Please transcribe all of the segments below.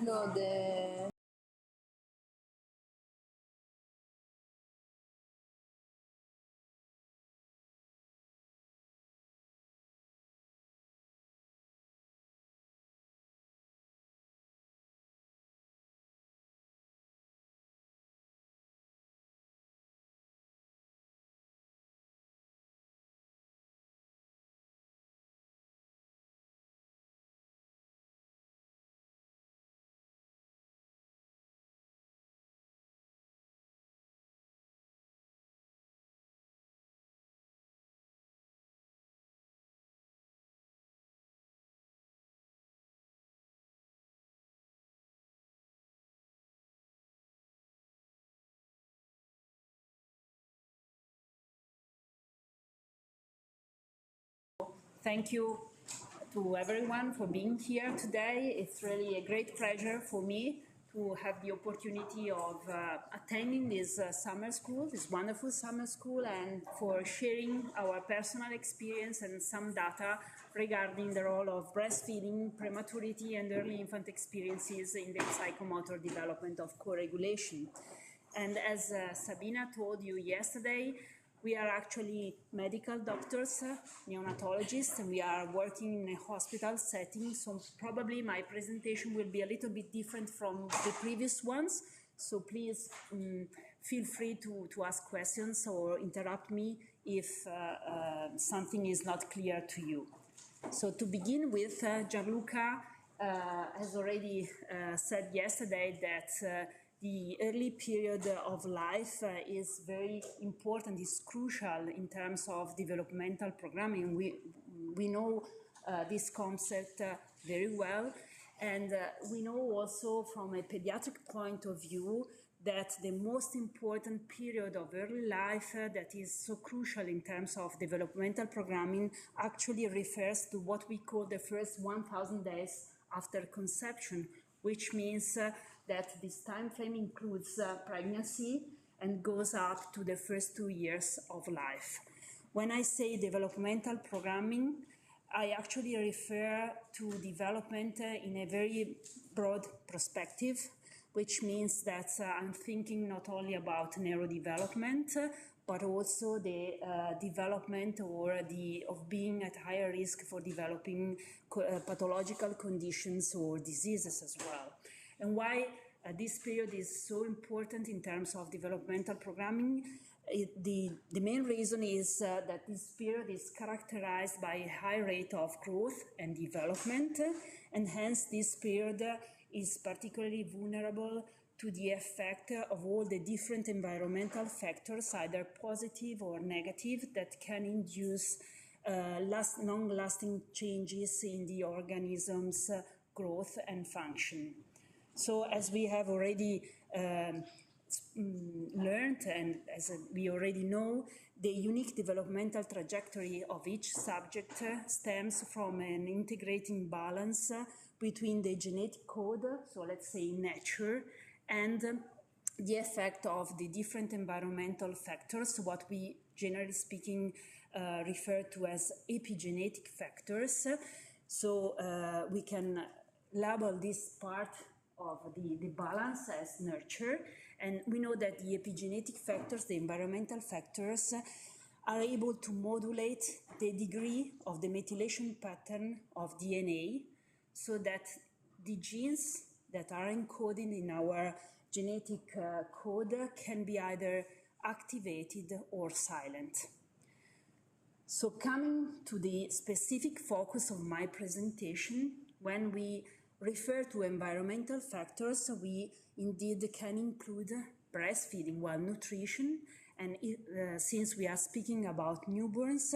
No, the... Thank you to everyone for being here today. It's really a great pleasure for me to have the opportunity of attending this summer school, this wonderful summer school, and for sharing our personal experience and some data regarding the role of breastfeeding, prematurity, and early infant experiences in the psychomotor development of co-regulation. And as Sabina told you yesterday, we are actually medical doctors, neonatologists, and we are working in a hospital setting, so probably my presentation will be a little bit different from the previous ones. So please feel free to ask questions or interrupt me if something is not clear to you. So to begin with, Gianluca has already said yesterday that the early period of life is very important, is crucial in terms of developmental programming. We know this concept very well, and we know also from a pediatric point of view that the most important period of early life that is so crucial in terms of developmental programming actually refers to what we call the first 1,000 days after conception, which means that this time frame includes pregnancy and goes up to the first 2 years of life. When I say developmental programming, I actually refer to development in a very broad perspective, which means that I'm thinking not only about neurodevelopment, but also the development of being at higher risk for developing pathological conditions or diseases as well. And why this period is so important in terms of developmental programming, the main reason is that this period is characterized by a high rate of growth and development, and hence this period is particularly vulnerable to the effect of all the different environmental factors, either positive or negative, that can induce long-lasting changes in the organism's growth and function. So as we have already learned, and as we already know, the unique developmental trajectory of each subject stems from an integrating balance between the genetic code, so let's say nature, and the effect of the different environmental factors, what we generally speaking refer to as epigenetic factors. So we can label this part of the balance as nurture, and we know that the epigenetic factors, the environmental factors, are able to modulate the degree of the methylation pattern of DNA, so that the genes that are encoded in our genetic code can be either activated or silent. So coming to the specific focus of my presentation, when we refer to environmental factors, we indeed can include breastfeeding, well, nutrition, and since we are speaking about newborns,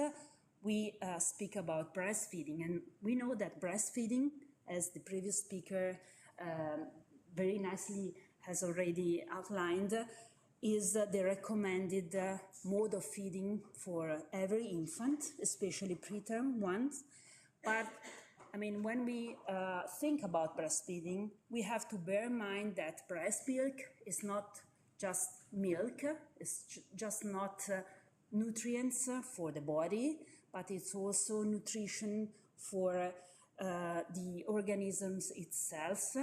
we speak about breastfeeding. And we know that breastfeeding, as the previous speaker very nicely has already outlined, is the recommended mode of feeding for every infant, especially preterm ones. But I mean, when we think about breastfeeding, we have to bear in mind that breast milk is not just milk, it's just not nutrients for the body, but it's also nutrition for the organisms itself,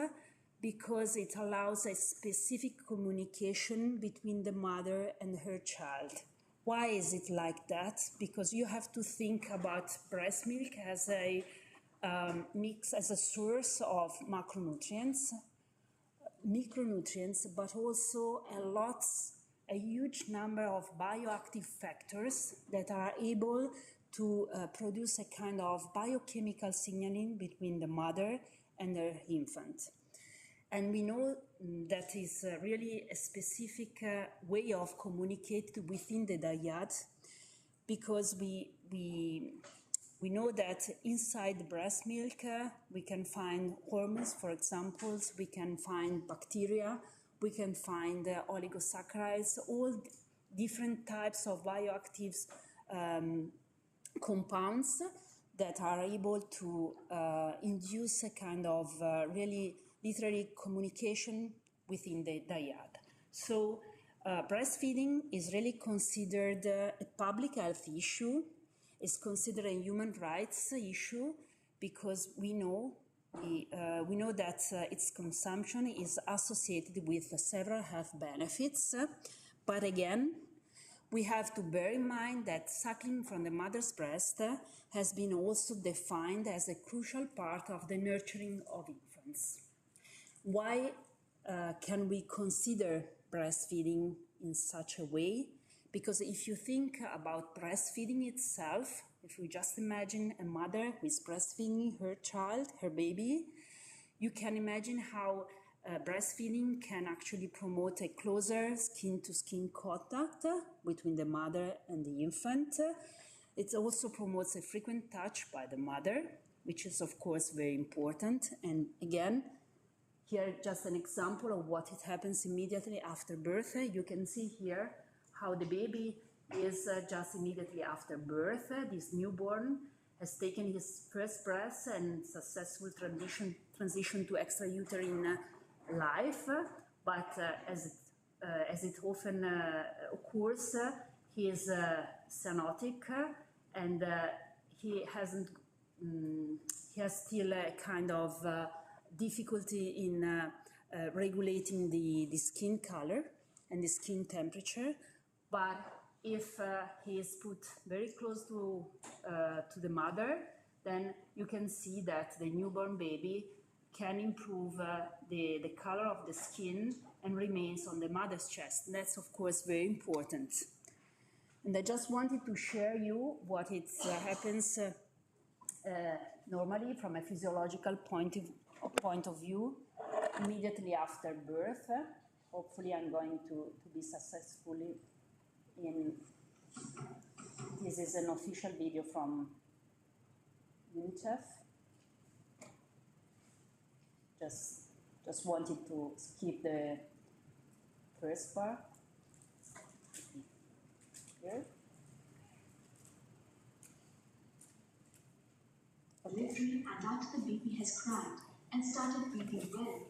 because it allows a specific communication between the mother and her child. Why is it like that? Because you have to think about breast milk as a mix, as a source of macronutrients, micronutrients, but also a huge number of bioactive factors that are able to produce a kind of biochemical signaling between the mother and her infant. And we know that is really a specific way of communicating within the dyad, because we know that inside the breast milk we can find hormones, for example, we can find bacteria, we can find oligosaccharides, all different types of bioactive compounds that are able to induce a kind of really literary communication within the dyad. So breastfeeding is really considered a public health issue. It's considered a human rights issue because we know that its consumption is associated with several health benefits. But again, we have to bear in mind that suckling from the mother's breast has been also defined as a crucial part of the nurturing of infants. Why can we consider breastfeeding in such a way? Because if you think about breastfeeding itself, if we just imagine a mother who is breastfeeding her child, her baby, you can imagine how breastfeeding can actually promote a closer skin-to-skin contact between the mother and the infant. It also promotes a frequent touch by the mother, which is of course very important. And again, here just an example of what it happens immediately after birth. You can see here how the baby is just immediately after birth. This newborn has taken his first breath and successful transition to extrauterine life, but as it often occurs, he is cyanotic, and he has still a kind of difficulty in regulating the skin color and the skin temperature. But if he is put very close to the mother, then you can see that the newborn baby can improve the color of the skin and remains on the mother's chest. And that's, of course, very important. And I just wanted to share you what happens normally from a physiological point of view immediately after birth. Hopefully I'm going to be successful in... This is an official video from UNICEF. Just wanted to skip the first part. Here. Literally, and after the baby has cried and started breathing well,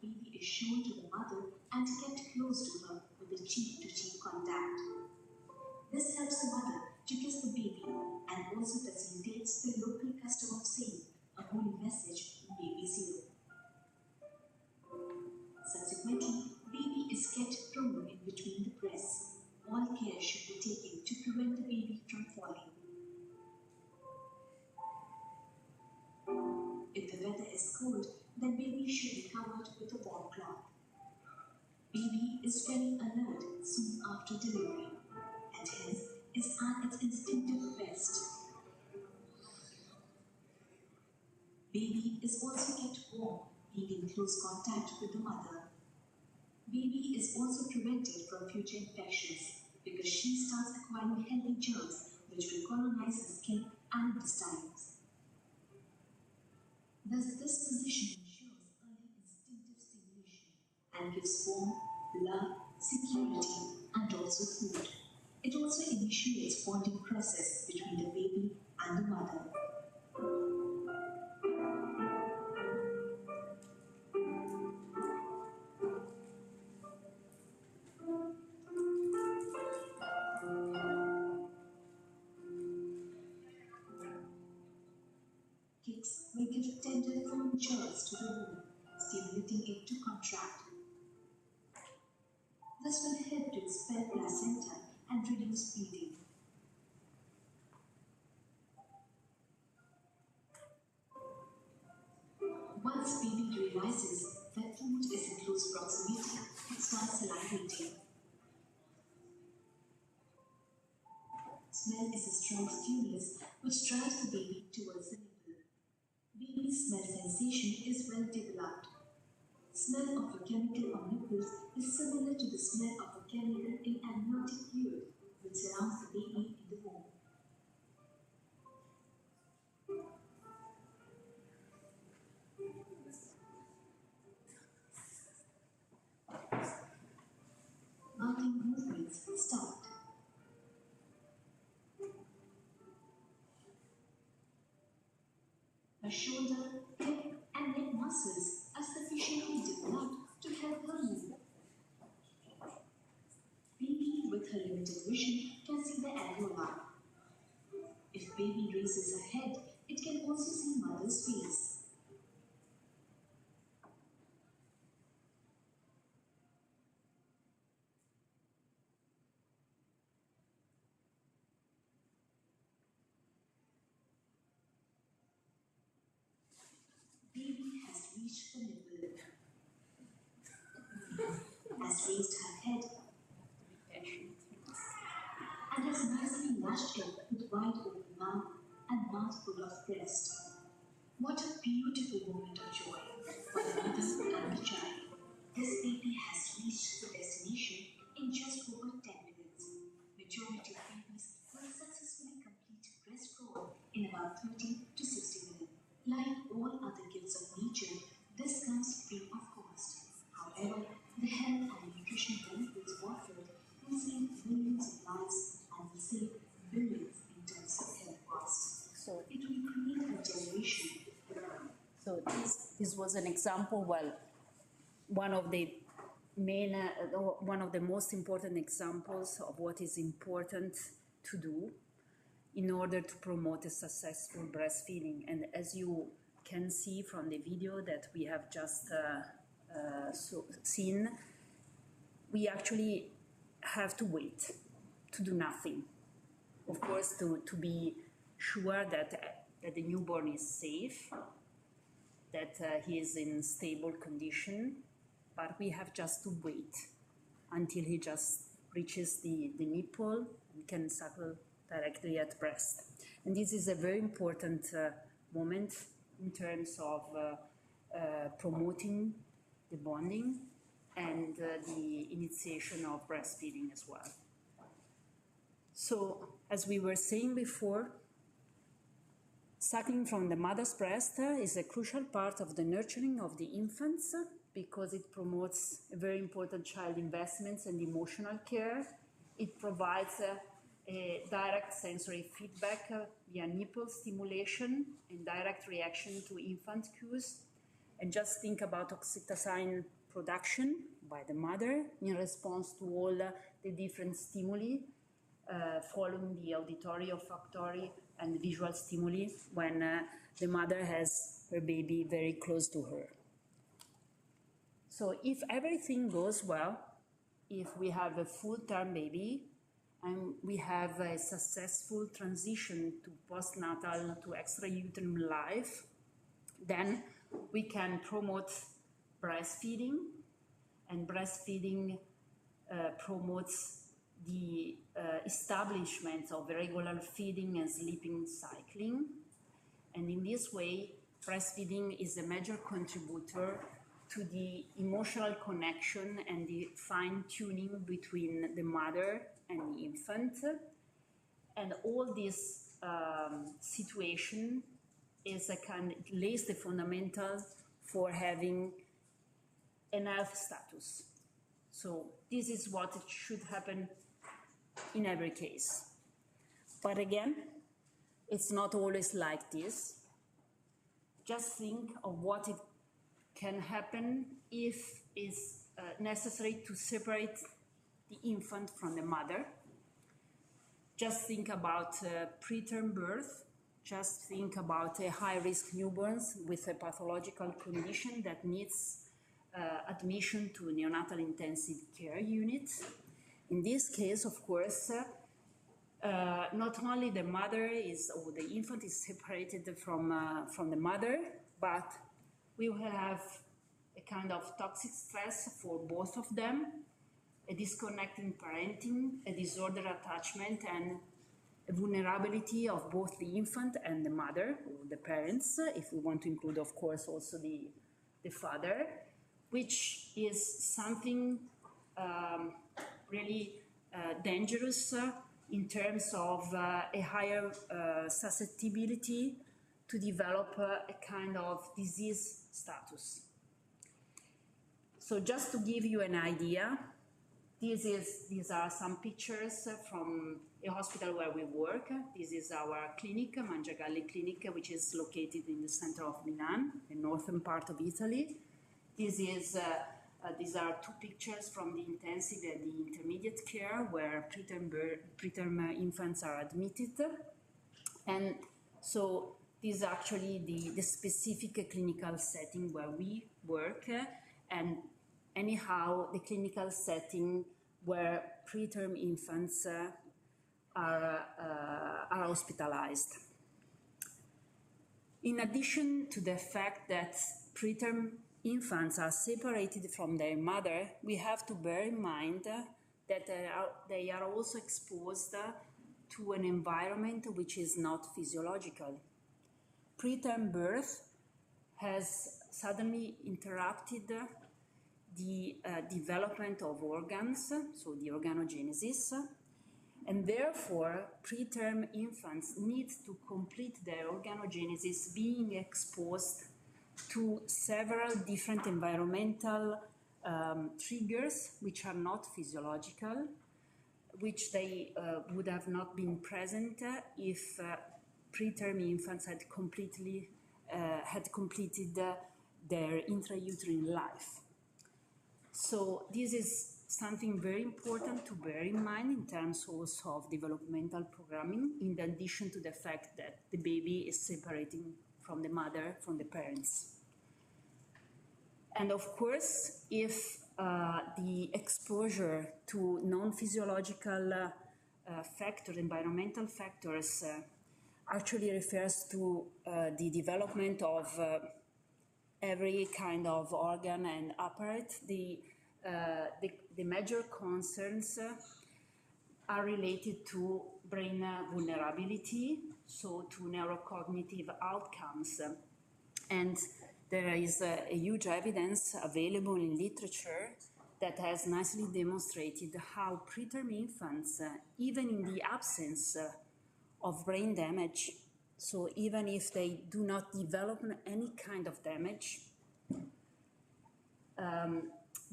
baby is shown to the mother and kept close to her with a cheek-to-cheek contact. This helps the mother to kiss the baby and also facilitates the local custom of saying a holy message in baby's ear. Subsequently, baby is kept prone in between the breasts. All care should be taken to prevent the baby from falling. If the weather is cold, then baby should be covered with a warm cloth. Baby is very alert soon after delivery, and hence is at its instinctive best. Baby is also kept warm, being in close contact with the mother. Baby is also prevented from future infections because she starts acquiring healthy germs which will colonize the skin and intestines. Thus, this position ensures early instinctive stimulation and gives warmth, love, security, and also food. It also initiates bonding process between the baby and the mother. jerks to the womb, stimulating it to contract. This will help to expel placenta and reduce bleeding. Once baby realizes that food is in close proximity, it starts salivating. Smell is a strong stimulus which drives the baby towards the nipple. Baby's smell sensation is well developed. Smell of a chemical on nipples is similar to the smell of a chemical in amniotic fluid which surrounds the baby in the womb. Mounting movements start. Her shoulder, hip, and neck muscles are sufficiently developed to help her move. Baby with her limited vision can see the areola. If baby raises her head, it can also see mother's face. Baby has reached the nipple, has raised her head, and has nicely lashed it with wide open mouth and mouth full of breast. What a beautiful moment of joy for the mother and the child. This baby has reached the destination in just over 10 minutes. Majority of babies will successfully complete breast growth in about 30 to 60 minutes. Like all other gifts of nature, this comes free of cost. However, the health and nutrition benefits offered will save millions of lives and will save billions in terms of health costs. So it will create a generation. So this was an example, well, one of the most important examples of what is important to do in order to promote a successful breastfeeding. And as you can see from the video that we have just seen, we actually have to wait, to do nothing. Of course, to be sure that the newborn is safe, that he is in stable condition, but we have just to wait until he just reaches the nipple and can suckle directly at breast. And this is a very important moment in terms of promoting the bonding and the initiation of breastfeeding as well. So, as we were saying before, suckling from the mother's breast is a crucial part of the nurturing of the infants because it promotes a very important child investments and emotional care. It provides a direct sensory feedback via nipple stimulation and direct reaction to infant cues. And just think about oxytocin production by the mother in response to all the different stimuli following the auditory, olfactory, and visual stimuli when the mother has her baby very close to her. So if everything goes well, if we have a full-term baby, and we have a successful transition to postnatal to extrauterine life, then we can promote breastfeeding, and breastfeeding promotes the establishment of regular feeding and sleeping cycling. And in this way, breastfeeding is a major contributor to the emotional connection and the fine-tuning between the mother and the infant. And all this situation is lays the fundamental for having an health status. So this is what it should happen in every case. But again, it's not always like this. Just think of what it can happen if it's necessary to separate the infant from the mother. Just think about preterm birth. just think about a high-risk newborns with a pathological condition that needs admission to neonatal intensive care unit. In this case, of course, not only the mother or the infant is separated from the mother, but we will have a kind of toxic stress for both of them, a disconnected parenting, a disordered attachment, and a vulnerability of both the infant and the mother, or the parents, if we want to include, of course, also the father, which is something really dangerous in terms of a higher susceptibility to develop a kind of disease status. So just to give you an idea, these are some pictures from a hospital where we work. This is our clinic, Mangiagalli Clinic, which is located in the center of Milan, the northern part of Italy. These are two pictures from the intensive and the intermediate care where preterm infants are admitted. And so this is actually the specific clinical setting where we work, and anyhow the clinical setting where preterm infants are hospitalized. In addition to the fact that preterm infants are separated from their mother, we have to bear in mind that they are also exposed to an environment which is not physiological. Preterm birth has suddenly interrupted the development of organs, so the organogenesis, and therefore preterm infants need to complete their organogenesis being exposed to several different environmental triggers which are not physiological, which they would have not been present if preterm infants had completed their intrauterine life. So this is something very important to bear in mind in terms also of developmental programming, in addition to the fact that the baby is separating from the mother, from the parents. And of course, if the exposure to non-physiological factors, environmental factors, actually refers to the development of every kind of organ and apparatus, the major concerns are related to brain vulnerability, so to neurocognitive outcomes. And there is a huge evidence available in literature that has nicely demonstrated how preterm infants, even in the absence of brain damage, so even if they do not develop any kind of damage,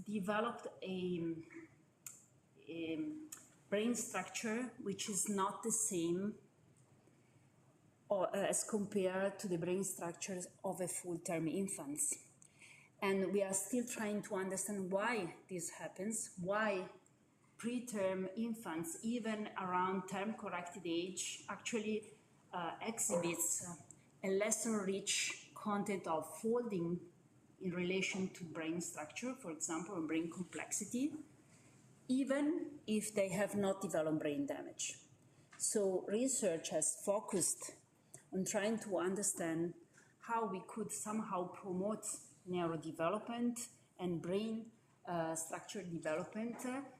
developed a brain structure which is not the same as compared to the brain structures of a full-term infant. And we are still trying to understand why this happens, why preterm infants, even around term-corrected age, actually exhibits a lesser rich content of folding in relation to brain structure, for example, and brain complexity, even if they have not developed brain damage. So research has focused on trying to understand how we could somehow promote neurodevelopment and brain structure development,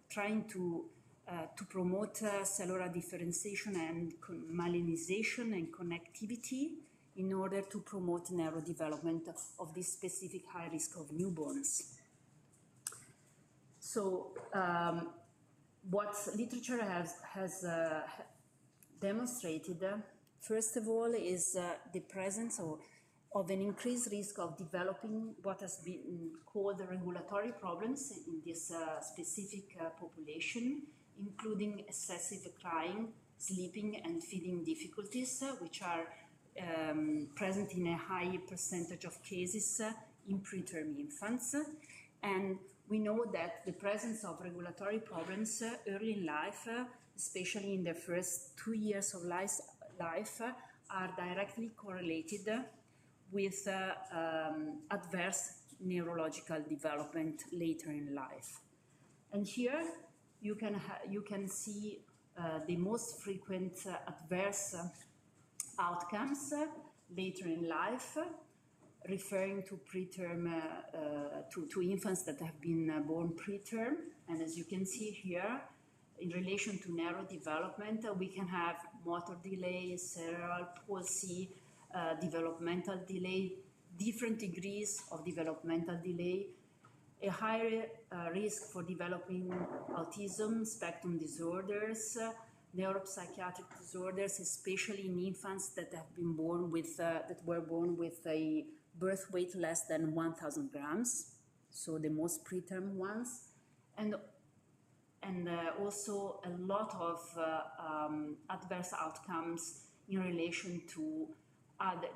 trying to promote cellular differentiation and myelinization and connectivity in order to promote neurodevelopment of this specific high risk of newborns. So what literature has demonstrated, first of all, is the presence of an increased risk of developing what has been called regulatory problems in this specific population, including excessive crying, sleeping, and feeding difficulties, which are present in a high percentage of cases in preterm infants. And we know that the presence of regulatory problems early in life, especially in the first 2 years of life, are directly correlated with adverse neurological development later in life. And here you can see the most frequent adverse outcomes later in life, referring to preterm, to infants that have been born preterm. And as you can see here, in relation to neurodevelopment, we can have motor delay, cerebral palsy, developmental delay, different degrees of developmental delay, a higher risk for developing autism, spectrum disorders, neuropsychiatric disorders, especially in infants that have been born with, that were born with a birth weight less than 1,000 grams, so the most preterm ones, and also a lot of adverse outcomes in relation to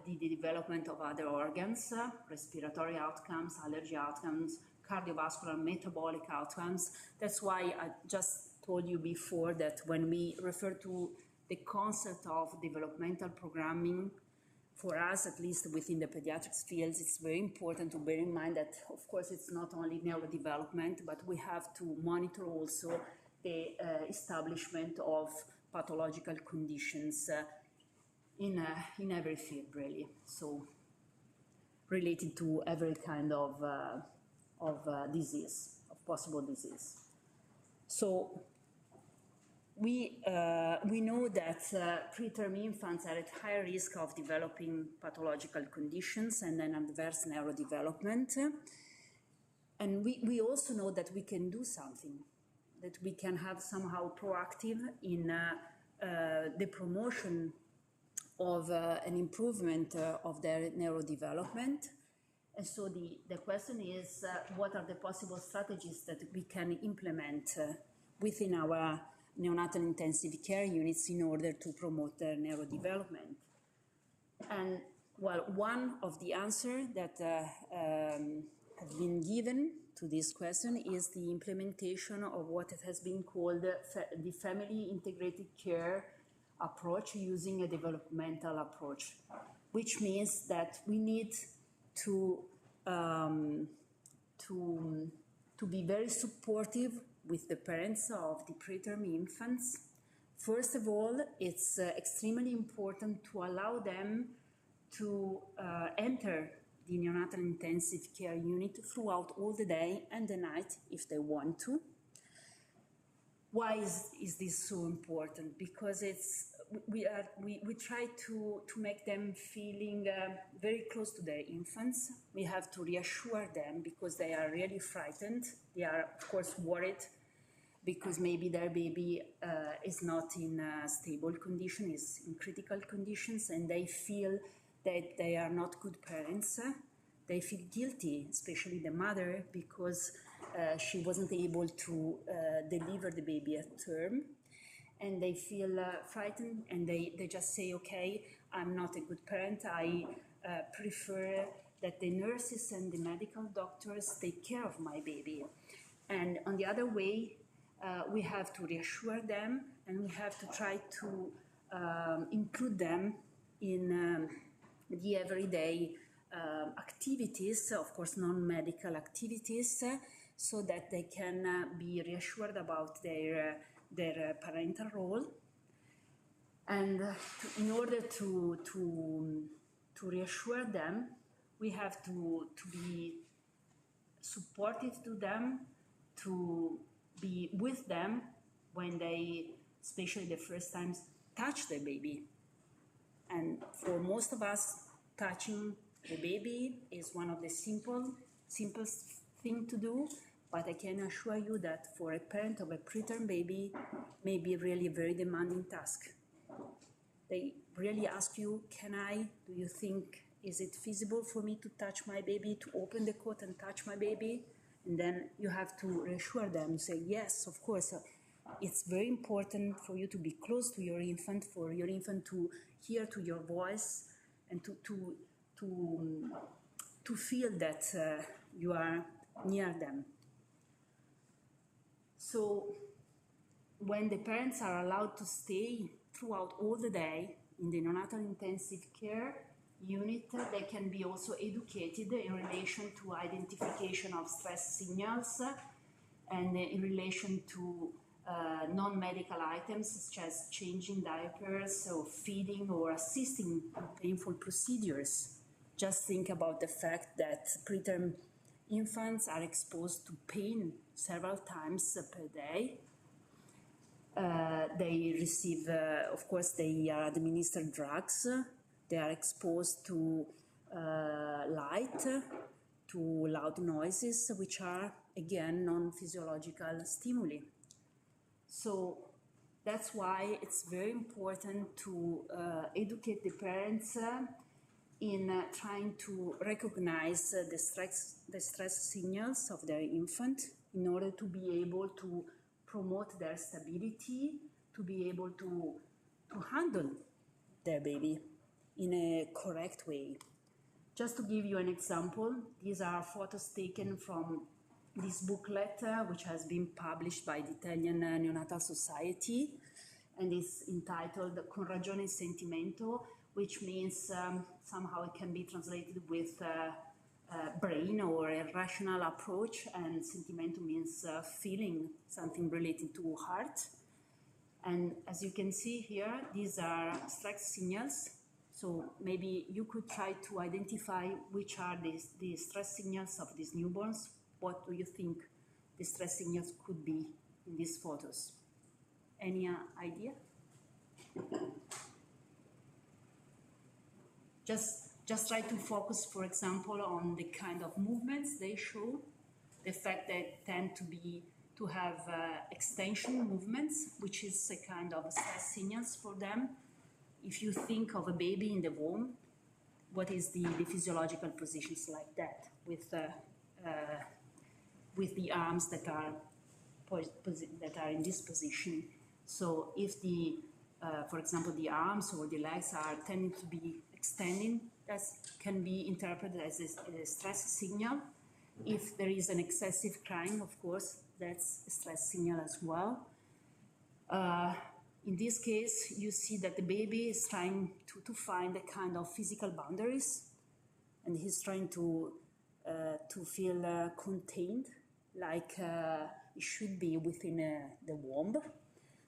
the development of other organs, respiratory outcomes, allergy outcomes, cardiovascular, metabolic outcomes. That's why I just told you before that when we refer to the concept of developmental programming, for us, at least within the pediatrics fields, it's very important to bear in mind that, of course, it's not only neurodevelopment, but we have to monitor also the establishment of pathological conditions in every field, really. So related to every kind of disease, of possible disease. So we know that preterm infants are at high risk of developing pathological conditions and then adverse neurodevelopment. And we also know that we can do something, that we can have somehow proactive in the promotion of an improvement of their neurodevelopment. And so the question is, what are the possible strategies that we can implement within our neonatal intensive care units in order to promote their neurodevelopment? And well, one of the answers that have been given to this question is the implementation of what has been called the family integrated care approach using a developmental approach, which means that we need to be very supportive with the parents of the preterm infants. First of all, it's extremely important to allow them to enter the neonatal intensive care unit throughout all the day and the night if they want to. Why is this so important? Because we try to make them feeling very close to their infants. We have to reassure them because they are really frightened. They are, of course, worried because maybe their baby is not in a stable condition, is in critical conditions, and they feel that they are not good parents. They feel guilty, especially the mother, because she wasn't able to deliver the baby at term. And they feel frightened, and they just say, okay, I'm not a good parent. I prefer that the nurses and the medical doctors take care of my baby. And on the other way, we have to reassure them, and we have to try to include them in the everyday activities, of course non-medical activities, so that they can be reassured about their parental role. And in order to reassure them, we have to be supportive to them, to be with them when they, especially the first times, touch the baby. And for most of us, touching the baby is one of the simplest thing to do, but I can assure you that for a parent of a preterm baby, may be really a very demanding task. They really ask you, do you think, is it feasible for me to touch my baby, to open the coat and touch my baby? And then you have to reassure them, say, yes, of course, it's very important for you to be close to your infant, for your infant to hear to your voice, and to feel that you are near them. So when the parents are allowed to stay throughout all the day in the neonatal intensive care unit, they can be also educated in relation to identification of stress signals and in relation to non-medical items such as changing diapers or feeding or assisting in painful procedures. Just think about the fact that preterm infants are exposed to pain several times per day. They receive, of course, they are administered drugs. They are exposed to light, to loud noises, which are, again, non-physiological stimuli. So that's why it's very important to educate the parents in trying to recognize the stress signals of their infant in order to be able to promote their stability, to be able to handle their baby in a correct way. Just to give you an example, these are photos taken from this booklet, which has been published by the Italian Neonatal Society, and is entitled Con ragione e sentimento, which means somehow it can be translated with brain or a rational approach, and sentimento means feeling, something related to heart. And as you can see here, these are stress signals. So maybe you could try to identify which are the stress signals of these newborns. What do you think the stress signals could be in these photos? Any idea? Just try to focus, for example, on the kind of movements they show, the fact that tend to have extension movements, which is a kind of stress signals for them. If you think of a baby in the womb, what is the physiological positions like that, with the arms that are in this position? So if for example, the arms or the legs are tending to be extending, that can be interpreted as a stress signal. If there is an excessive crying, of course, that's a stress signal as well. In this case, you see that the baby is trying to find a kind of physical boundaries, and he's trying to feel contained, like it should be within the womb.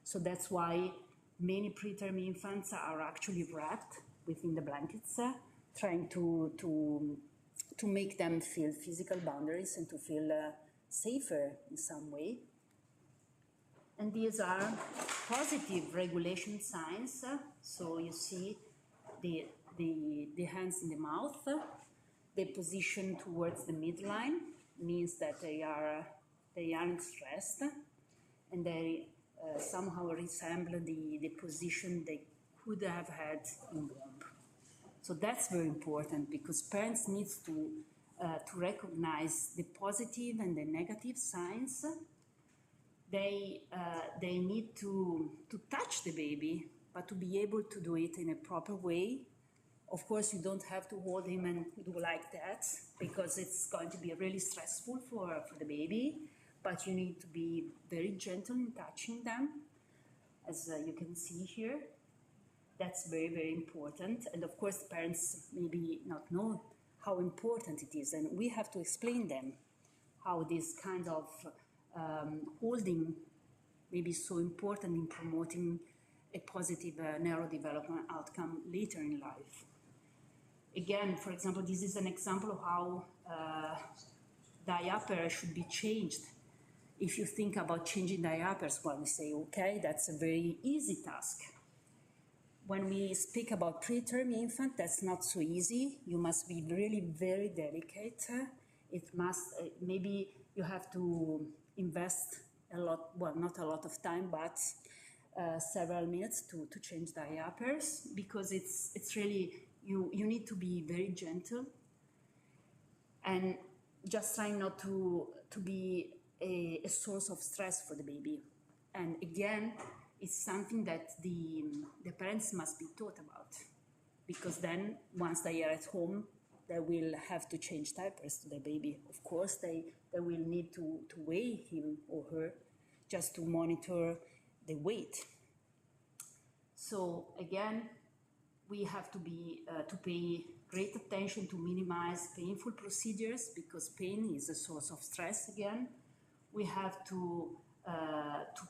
So that's why many preterm infants are actually wrapped within the blankets, trying to make them feel physical boundaries and to feel safer in some way. And these are positive regulation signs. So you see the hands in the mouth. The position towards the midline means that they aren't stressed, and they somehow resemble the position they could have had in womb. So that's very important, because parents need to recognize the positive and the negative signs. They need to touch the baby, but to be able to do it in a proper way. Of course, you don't have to hold him and do like that, because it's going to be really stressful for the baby, but you need to be very gentle in touching them, as you can see here. That's very, very important. And of course, parents maybe not know how important it is, and we have to explain them how this kind of holding may be so important in promoting a positive neurodevelopment outcome later in life. Again, for example, this is an example of how diapers should be changed. If you think about changing diapers, well, we say, okay, that's a very easy task. When we speak about preterm infant, that's not so easy. You must be really very delicate. It must, maybe you have to invest a lot, well, not a lot of time, but several minutes to change diapers, because it's really, you need to be very gentle and just trying not to be a source of stress for the baby. And again, it's something that the parents must be taught about, because then once they are at home, they will have to change diapers to the baby. Of course, they will need to weigh him or her just to monitor the weight. So again, we have to pay great attention to minimize painful procedures, because pain is a source of stress again. We have to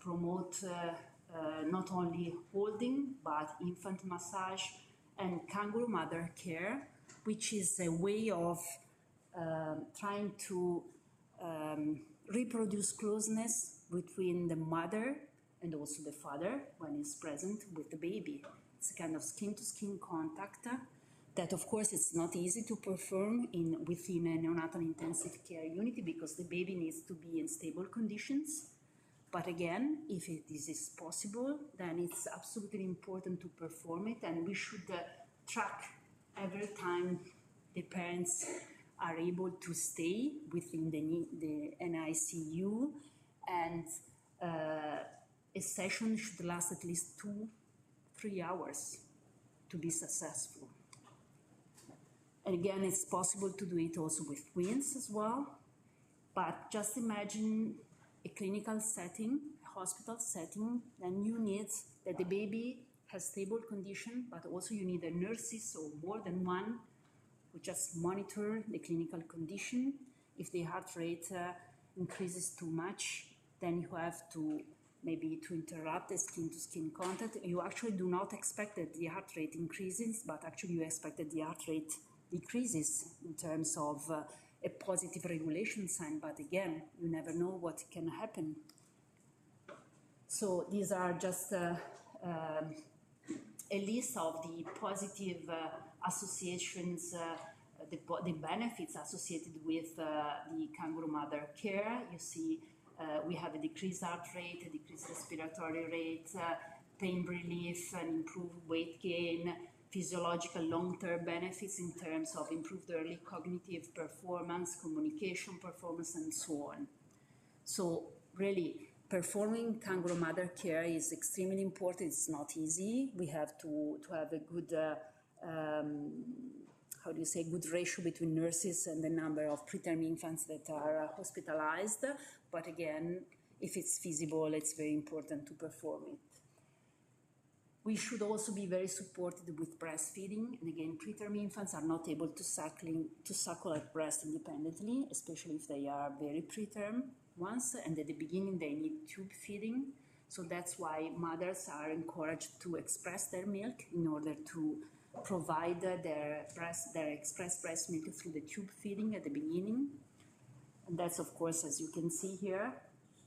promote not only holding, but infant massage and kangaroo mother care, which is a way of trying to reproduce closeness between the mother and also the father when he's present with the baby. It's a kind of skin-to-skin contact that, of course, it's not easy to perform within a neonatal intensive care unit, because the baby needs to be in stable conditions. But again, if this is possible, then it's absolutely important to perform it, and we should track every time the parents are able to stay within the NICU, and a session should last at least 2-3 hours to be successful. And again, it's possible to do it also with twins as well, but just imagine a clinical setting, a hospital setting, then you need that the baby has stable condition, but also you need a nurses or more than one who just monitor the clinical condition. If the heart rate increases too much, then you have to maybe to interrupt the skin-to-skin contact. You actually do not expect that the heart rate increases, but actually you expect that the heart rate decreases in terms of a positive regulation sign, but again, you never know what can happen. So these are just a list of the positive associations, the benefits associated with the kangaroo mother care. You see, we have a decreased heart rate, a decreased respiratory rate, pain relief, and improved weight gain, physiological long-term benefits in terms of improved early cognitive performance, communication performance, and so on. So really, performing kangaroo mother care is extremely important. It's not easy. We have to have a good, good ratio between nurses and the number of preterm infants that are hospitalized. But again, if it's feasible, it's very important to perform it. We should also be very supported with breastfeeding. And again, preterm infants are not able to suckle at breast independently, especially if they are very preterm ones. And at the beginning, they need tube feeding. So that's why mothers are encouraged to express their milk in order to provide their express breast milk through the tube feeding at the beginning. And that's, of course, as you can see here,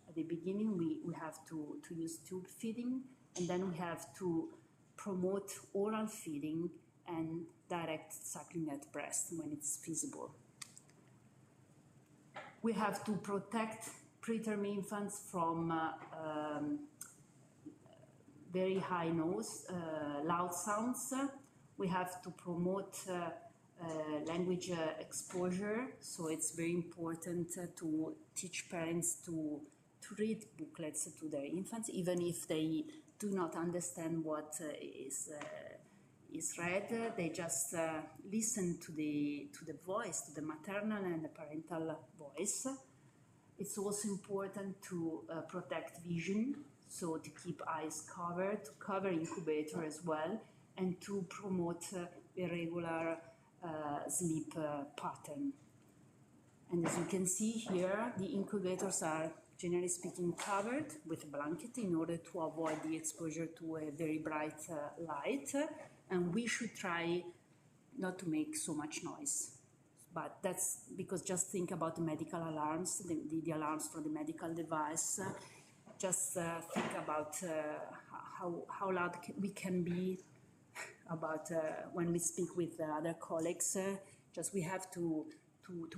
at the beginning, we have to use tube feeding. And then we have to promote oral feeding and direct suckling at breast when it's feasible. We have to protect preterm infants from very high nose, loud sounds. We have to promote language exposure, so it's very important to teach parents to read booklets to their infants, even if they do not understand what is read. They just listen to the voice, to the maternal and the parental voice. It's also important to protect vision, so to keep eyes covered, to cover incubator as well, and to promote irregular sleep pattern. And as you can see here, the incubators are generally speaking covered with a blanket in order to avoid the exposure to a very bright light, and we should try not to make so much noise. But that's because just think about the medical alarms, the alarms for the medical device. Just think about how loud we can be about when we speak with other colleagues. Just we have to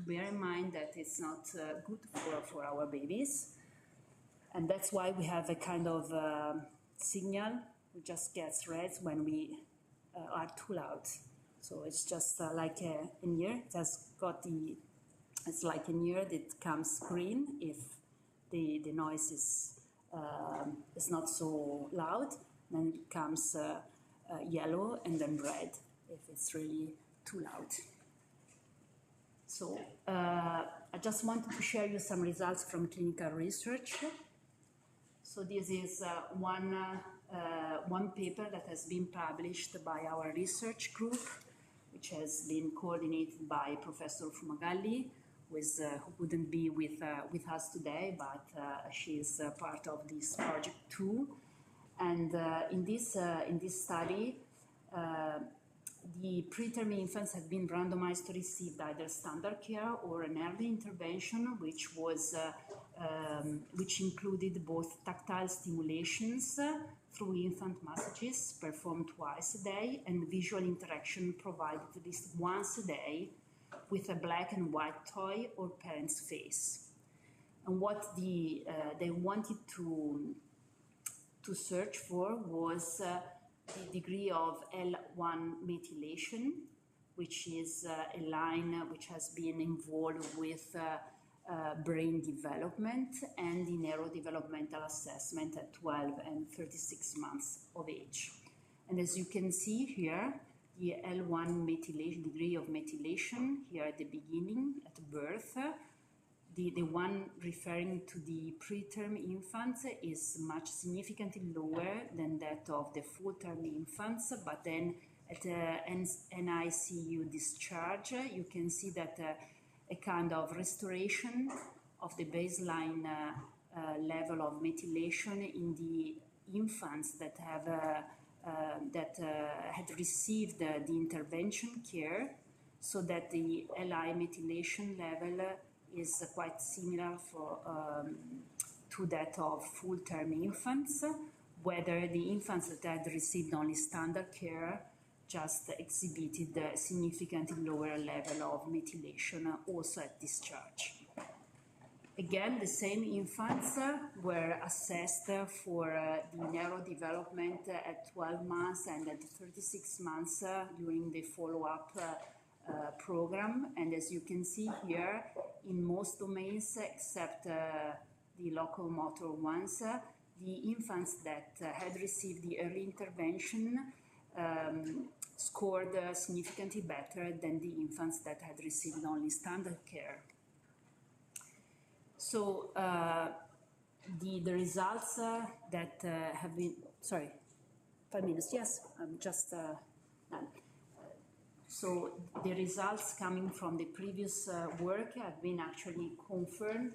bear in mind that it's not good for our babies. And that's why we have a kind of signal which just gets red when we are too loud. So it's just like an ear. It's like an ear that comes green if the noise is not so loud. Then it comes yellow and then red if it's really too loud. So I just wanted to share you some results from clinical research. So this is one paper that has been published by our research group, which has been coordinated by Professor Fumagalli, who couldn't be with us today, but she is part of this project too. And in this study, the preterm infants have been randomized to receive either standard care or an early intervention, which included both tactile stimulations through infant massages performed twice a day and visual interaction provided at least once a day with a black and white toy or parent's face. And what they wanted to search for was the degree of L1 methylation, which is a line which has been involved with brain development and the neurodevelopmental assessment at 12 and 36 months of age. And as you can see here, the L1 methylation, degree of methylation here at the beginning, at birth, the one referring to the preterm infants is much significantly lower than that of the full-term infants, but then at NICU discharge, you can see that a kind of restoration of the baseline level of methylation in the infants that had received the intervention care, so that the LI methylation level is quite similar to that of full-term infants, whether the infants that had received only standard care just exhibited a significantly lower level of methylation also at discharge. Again, the same infants were assessed for the neurodevelopment at 12 months and at 36 months during the follow-up program. And as you can see here, in most domains except the locomotor ones, the infants that had received the early intervention scored significantly better than the infants that had received only standard care. So the results that have been, sorry, 5 minutes, yes, I'm just done. So the results coming from the previous work have been actually confirmed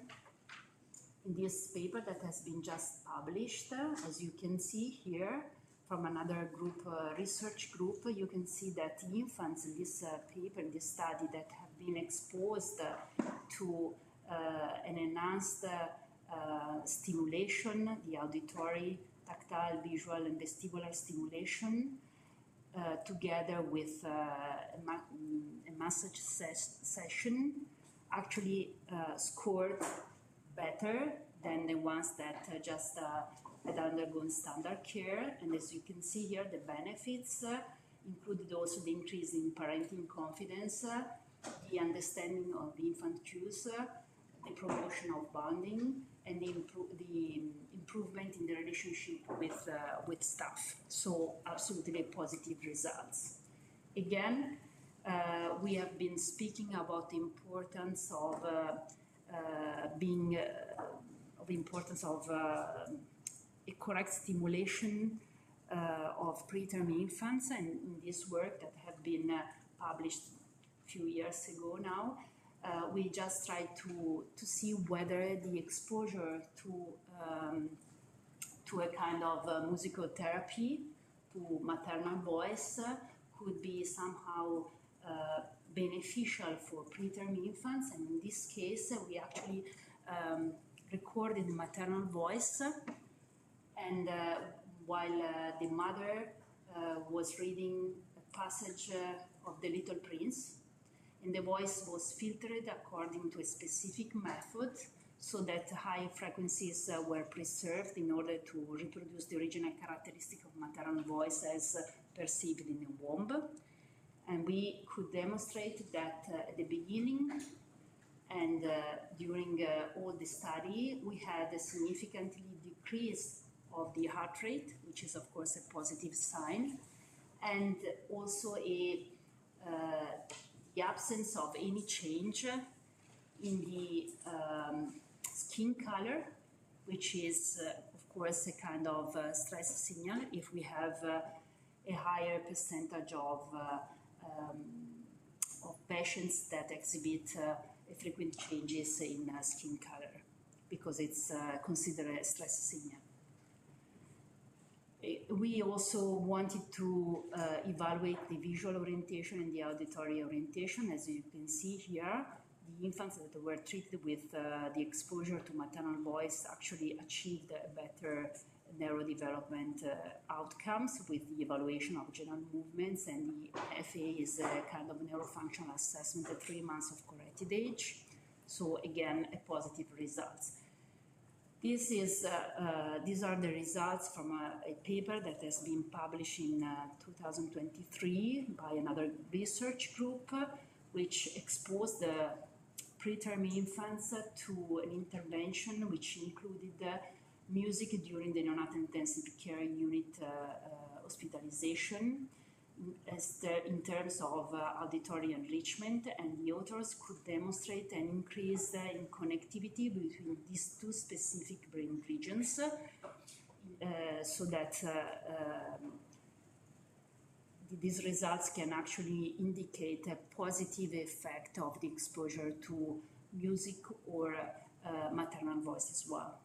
in this paper that has been just published. As you can see here, from another group, research group, you can see that the infants in this paper, in this study, that have been exposed to an enhanced stimulation, the auditory, tactile, visual, and vestibular stimulation, together with a massage session, actually scored better than the ones that just had undergone standard care. And as you can see here, the benefits included also the increase in parenting confidence, the understanding of the infant cues, the promotion of bonding, and the improvement in the relationship with staff. So absolutely positive results. Again, we have been speaking about the importance of a correct stimulation of preterm infants, and in this work that have been published a few years ago now, we just tried to see whether the exposure to a kind of musical therapy to maternal voice could be somehow beneficial for preterm infants. And in this case, we actually recorded maternal voice, and while the mother was reading a passage of The Little Prince, and the voice was filtered according to a specific method, so that high frequencies were preserved in order to reproduce the original characteristic of maternal voice as perceived in the womb. And we could demonstrate that at the beginning and during all the study, we had a significantly decrease of the heart rate, which is of course a positive sign, and also the absence of any change in the skin color, which is of course, a kind of stress signal if we have a higher percentage of patients that exhibit frequent changes in skin color, because it's considered a stress signal. We also wanted to evaluate the visual orientation and the auditory orientation. As you can see here, the infants that were treated with the exposure to maternal voice actually achieved a better neurodevelopment outcomes with the evaluation of general movements, and the FA is a kind of neurofunctional assessment at 3 months of corrected age. So again, a positive results. These are the results from a paper that has been published in 2023 by another research group, which exposed the preterm infants to an intervention which included music during the neonatal intensive care unit hospitalization in terms of auditory enrichment, and the authors could demonstrate an increase in connectivity between these two specific brain regions, so that these results can actually indicate a positive effect of the exposure to music or maternal voice as well.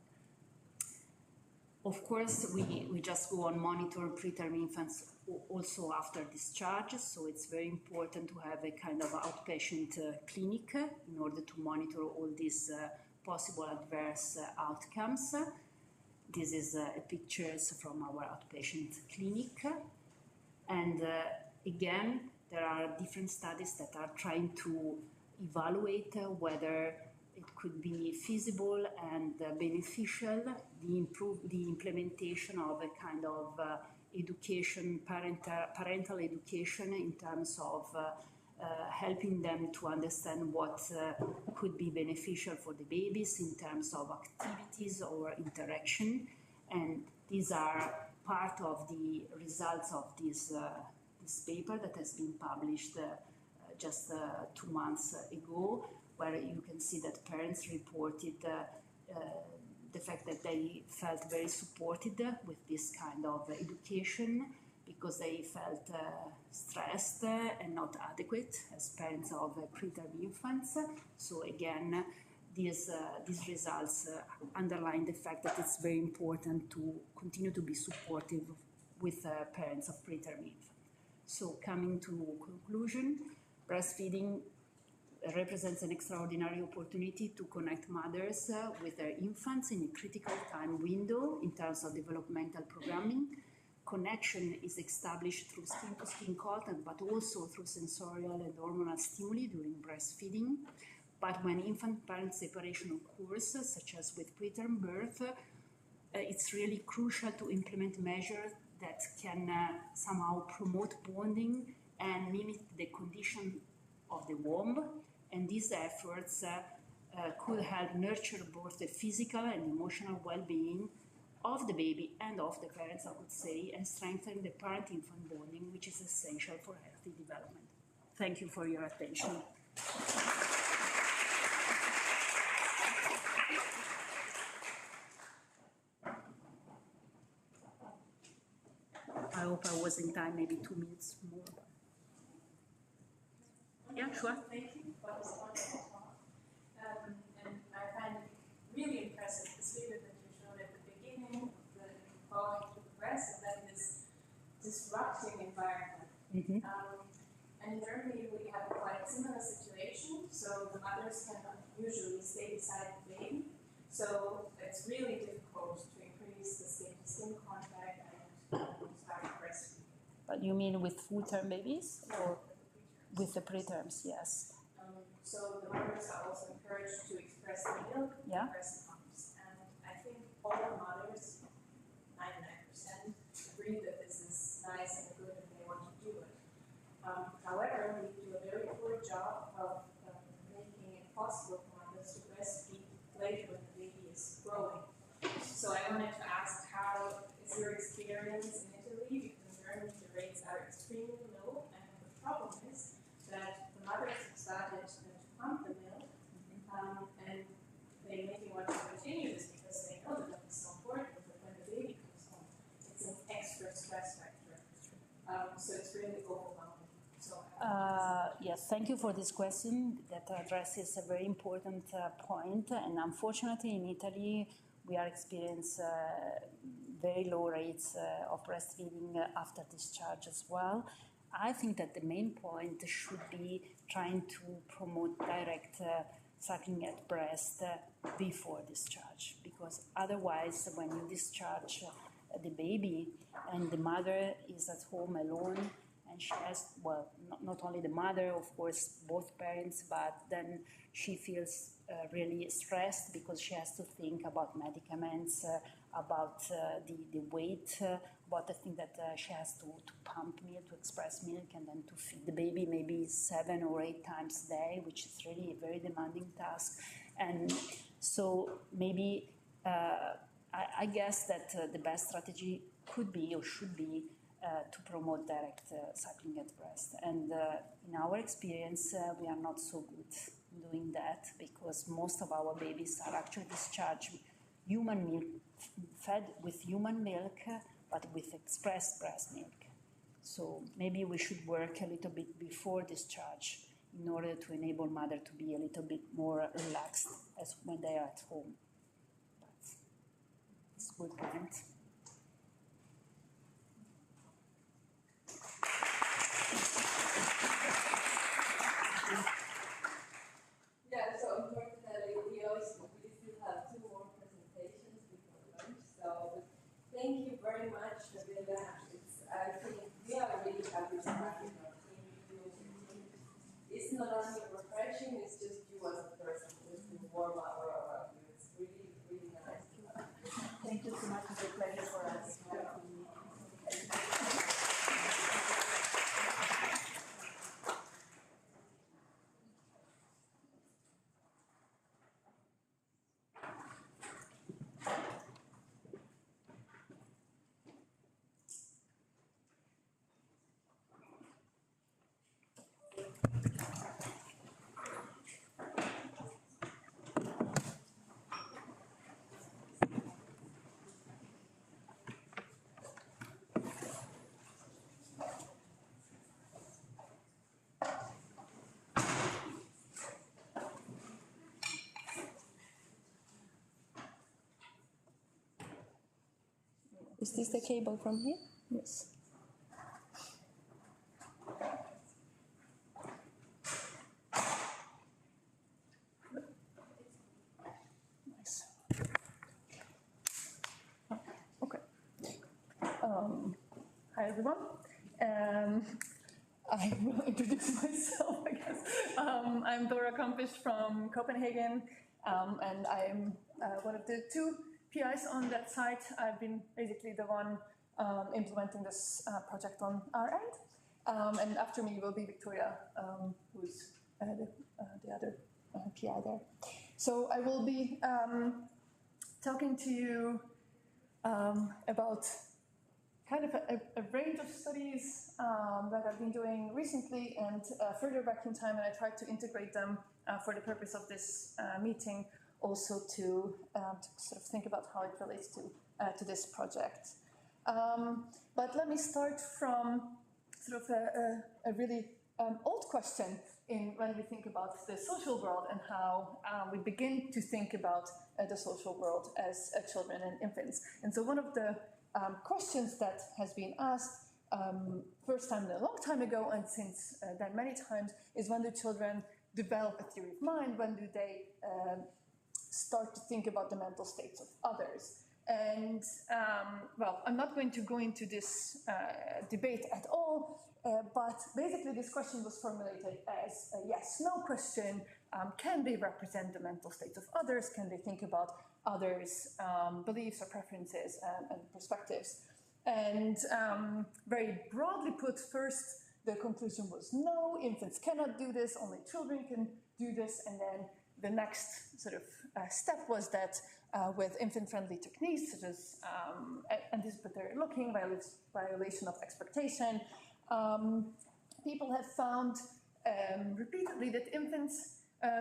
Of course, we just go on monitor preterm infants also after discharge, so it's very important to have a kind of outpatient clinic in order to monitor all these possible adverse outcomes. This is pictures from our outpatient clinic. And again, there are different studies that are trying to evaluate whether it could be feasible and beneficial, the implementation of a kind of education, parental education in terms of helping them to understand what could be beneficial for the babies in terms of activities or interaction. And these are part of the results of this paper that has been published just 2 months ago, where you can see that parents reported the fact that they felt very supported with this kind of education, because they felt stressed and not adequate as parents of preterm infants. So again, these results underline the fact that it's very important to continue to be supportive with parents of preterm infants. So coming to conclusion, breastfeeding represents an extraordinary opportunity to connect mothers with their infants in a critical time window in terms of developmental programming. Connection is established through skin-to-skin contact, but also through sensorial and hormonal stimuli during breastfeeding. But when infant-parent separation occurs, such as with preterm birth, it's really crucial to implement measures that can somehow promote bonding and mimic the condition of the womb. And these efforts could help nurture both the physical and emotional well-being of the baby and of the parents, I would say, and strengthen the parent-infant bonding, which is essential for healthy development. Thank you for your attention. I hope I was in time, maybe 2 minutes more. Yeah, sure. Thank you. That was a wonderful talk. And I find it really impressive, the figure that you showed at the beginning, the falling to the breast, and then this disrupting environment. Mm-hmm. And in Germany, we have a quite similar situation. So the mothers cannot usually stay beside the baby. So it's really difficult to increase the skin-to-skin contact and start breastfeeding. But you mean with full-term babies? Or with the preterms, yes. So the mothers are also encouraged to express the milk with breast pumps. And I think all the mothers, 99%, agree that this is nice and good and they want to do it. However, we do a very poor job of making it possible for mothers to breastfeed later when the baby is growing. So I wanted to ask, how is your experience in Italy? Because in Germany the rates are extremely low, and the problem is that the mothers have started to pump the milk, and they maybe want to continue this because they know that it's so important, but when the So it's really overwhelming. So yes, thank you for this question. That addresses a very important point. And unfortunately, in Italy, we are experiencing very low rates of breastfeeding after discharge as well. I think that the main point should be trying to promote direct suckling at breast before discharge, because otherwise, when you discharge the baby and the mother is at home alone, and she has, well, not only the mother, of course, both parents, but then she feels really stressed because she has to think about medicaments, about the weight, about the thing that she has to pump milk, to express milk, and then to feed the baby maybe 7 or 8 times a day, which is really a very demanding task. And so maybe I guess that the best strategy could be or should be to promote direct suckling at breast. And in our experience, we are not so good doing that, because most of our babies are actually discharged human milk, fed with human milk, but with expressed breast milk. So maybe we should work a little bit before discharge in order to enable mother to be a little bit more relaxed as when they are at home. That's a good point. Yeah, so unfortunately we still have 2 more presentations before lunch. So thank you very much, Lorella. I think we are really happy to have you on our team. It's not only refreshing, it's just you as a person, just to warm up around you. It's really, really nice to have you. Thank you so much. It's a pleasure for us. Is this the cable from here? Yes. Nice. Okay. Hi, everyone. I will introduce myself, I guess. I'm Dora Kampis from Copenhagen, and I'm one of the 2 PIs on that site. I've been basically the one implementing this project on our end. And after me will be Victoria, who's the other PI there. So I will be talking to you about kind of a range of studies that I've been doing recently and further back in time, and I tried to integrate them for the purpose of this meeting, also to sort of think about how it relates to this project. But let me start from sort of a really old question when we think about the social world and how we begin to think about the social world as children and infants. And so one of the questions that has been asked first time a long time ago, and since then many times, is when do children develop a theory of mind? When do they start to think about the mental states of others? And well, I'm not going to go into this debate at all, but basically this question was formulated as a yes/no question. Can they represent the mental states of others? Can they think about others' beliefs or preferences and perspectives? And very broadly put, first, the conclusion was no, infants cannot do this, only children can do this. And then the next sort of step was that with infant-friendly techniques, such as anticipatory looking, violation of expectation, people have found repeatedly that infants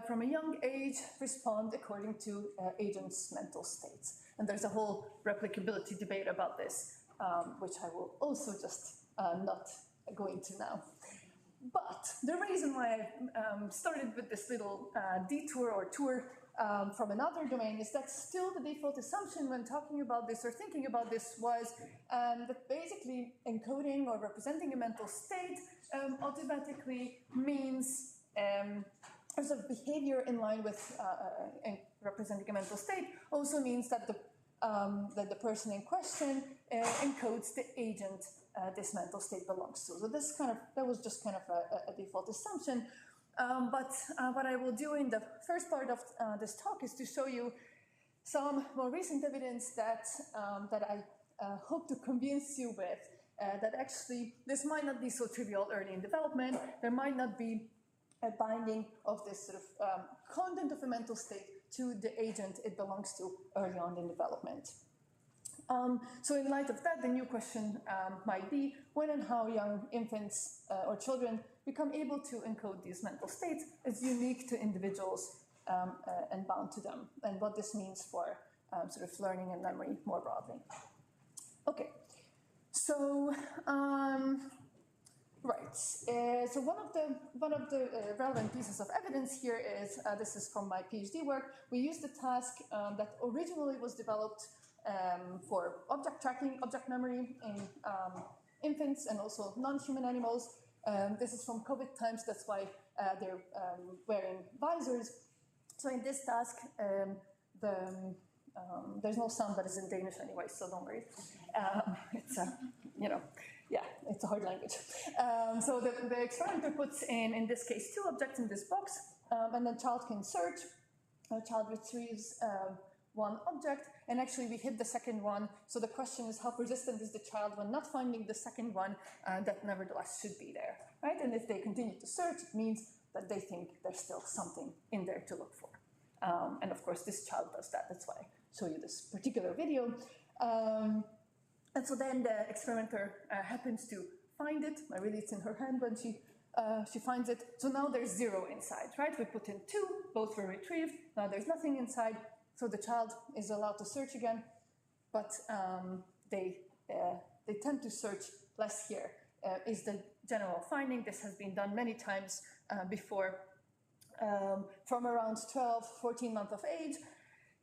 from a young age respond according to agents' mental states. And there's a whole replicability debate about this, which I will also just not go into now. But the reason why I started with this little detour or tour from another domain is that still the default assumption when talking about this or thinking about this was that basically encoding or representing a mental state automatically means sort of behavior in line with representing a mental state also means that the person in question encodes the agent this mental state belongs to. So that was just kind of a default assumption. But what I will do in the first part of this talk is to show you some more recent evidence that I hope to convince you with that actually this might not be so trivial early in development. There might not be a binding of this sort of content of a mental state to the agent it belongs to early on in development. So in light of that, the new question might be when and how young infants or children become able to encode these mental states as unique to individuals and bound to them, and what this means for sort of learning and memory more broadly. Okay, so right. So one of the relevant pieces of evidence here is this is from my PhD work. We used a task that originally was developed for object tracking, object memory in infants and also non-human animals. This is from COVID times, that's why they're wearing visors. So in this task, there's no sound that is in Danish anyway, so don't worry. It's it's a hard language. So the experimenter puts in this case, 2 objects in this box, and then child can search. Child retrieves 1 object, and actually we hit the second one. So the question is, how persistent is the child when not finding the second one that nevertheless should be there, right? And if they continue to search, it means that they think there's still something in there to look for. And of course, this child does that. That's why I show you this particular video. And so then the experimenter happens to find it. Really, it's in her hand when she finds it. So now there's 0 inside, right? We put in 2, both were retrieved. Now there's nothing inside. So the child is allowed to search again, but they tend to search less here, is the general finding. This has been done many times before. From around 12, 14 months of age,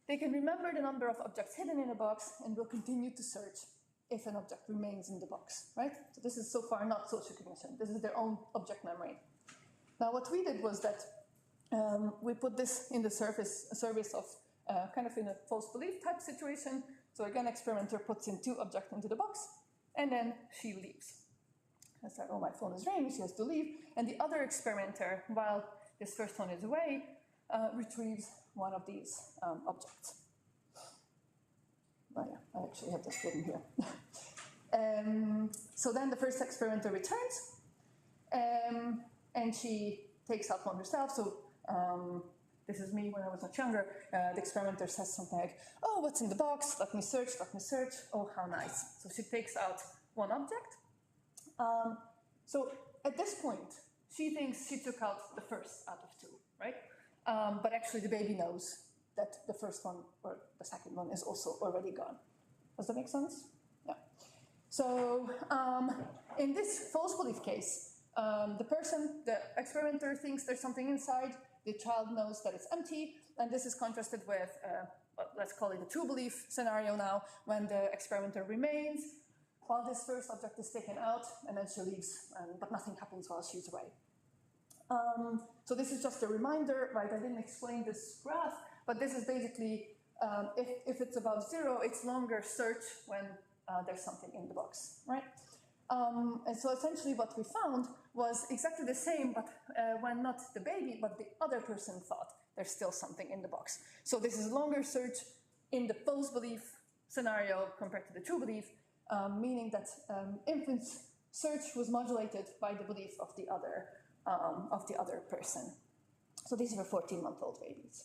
they can remember the number of objects hidden in a box and will continue to search if an object remains in the box, right? So this is so far not social cognition. This is their own object memory. Now what we did was that we put this in the service of kind of in a false belief type situation. So again, experimenter puts in 2 objects into the box, and then she leaves. It's like, oh, my phone is ringing, she has to leave. And the other experimenter, while this first one is away, retrieves 1 of these objects. Oh yeah, I actually have this written here. So then the first experimenter returns, and she takes out 1 herself. So this is me when I was much younger. The experimenter says something like, oh, what's in the box? Let me search, let me search. Oh, how nice. So she takes out 1 object. So at this point, she thinks she took out the first out of 2, right? But actually the baby knows that the first one or the second one is also already gone. Does that make sense? Yeah. So in this false belief case, the experimenter thinks there's something inside, the child knows that it's empty, and this is contrasted with, let's call it a true belief scenario now, when the experimenter remains while this first object is taken out, and then she leaves, but nothing happens while she's away. So this is just a reminder, right? I didn't explain this graph, but this is basically, if it's above 0, it's longer search when there's something in the box, right? And so essentially what we found was exactly the same, but when not the baby, but the other person thought there's still something in the box. So this is longer search in the false belief scenario compared to the true belief, meaning that infant's search was modulated by the belief of the other person. So these were 14-month-old babies.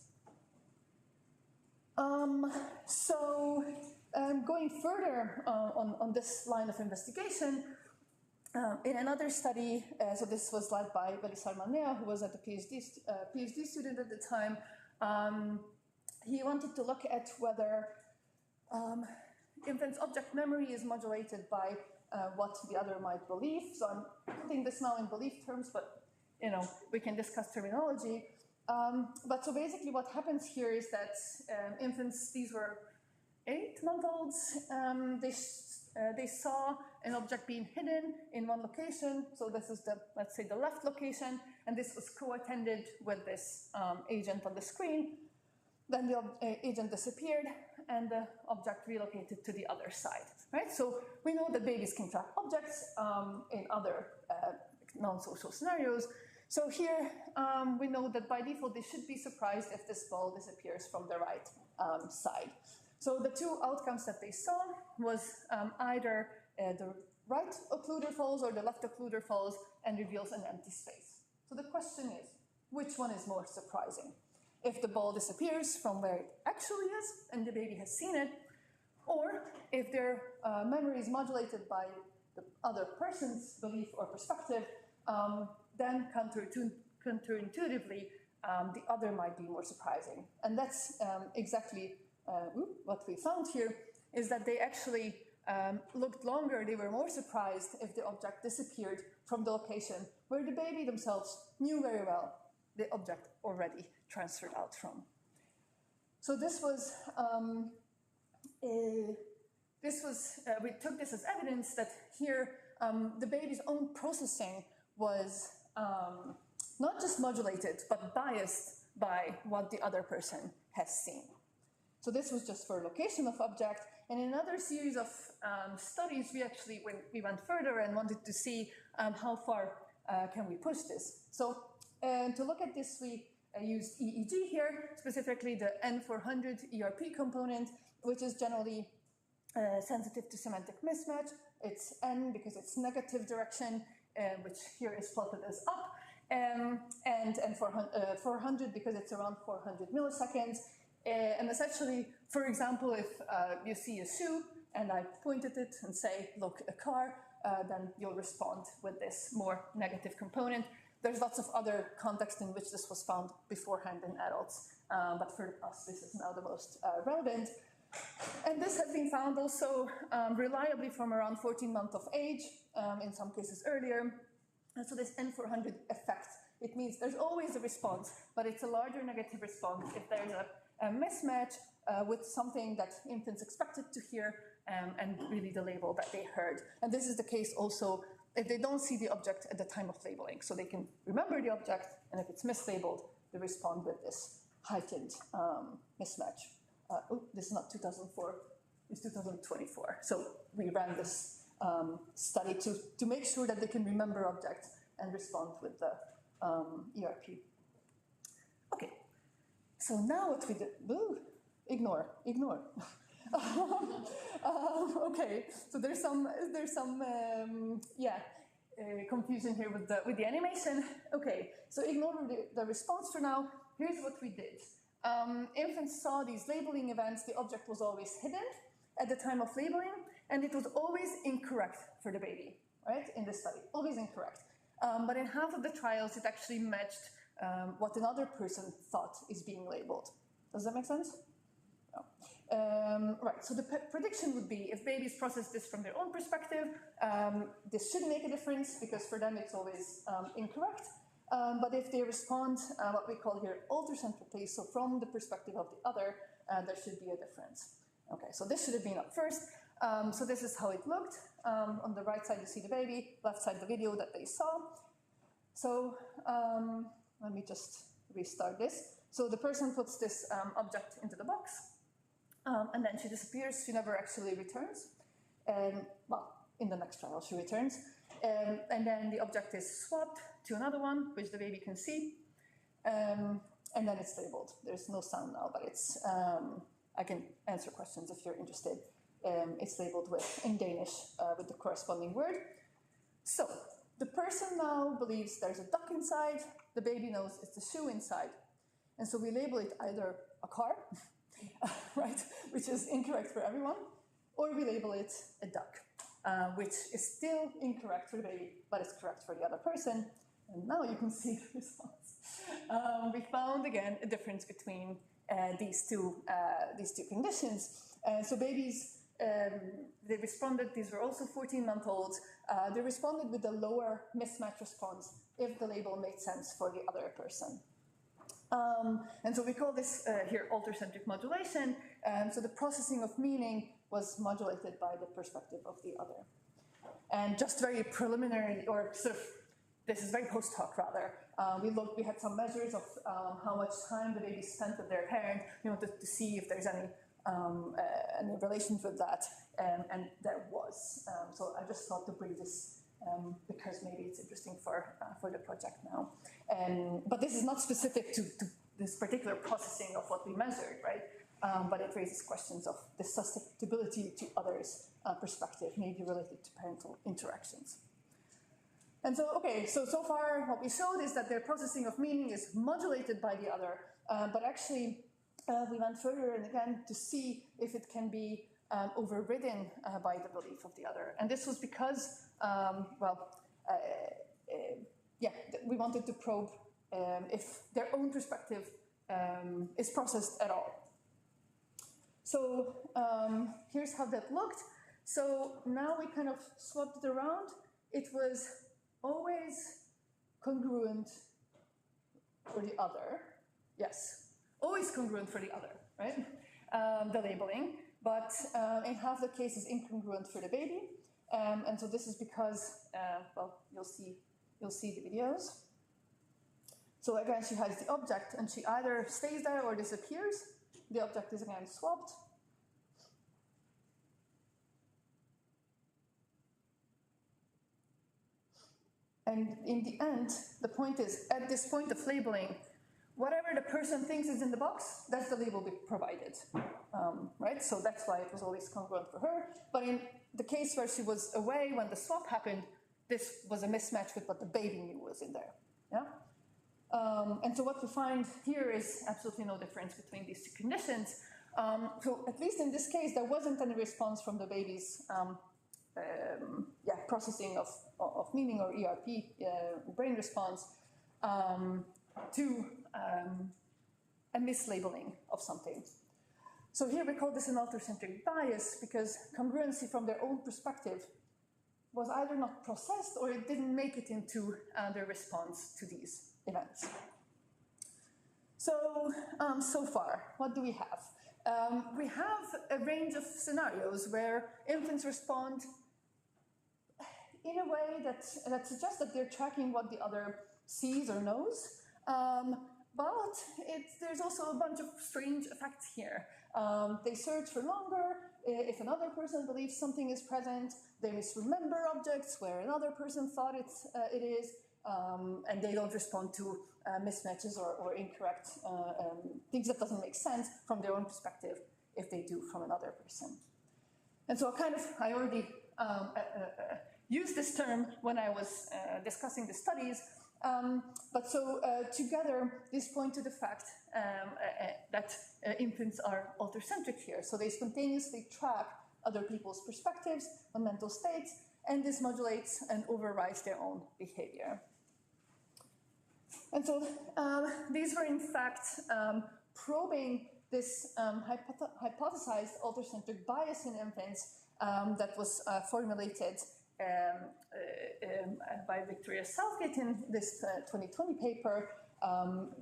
Going further on this line of investigation, in another study, so this was led by Belisar Manea, who was at the PhD student at the time, he wanted to look at whether infant's object memory is modulated by what the other might believe. So I'm putting this now in belief terms, but we can discuss terminology. But so basically what happens here is that infants, these were 8-month-olds, they saw an object being hidden in one location. So this is let's say the left location, and this was co-attended with this agent on the screen. Then the agent disappeared, and the object relocated to the other side, right? So we know that babies can track objects in other non-social scenarios. So here we know that by default they should be surprised if this ball disappears from the right side. So the two outcomes that they saw was either the right occluder falls or the left occluder falls and reveals an empty space. So the question is, which one is more surprising? If the ball disappears from where it actually is and the baby has seen it, or if their memory is modulated by the other person's belief or perspective, then counterintuitively, the other might be more surprising. And that's exactly what we found here, is that they actually looked longer, they were more surprised if the object disappeared from the location where the baby themselves knew very well the object already transferred out from. So this was, we took this as evidence that here the baby's own processing was not just modulated, but biased by what the other person has seen. So this was just for location of object. And in another series of studies, we went further and wanted to see how far can we push this. So to look at this, we used EEG here, specifically the N400 ERP component, which is generally sensitive to semantic mismatch. It's N because it's negative direction, which here is plotted as up, and 400 because it's around 400 milliseconds. And essentially, for example, if you see a shoe and I point at it and say, look, a car, then you'll respond with this more negative component. There's lots of other contexts in which this was found beforehand in adults, but for us, this is now the most relevant. And this has been found also reliably from around 14 months of age, in some cases earlier. And so this N400 effect, it means there's always a response, but it's a larger negative response if there's a mismatch with something that infants expected to hear and really the label that they heard. And this is the case also if they don't see the object at the time of labeling. So they can remember the object, and if it's mislabeled, they respond with this heightened mismatch. This is not 2004, it's 2024. So we ran this study to make sure that they can remember objects and respond with the ERP. Okay, so now what we did, ignore. Okay, so there's some confusion here with the animation. Okay, so ignore the response for now. Here's what we did. Infants saw these labeling events. The object was always hidden at the time of labeling, and it was always incorrect for the baby, right, in this study, always incorrect. But in half of the trials, it actually matched what another person thought is being labeled. Does that make sense? No. Right, so the prediction would be if babies process this from their own perspective, this should make a difference because for them it's always incorrect. But if they respond, what we call here alter-centrically, so from the perspective of the other, there should be a difference. Okay, so this should have been up first. So this is how it looked. On the right side you see the baby, left side the video that they saw. So let me just restart this. So the person puts this object into the box, and then she disappears. She never actually returns. Well, in the next trial she returns. And then the object is swapped to another one, which the baby can see. And then it's labeled. There's no sound now, but it's, I can answer questions if you're interested. It's labeled in Danish with the corresponding word. So the person now believes there's a duck inside. The baby knows it's a shoe inside. And so we label it either a car, right, which is incorrect for everyone, or we label it a duck, which is still incorrect for the baby, but it's correct for the other person. And now you can see the response. We found, again, a difference between these two conditions. So babies they responded, these were also 14-month-olds, they responded with a lower mismatch response if the label made sense for the other person. And so we call this here alter-centric modulation. So the processing of meaning was modulated by the perspective of the other. And just very preliminary, or sort of, this is very post hoc rather, we had some measures of how much time the baby spent with their parent. We wanted to see if there's any relations with that, and there was. So I just thought to bring this because maybe it's interesting for the project now. But this is not specific to this particular processing of what we measured, right? But it raises questions of the susceptibility to others' perspective, maybe related to parental interactions. And so, okay, so far what we showed is that their processing of meaning is modulated by the other, but actually we went further and again to see if it can be overridden by the belief of the other. And this was because, we wanted to probe if their own perspective is processed at all. So here's how that looked. So now we kind of swapped it around. It was always congruent for the other. Yes, always congruent for the other, right? The labeling, but in half the cases incongruent for the baby. And so this is because, you'll see the videos. So again, she has the object and she either stays there or disappears. The object is again swapped. And in the end, the point is, at this point of labeling, whatever the person thinks is in the box, that's the label we provided, right? So that's why it was always congruent for her. But in the case where she was away when the swap happened, this was a mismatch with what the baby knew was in there, yeah? And so what we find here is absolutely no difference between these two conditions. So at least in this case, there wasn't any response from the baby's processing of meaning or ERP, brain response, to a mislabeling of something. So here we call this an alter-centric bias because congruency from their own perspective was either not processed or it didn't make it into their response to these events. So, so far, what do we have? We have a range of scenarios where infants respond in a way that suggests that they're tracking what the other sees or knows, but there's also a bunch of strange effects here. They search for longer. If another person believes something is present, they misremember objects where another person thought it is, and they don't respond to mismatches or incorrect things that doesn't make sense from their own perspective if they do from another person. And so I already used this term when I was discussing the studies, but so together these point to the fact that infants are alter-centric here. So they spontaneously track other people's perspectives on mental states, and this modulates and overrides their own behavior. And so these were in fact probing this hypothesized alter-centric bias in infants that was formulated by Victoria Southgate in this 2020 paper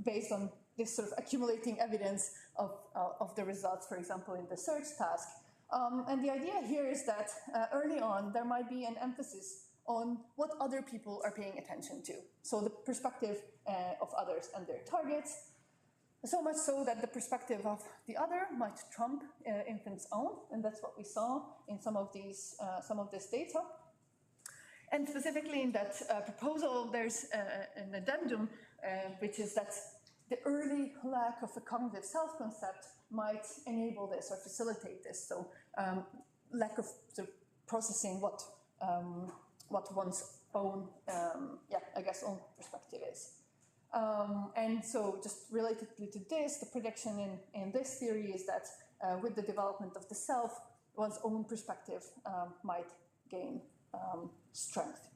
based on this sort of accumulating evidence of the results, for example, in the search task. And the idea here is that early on there might be an emphasis on what other people are paying attention to. So the perspective of others and their targets, so much so that the perspective of the other might trump infants' own, and that's what we saw in some of this data. And specifically in that proposal, there's an addendum, which is that the early lack of a cognitive self-concept might enable this or facilitate this. So lack of sort of processing what one's own, own perspective is. And so just relatedly to this, the prediction in this theory is that with the development of the self, one's own perspective might gain strength.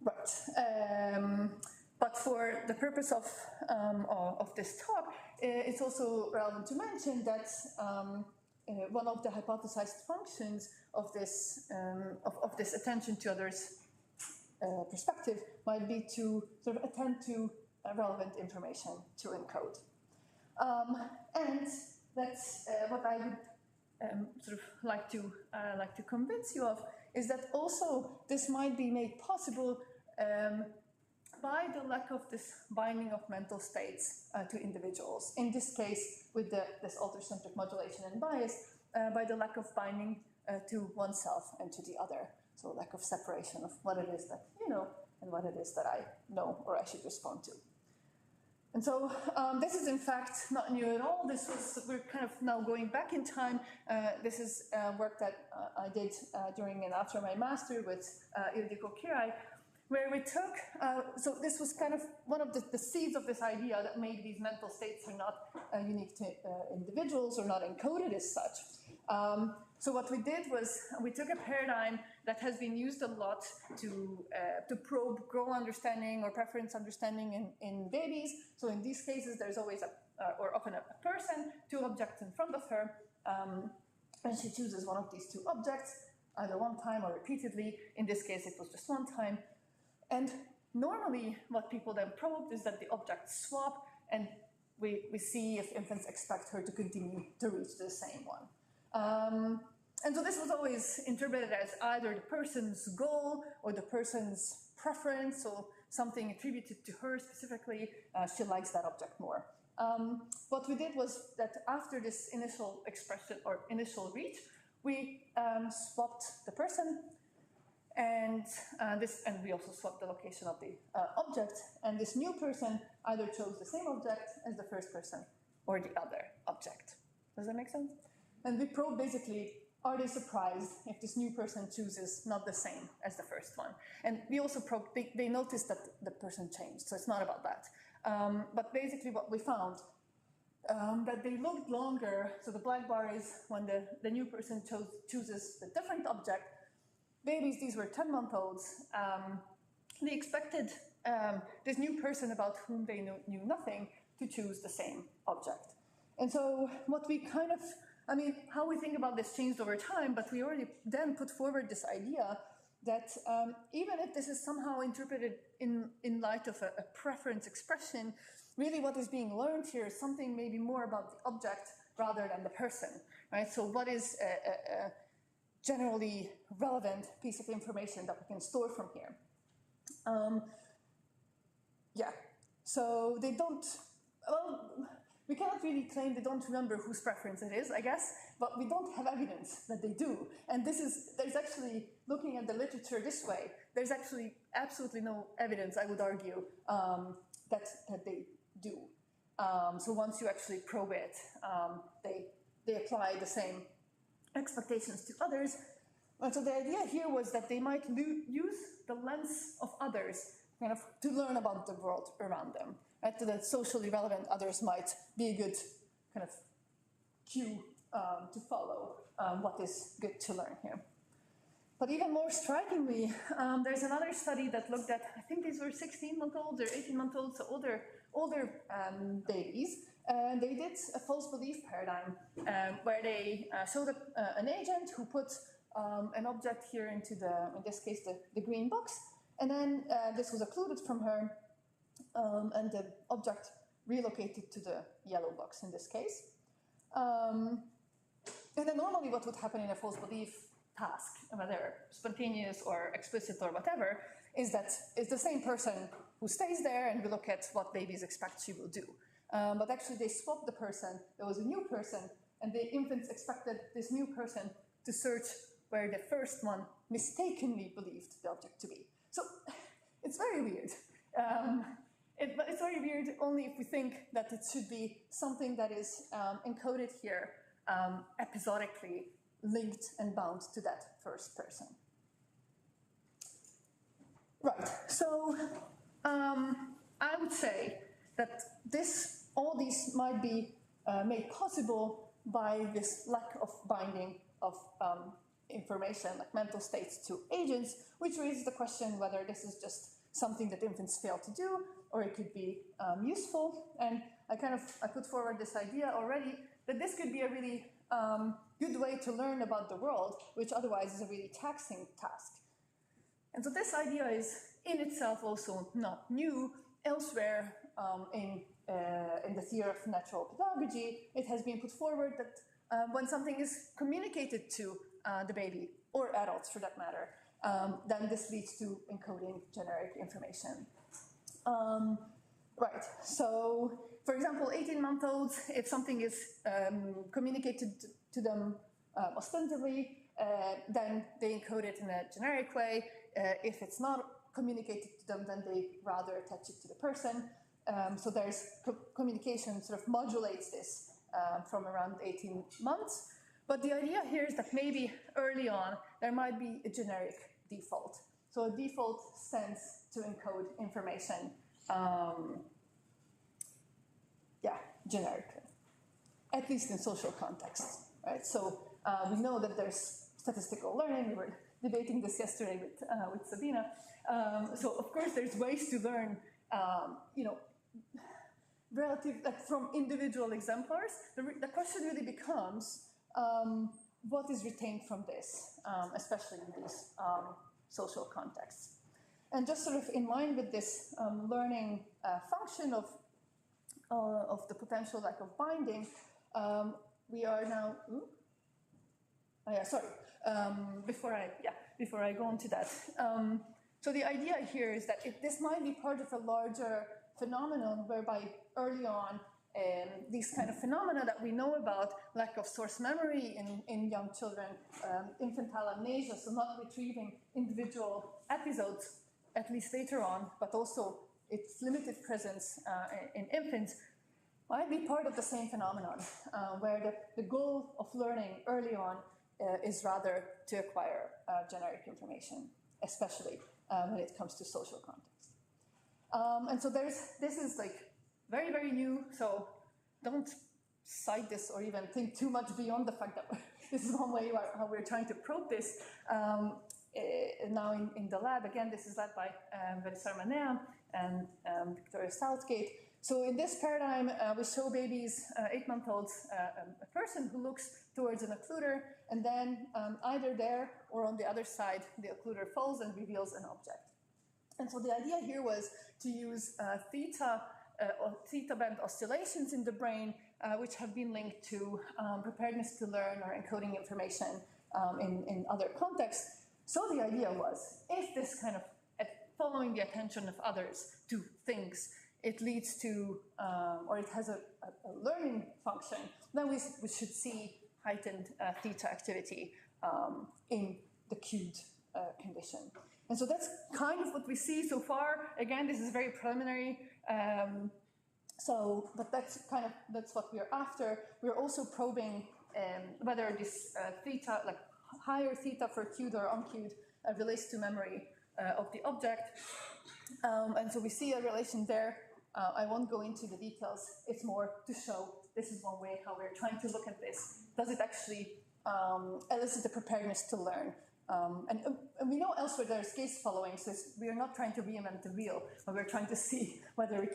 Right. But for the purpose of this talk, it's also relevant to mention that one of the hypothesized functions of this attention to others perspective might be to sort of attend to relevant information to encode. And that's what I would sort of like to convince you of, is that also this might be made possible by the lack of this binding of mental states to individuals. In this case, with this alter-centric modulation and bias, by the lack of binding to oneself and to the other. So lack of separation of what it is that you know and what it is that I know or I should respond to. And so this is in fact not new at all. We're kind of now going back in time. This is work that I did during and after my master with Ildiko Kirai, where we took, so this was kind of one of the seeds of this idea that maybe these mental states are not unique to individuals or not encoded as such. So what we did was we took a paradigm that has been used a lot to probe grow understanding or preference understanding in babies. So in these cases, there's always or often a person, two objects in front of her, and she chooses one of these two objects, either one time or repeatedly. In this case, it was just one time. And normally, what people then probed is that the objects swap, and we see if infants expect her to continue to reach the same one. And so this was always interpreted as either the person's goal or the person's preference, so something attributed to her specifically. She likes that object more. What we did was that after this initial expression or initial reach, we swapped the person, and we also swapped the location of the object. And this new person either chose the same object as the first person or the other object. Does that make sense? And we probe basically, are they surprised if this new person chooses not the same as the first one? And we also probed, they noticed that the person changed, so it's not about that. But basically what we found, that they looked longer, so the black bar is when the new person chooses the different object. Babies, these were 10-month-olds, they expected this new person about whom they knew nothing to choose the same object. And so what we kind of, how we think about this changed over time, but we already then put forward this idea that even if this is somehow interpreted in light of a preference expression, really what is being learned here is something maybe more about the object rather than the person, right? So what is a generally relevant piece of information that we can store from here? So they don't, we cannot really claim they don't remember whose preference it is, I guess, but we don't have evidence that they do. And there's actually, looking at the literature this way, there's actually absolutely no evidence, I would argue, that they do. So once you actually probe it, they apply the same expectations to others. And so the idea here was that they might use the lens of others kind of to learn about the world around them. Right? So that socially relevant others might be a good kind of cue to follow what is good to learn here. But even more strikingly, there's another study that looked at, I think these were 16-month-olds or 18-month-olds, so older babies. And they did a false belief paradigm where they showed an agent who put an object here into in this case, the green box. And then this was occluded from her, and the object relocated to the yellow box in this case. And then normally what would happen in a false belief task, whether spontaneous or explicit or whatever, is that it's the same person who stays there and we look at what babies expect she will do. But actually they swapped the person, there was a new person, and the infants expected this new person to search where the first one mistakenly believed the object to be. So it's very weird. But it's very weird only if we think that it should be something that is encoded here episodically linked and bound to that first person. Right, so I would say that all these might be made possible by this lack of binding of information, like mental states to agents, which raises the question whether this is just something that infants fail to do, or it could be useful. And I put forward this idea already that this could be a really good way to learn about the world, which otherwise is a really taxing task. And so this idea is in itself also not new. Elsewhere in the theory of natural pedagogy, it has been put forward that when something is communicated to the baby, or adults for that matter, then this leads to encoding generic information. Right, so for example, 18-month-olds, if something is communicated to them ostensibly, then they encode it in a generic way. If it's not communicated to them, then they rather attach it to the person. So there's communication sort of modulates this from around 18 months. But the idea here is that maybe early on, there might be a generic default. So a default sense to encode information, generically, at least in social contexts, right? So we know that there's statistical learning. We were debating this yesterday with Sabina. So of course, there's ways to learn, relative, like from individual exemplars. The question really becomes, what is retained from this, especially in these social contexts? And just sort of in line with this learning function of the potential lack of binding, we are now. Before I go on to that. So the idea here is that this might be part of a larger phenomenon whereby early on these kind of phenomena that we know about, lack of source memory in young children, infantile amnesia, so not retrieving individual episodes, at least later on, but also its limited presence in infants, might be part of the same phenomenon, where the goal of learning early on is rather to acquire generic information, especially when it comes to social context. And so this is like very, very new, so don't cite this or even think too much beyond the fact that this is one way how we're trying to probe this. Now in the lab, again, this is led by Verisar Manea and Victoria Southgate. So in this paradigm, we show babies, 8-month-olds, a person who looks towards an occluder, and then either there or on the other side, the occluder falls and reveals an object. And so the idea here was to use theta band oscillations in the brain, which have been linked to preparedness to learn or encoding information in other contexts. So the idea was, if this kind of following the attention of others to things, it leads to, or it has a learning function, then we should see heightened theta activity in the cued condition. And so that's kind of what we see so far. Again, this is very preliminary. But that's what we're after. We're also probing whether this theta, like higher theta for cued or uncued, relates to memory of the object. And so we see a relation there. I won't go into the details. It's more to show this is one way how we're trying to look at this. Does it actually elicit the preparedness to learn? And we know elsewhere there's case following, so we are not trying to reinvent the wheel, but we're trying to see whether we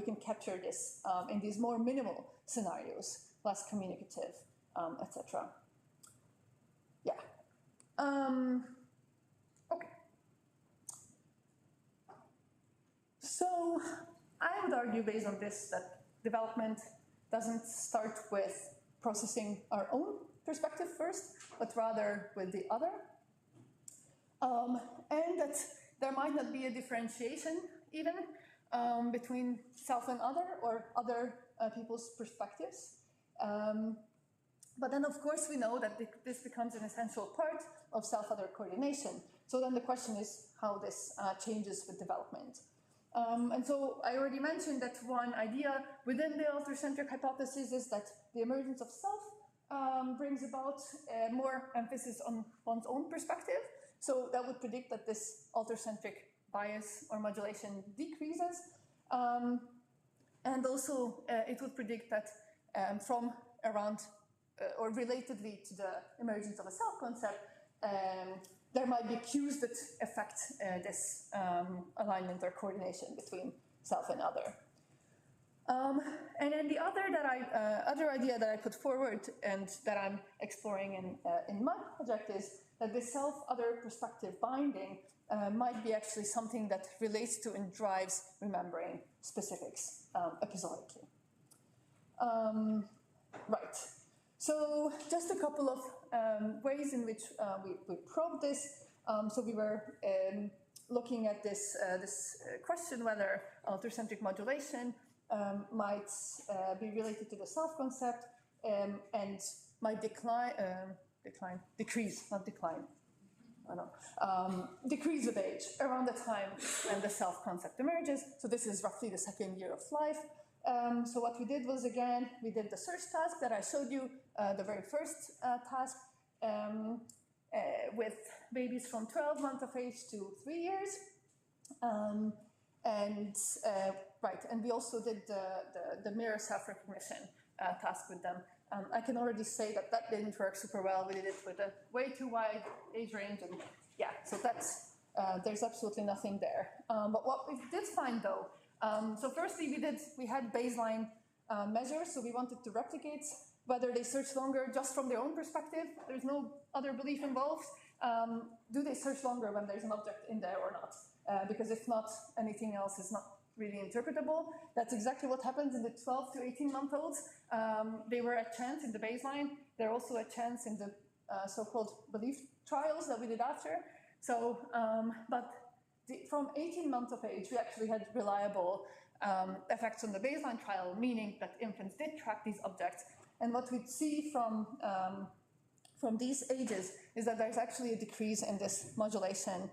can capture this in these more minimal scenarios, less communicative, etc. Yeah. Okay. So I would argue, based on this, that development doesn't start with processing our own perspective first, but rather with the other. And that there might not be a differentiation even between self and other, or other people's perspectives. But then, of course, we know that this becomes an essential part of self-other coordination. So then the question is how this changes with development. And so I already mentioned that one idea within the alter-centric hypothesis is that the emergence of self brings about more emphasis on one's own perspective. So that would predict that this alter-centric bias or modulation decreases. And also it would predict that from around or relatedly to the emergence of a self-concept, there might be cues that affect this alignment or coordination between self and other. And then the other idea that I put forward and that I'm exploring in my project is that this self-other perspective binding might be actually something that relates to and drives remembering specifics episodically. Right. So just a couple of ways in which we probed this. So we were looking at this question whether alter-centric modulation might be related to the self-concept and might decrease with age around the time when the self-concept emerges. So this is roughly the second year of life. So what we did was, again, we did the search task that I showed you, the very first task, with babies from 12 months of age to 3 years. And we also did the mirror self-recognition task with them. I can already say that didn't work super well. We did it with a way too wide age range, and yeah, so that's there's absolutely nothing there. But what we did find, though, so firstly we had baseline measures, so we wanted to replicate whether they search longer just from their own perspective. There's no other belief involved. Do they search longer when there's an object in there or not? Because if not, anything else is not really interpretable. That's exactly what happens in the 12 to 18-month-olds. They were at chance in the baseline. They're also at chance in the so-called belief trials that we did after. So, from 18 months of age, we actually had reliable effects on the baseline trial, meaning that infants did track these objects. And what we see from these ages is that there's actually a decrease in this modulation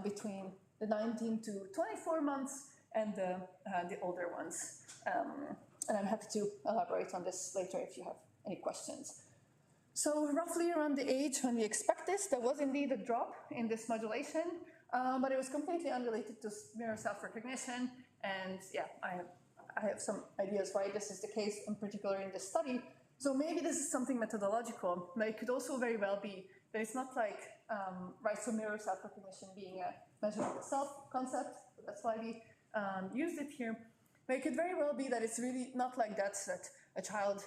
between the 19 to 24 months and the older ones. And I'm happy to elaborate on this later if you have any questions. So roughly around the age when we expect this, there was indeed a drop in this modulation, but it was completely unrelated to mirror self-recognition. And yeah, I have some ideas why this is the case, in particular in this study. So maybe this is something methodological, but it could also very well be that it's not like, right, so mirror self-recognition being a measure of the self-concept, so that's why we used it here. But it could very well be that it's really not like that a child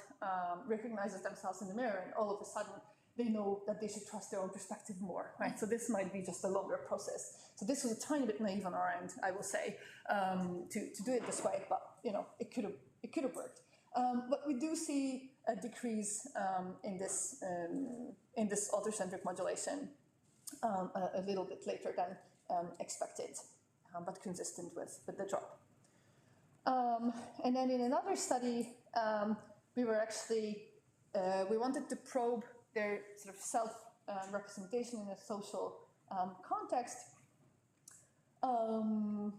recognizes themselves in the mirror and all of a sudden they know that they should trust their own perspective more, right? So this might be just a longer process. So this was a tiny bit naive on our end, I will say, to do it this way, but you know, it could have worked. But we do see a decrease in this alter-centric modulation a little bit later than expected, but consistent with the drop. And then in another study, we were actually, we wanted to probe their sort of self-representation in a social context. And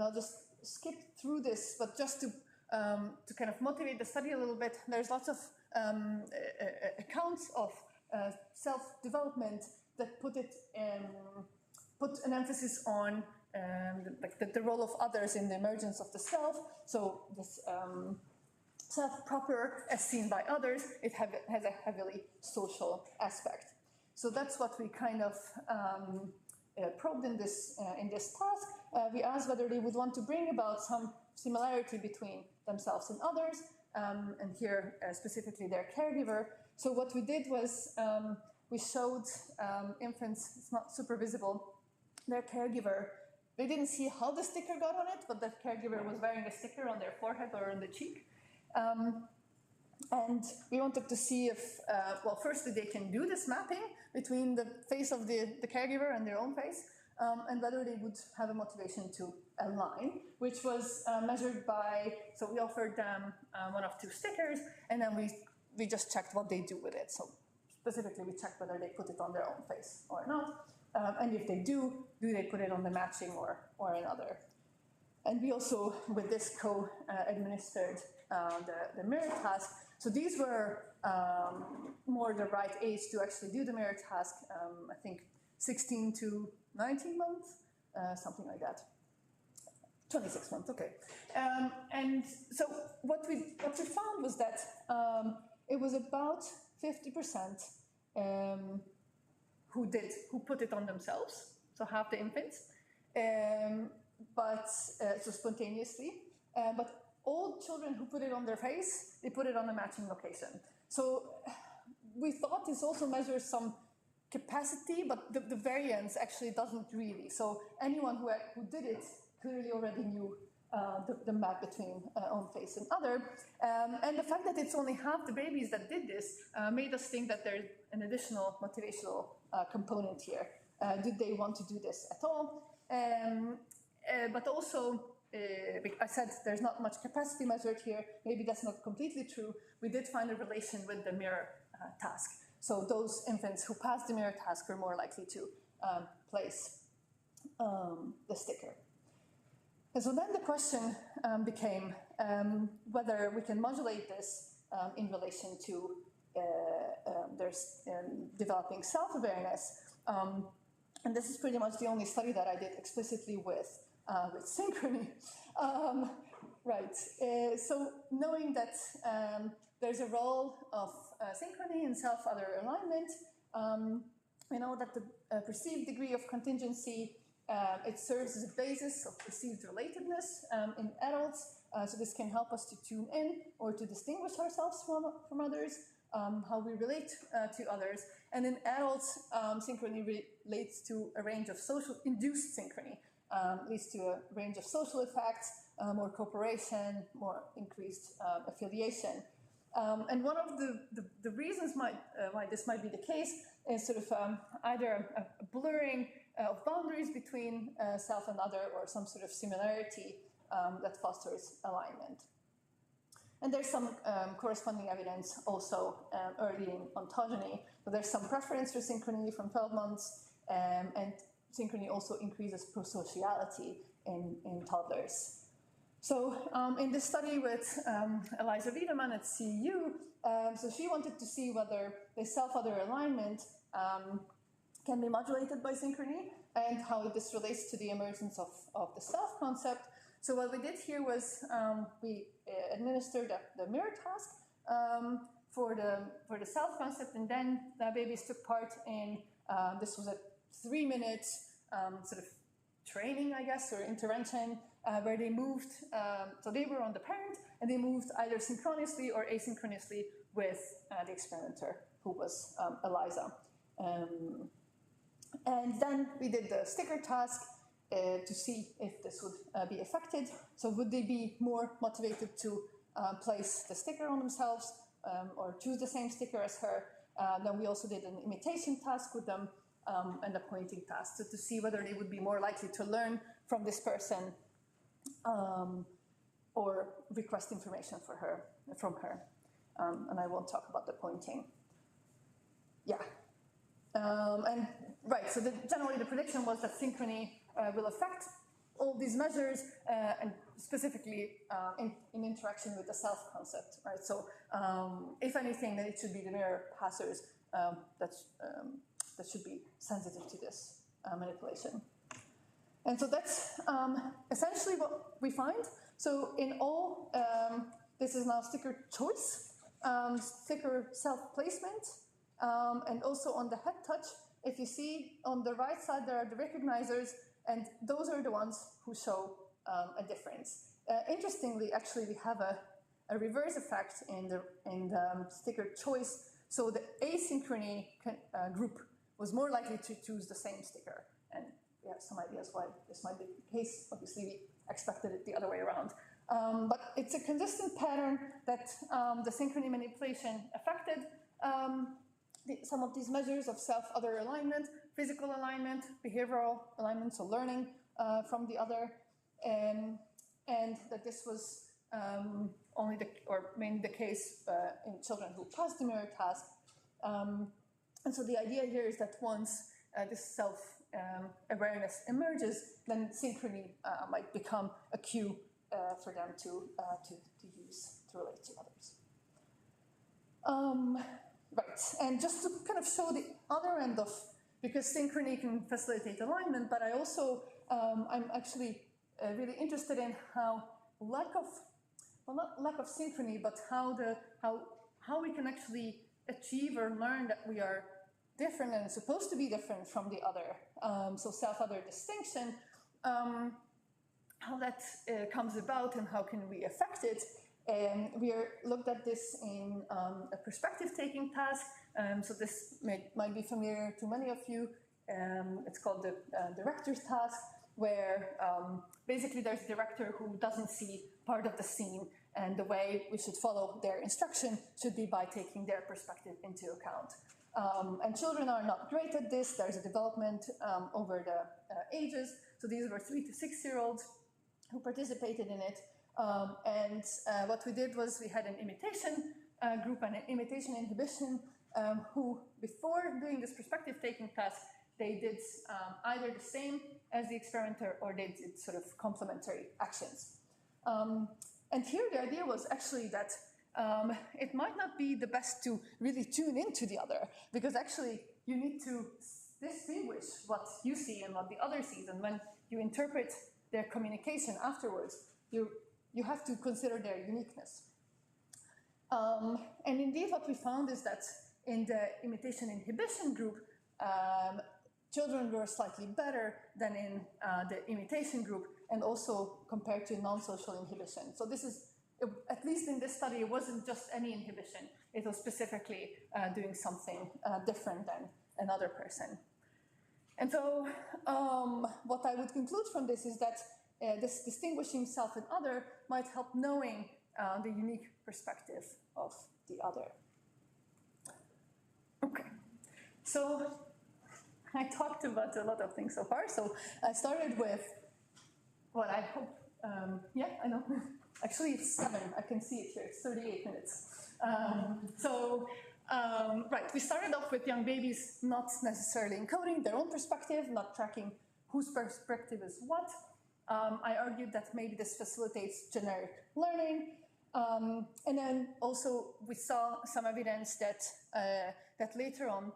I'll just skip through this, but just to kind of motivate the study a little bit, there's lots of accounts of self-development that put an emphasis on the role of others in the emergence of the self. So this self proper as seen by others, it has a heavily social aspect. So that's what we kind of probed in this task. We asked whether they would want to bring about some similarity between themselves and others, and here specifically their caregiver. So what we did was we showed infants, it's not super visible, their caregiver. They didn't see how the sticker got on it, but the caregiver was wearing a sticker on their forehead or on the cheek. And we wanted to see if, well, firstly, they can do this mapping between the face of the caregiver and their own face, and whether they would have a motivation to align, which was measured by, so we offered them one of two stickers, and then we just checked what they do with it. So specifically, we checked whether they put it on their own face or not. And if they do they put it on the matching or another? And we also, with this, administered the mirror task. So these were more the right age to actually do the mirror task, I think 16 to 19 months, something like that. 26 months, okay. And so what we found was that it was about 50% who put it on themselves, so half the infants, but so spontaneously, but all children who put it on their face, they put it on a matching location. So we thought this also measures some capacity, but the variance actually doesn't really. So anyone who did it clearly already knew the map between on face and other. And the fact that it's only half the babies that did this made us think that there's an additional motivational component here. Did they want to do this at all? But also, I said there's not much capacity measured here. Maybe that's not completely true. We did find a relation with the mirror task. So those infants who passed the mirror task were more likely to place the sticker. And so then the question became whether we can modulate this in relation to developing self-awareness. And this is pretty much the only study that I did explicitly with Synchrony. So knowing that there's a role of Synchrony in self-other alignment, we know that the perceived degree of contingency, it serves as a basis of perceived relatedness in adults. So this can help us to tune in or to distinguish ourselves from others, how we relate to others. And in adults, Synchrony relates to a range of induced synchrony, leads to a range of social effects, more cooperation, more increased affiliation. And one of the reasons why this might be the case is sort of either a blurring of boundaries between self and other, or some sort of similarity that fosters alignment. And there's some corresponding evidence also early in ontogeny. So there's some preference for Synchrony from 12 months, and Synchrony also increases prosociality in toddlers. So in this study with Eliza Wiedemann at CU, so she wanted to see whether the self-other alignment can be modulated by Synchrony, and how this relates to the emergence of the self concept. So what we did here was we administered the mirror task for the self concept, and then the babies took part in, this was a 3-minute sort of training, I guess, or intervention, where they moved, so they were on the parent, and they moved either synchronously or asynchronously with the experimenter, who was Eliza. And then we did the sticker task to see if this would be affected. So would they be more motivated to place the sticker on themselves or choose the same sticker as her? Then we also did an imitation task with them and a pointing task, so to see whether they would be more likely to learn from this person or request information from her. And I won't talk about the pointing. Yeah. And right, so generally the prediction was that Synchrony will affect all these measures, and specifically in interaction with the self concept, right? So if anything, then it should be the mirror passers that should be sensitive to this manipulation. And so that's essentially what we find. So in all, this is now sticker choice, sticker self-placement, and also on the head touch. If you see on the right side, there are the recognizers, and those are the ones who show a difference. Interestingly, actually, we have a reverse effect in the sticker choice. So the asynchrony group was more likely to choose the same sticker. And we have some ideas why this might be the case. Obviously, we expected it the other way around. But it's a consistent pattern that the synchrony manipulation affected some of these measures of self-other alignment, physical alignment, behavioral alignment, so learning from the other, and that this was mainly the case in children who passed the mirror task. And so the idea here is that once this self-awareness emerges, then synchrony might become a cue for them to use to relate to others. Right, and just to kind of show the other end of, because synchrony can facilitate alignment, but I also, I'm actually really interested in how not lack of synchrony, but how we can actually achieve or learn that we are different and supposed to be different from the other. So self-other distinction. how that comes about and how can we affect it. We looked at this in a perspective-taking task. So this might be familiar to many of you. It's called the director's task, where basically there's a director who doesn't see part of the scene, and the way we should follow their instruction should be by taking their perspective into account. And children are not great at this. There's a development over the ages. So these were 3 to 6-year-olds who participated in it. And what we did was we had an imitation group and an imitation inhibition who, before doing this perspective-taking task, they did either the same as the experimenter or they did sort of complementary actions. And here the idea was actually that it might not be the best to really tune into the other, because actually you need to distinguish what you see and what the other sees, and when you interpret their communication afterwards, you have to consider their uniqueness. And indeed what we found is that in the imitation inhibition group, children were slightly better than in the imitation group, and also compared to non-social inhibition. So this is, at least in this study, it wasn't just any inhibition. It was specifically doing something different than another person. And so what I would conclude from this is that this distinguishing self and other might help knowing the unique perspective of the other. Okay, so I talked about a lot of things so far. So I started with what I hope, yeah, I know. Actually, it's 7. I can see it here. It's 38 minutes. Right, we started off with young babies not necessarily encoding their own perspective, not tracking whose perspective is what. I argued that maybe this facilitates generic learning. And then also we saw some evidence that, that later on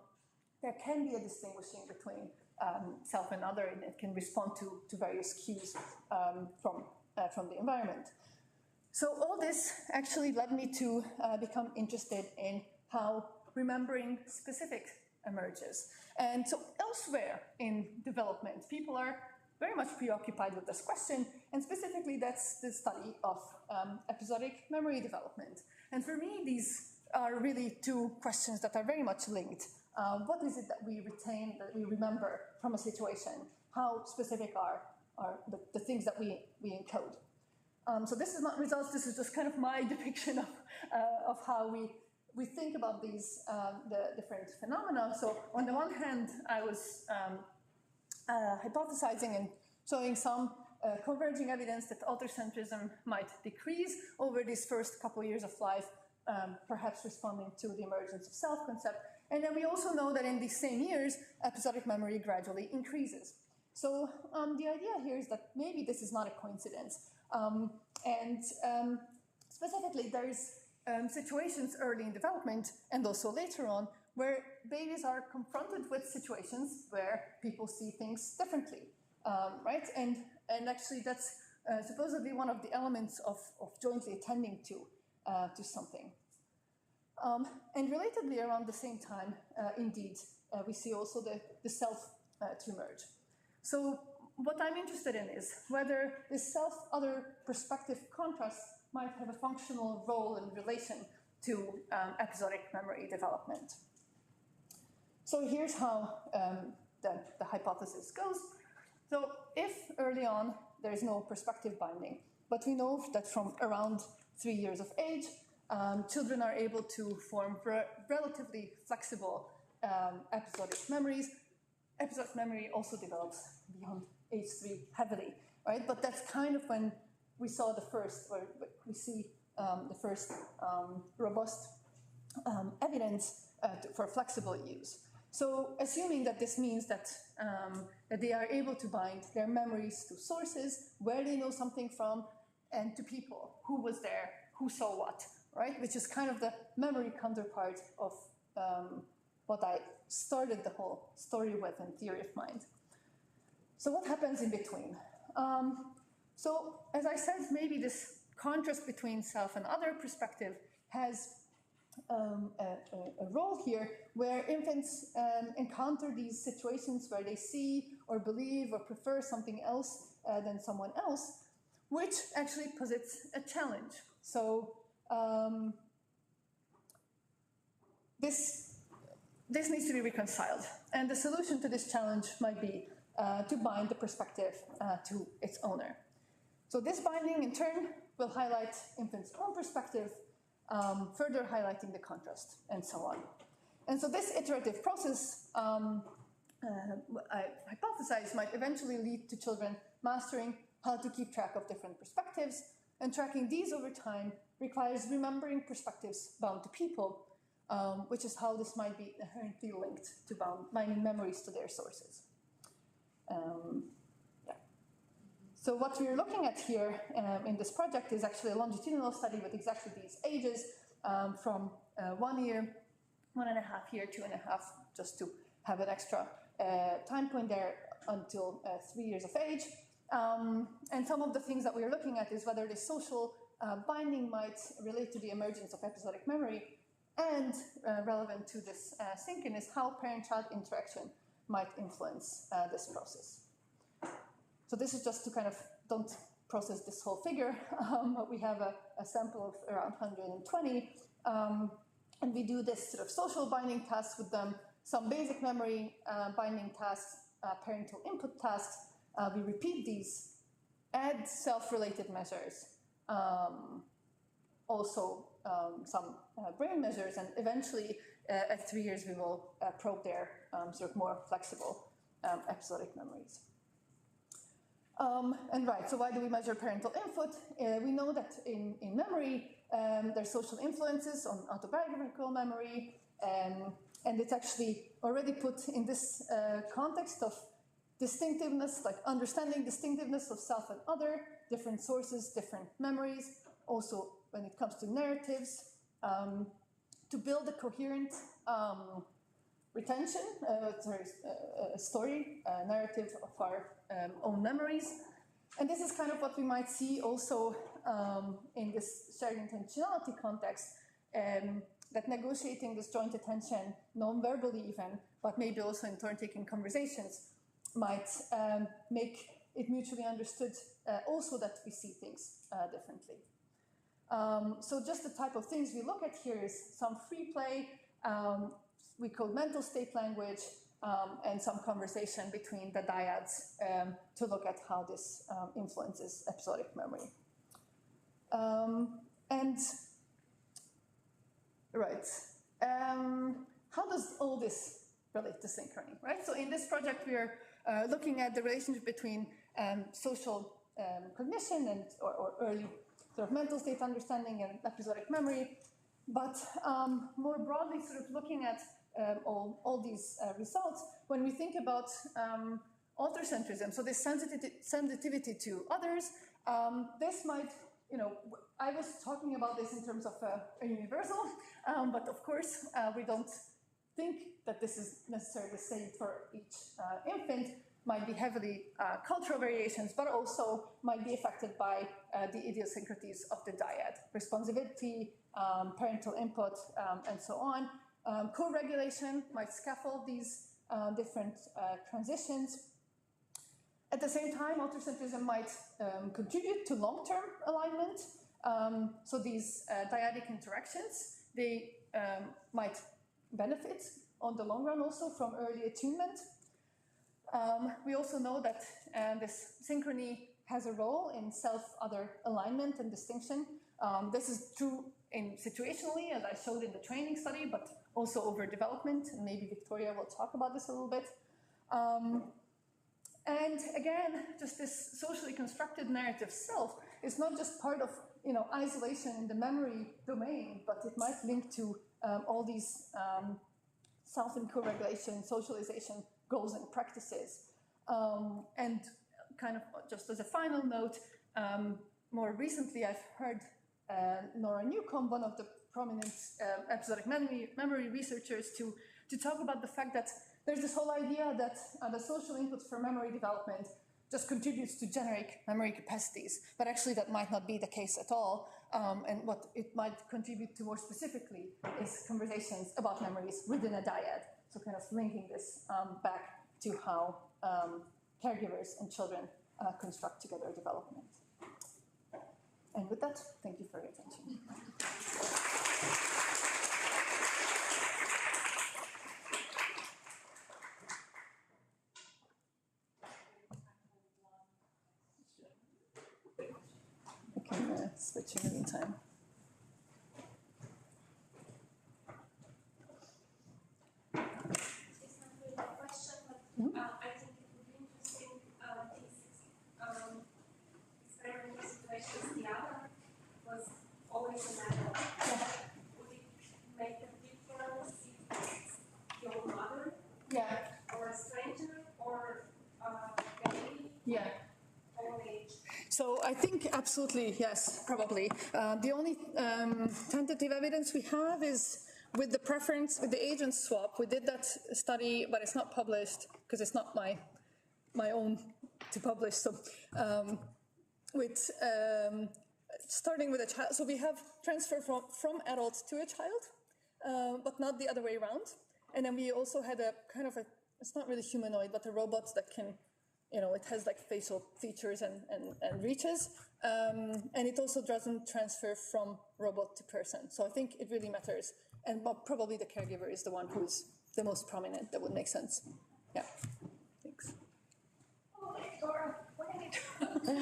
there can be a distinguishing between self and other, and it can respond to various cues from the environment. So all this actually led me to become interested in how remembering specific emerges. And so elsewhere in development, people are very much preoccupied with this question, and specifically that's the study of episodic memory development. And for me, these are really two questions that are very much linked. What is it that we retain, that we remember from a situation? How specific are the things that we encode? So this is not results, this is just kind of my depiction of how we think about these, the different phenomena. So on the one hand, I was hypothesizing and showing some converging evidence that autocentrism might decrease over these first couple years of life, perhaps responding to the emergence of self-concept. And then we also know that in these same years, episodic memory gradually increases. So the idea here is that maybe this is not a coincidence. Specifically, there's situations early in development and also later on where babies are confronted with situations where people see things differently, right? And actually that's supposedly one of the elements of jointly attending to something. And relatedly, around the same time, indeed, we see also the self to emerge. So what I'm interested in is whether this self-other perspective contrast might have a functional role in relation to episodic memory development. So here's how the hypothesis goes. So if early on there is no perspective binding, but we know that from around 3 years of age, children are able to form relatively flexible episodic memories. Episodic memory also develops beyond age 3 heavily, right? But that's kind of when we saw the first, or we see the first robust evidence for flexible use. So assuming that this means that, that they are able to bind their memories to sources, where they know something from, and to people, who was there, who saw what, right? Which is kind of the memory counterpart of what I started the whole story with in theory of mind. So what happens in between? So as I said, maybe this contrast between self and other perspective has a role here where infants encounter these situations where they see or believe or prefer something else than someone else. which actually posits a challenge. So this needs to be reconciled. And the solution to this challenge might be to bind the perspective to its owner. So this binding, in turn, will highlight infant's own perspective, further highlighting the contrast, and so on. And so this iterative process, I hypothesize, might eventually lead to children mastering how to keep track of different perspectives, and tracking these over time requires remembering perspectives bound to people, which is how this might be inherently linked to binding memories to their sources. Yeah. So what we're looking at here in this project is actually a longitudinal study with exactly these ages from 1 year, 1.5 year, 2.5, just to have an extra time point there until 3 years of age. And some of the things that we're looking at is whether the social binding might relate to the emergence of episodic memory, and relevant to this SYNC-IN is how parent-child interaction might influence this process. So this is just to kind of, don't process this whole figure, but we have a sample of around 120, and we do this sort of social binding tasks with them, some basic memory binding tasks, parental input tasks. We repeat these, add self-related measures, also some brain measures, and eventually at 3 years we will probe their sort of more flexible episodic memories. And right, so why do we measure parental input? We know that in memory there's social influences on autobiographical memory, and it's actually already put in this context of distinctiveness, like understanding distinctiveness of self and other, different sources, different memories. Also, when it comes to narratives, to build a coherent retention, story, narrative of our own memories. And this is kind of what we might see also in this shared intentionality context, that negotiating this joint attention, non-verbally even, but maybe also in turn-taking conversations, might make it mutually understood also that we see things differently. So just the type of things we look at here is some free play, we call mental state language, and some conversation between the dyads to look at how this influences episodic memory. How does all this relate to Synchrony, right? So in this project, we're looking at the relationship between social cognition and or early sort of mental state understanding and episodic memory, but more broadly, sort of looking at all these results when we think about autocentrism. So this sensitivity to others, this might, I was talking about this in terms of a universal, but of course we don't think that this is necessarily the same for each infant. Might be heavily cultural variations, but also might be affected by the idiosyncrasies of the dyad, responsivity, parental input, and so on. Co-regulation might scaffold these different transitions. At the same time, autocentrism might contribute to long-term alignment. So these dyadic interactions, they might benefit on the long run also from early attunement. We also know that this synchrony has a role in self-other alignment and distinction. This is true situationally, as I showed in the training study, but also over development, and maybe Victoria will talk about this a little bit. And again, just this socially constructed narrative self is not just part of isolation in the memory domain, but it might link to all these self and co-regulation, socialization goals and practices. And kind of just as a final note, more recently I've heard Nora Newcomb, one of the prominent episodic memory researchers, to talk about the fact that there's this whole idea that the social inputs for memory development just contributes to generic memory capacities, but actually that might not be the case at all. And what it might contribute to more specifically is conversations about memories within a dyad. So kind of linking this back to how caregivers and children construct together development. And with that, thank you for your attention. I can switch in the meantime. It's not really a question, but I think it would be interesting these experimental situations. The other was always a matter of would it make a difference if it's your mother or a stranger or a baby? Yeah. Old age? So I think absolutely, yes, probably. The only tentative evidence we have is with the preference, with the agent swap. We did that study, but it's not published because it's not my own to publish. So with starting with a child, so we have transfer from adult to a child, but not the other way around. And then we also had a kind of a, it's not really humanoid, but a robot that can, it has like facial features and reaches. And it also doesn't transfer from robot to person. So I think it really matters. And probably the caregiver is the one who's the most prominent. That would make sense. Yeah. Thanks. Oh, Dora, what are you doing?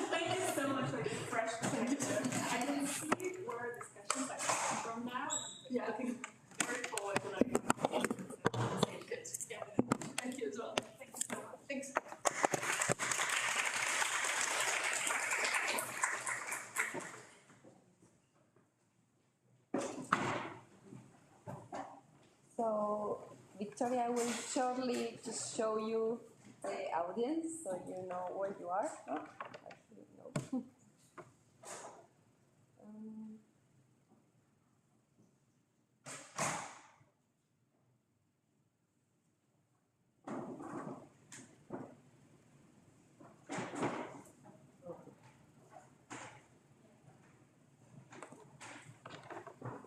Thank you so much for this fresh perspective. I can see where discussions are coming from now. Yeah. Looking very forward to like good. Yeah. Thank you as well. Thank you so much. Thanks. So, Victoria, I will shortly just show you the audience so you know where you are. Oh, actually, no.